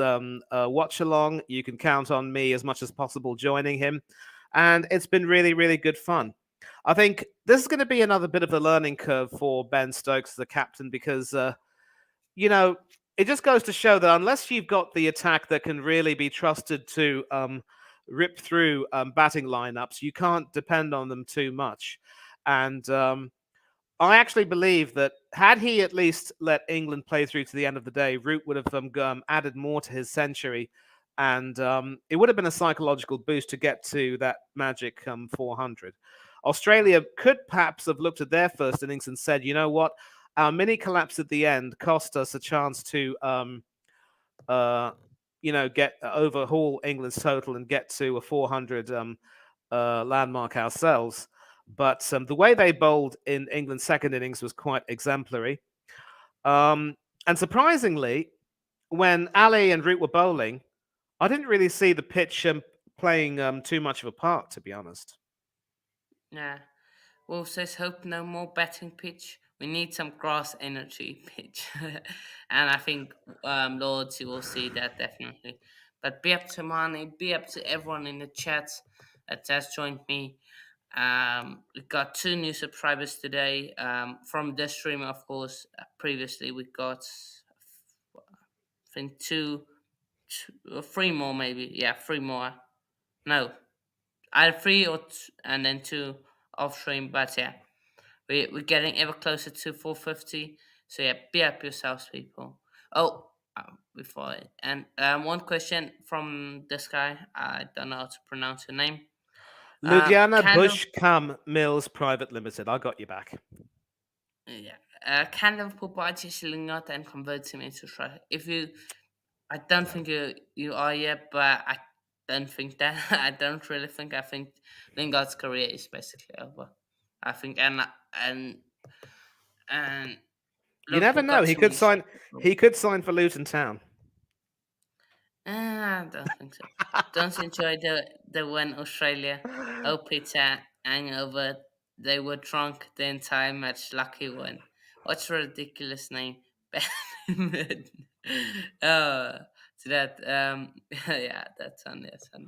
watch along, you can count on me as much as possible joining him. And it's been really, really good fun. I think this is going to be another bit of a learning curve for Ben Stokes, the captain, because you know, it just goes to show that unless you've got the attack that can really be trusted to rip through batting lineups, you can't depend on them too much. And I actually believe that had he at least let England play through to the end of the day, Root would have added more to his century. And it would have been a psychological boost to get to that magic 400. Australia could perhaps have looked at their first innings and said, you know what, our mini collapse at the end cost us a chance to, uh, get overhaul England's total and get to a 400 landmark ourselves. But the way they bowled in England's second innings was quite exemplary. And surprisingly, when Ali and Root were bowling, I didn't really see the pitch playing too much of a part, to be honest. Yeah. Wolf says, hope no more batting pitch. We need some grass energy pitch. And I think, Lords, you will see that definitely. But be up to Mani, be up to everyone in the chat that has joined me. We got two new subscribers today from this stream, of course. Previously, we got, I think, three more, maybe. Yeah, three more. No, I had three and then two off stream, but yeah. We're getting ever closer to 450. So yeah, be up yourselves, people. Oh, before and one question from this guy. I don't know how to pronounce your name. Ludhiana Candle. Bush Cam Mills Private Limited. I got you back. Yeah. Kan Liverpool buy Lingard and convert him into striker? If you, I don't think you are yet, but I don't think that. I don't really think. I think Lingard's career is basically over. I think and You never Liverpool know. got He too could many sign. stupid He problems. could sign for Luton Town. I don't think so. Don't enjoy the when Australia. Oh, Peter hangover. They were drunk the entire match. Lucky one. What's a ridiculous name? Badminton. Oh, so that yeah, that's funny. That's funny.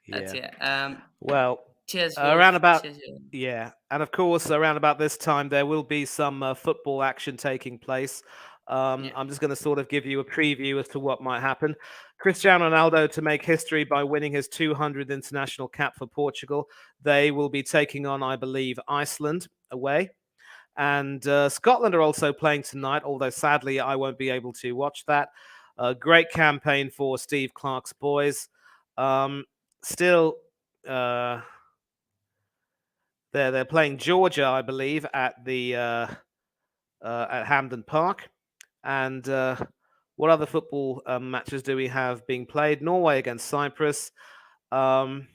That's Yeah. yeah. Well, Cheers, around Wolf. about Cheers, you. yeah, and of course, around about this time, there will be some football action taking place. Yeah. I'm just going to sort of give you a preview as to what might happen. Cristiano Ronaldo to make history by winning his 200th international cap for Portugal. They will be taking on, I believe, Iceland away. And Scotland are also playing tonight, although sadly I won't be able to watch that. Great campaign for Steve Clarke's boys. Still, uh, they're playing Georgia, I believe, at Hampden Park. And what other football matches do we have being played? Norway against Cyprus, um,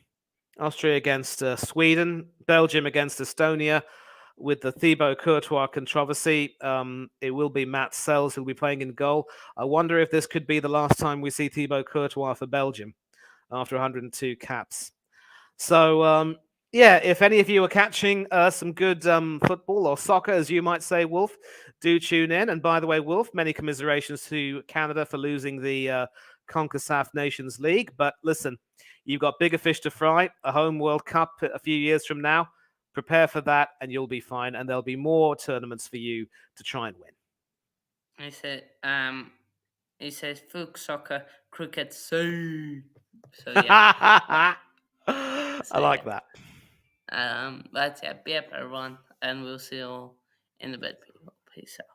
Austria against Sweden, Belgium against Estonia. With the Thibaut Courtois controversy, it will be Matt Sells who'll be playing in goal. I wonder if this could be the last time we see Thibaut Courtois for Belgium after 102 caps. So, yeah, if any of you are catching some good football or soccer, as you might say, Wolf, do tune in. And by the way, Wolf, many commiserations to Canada for losing the CONCACAF Nations League. But listen, you've got bigger fish to fry, a home World Cup a few years from now. Prepare for that and you'll be fine. And there'll be more tournaments for you to try and win. He said. He says folk soccer, cricket, so yeah. I So like yeah. that. But yeah, be up everyone, and we'll see you all in a bit, people. Peace out.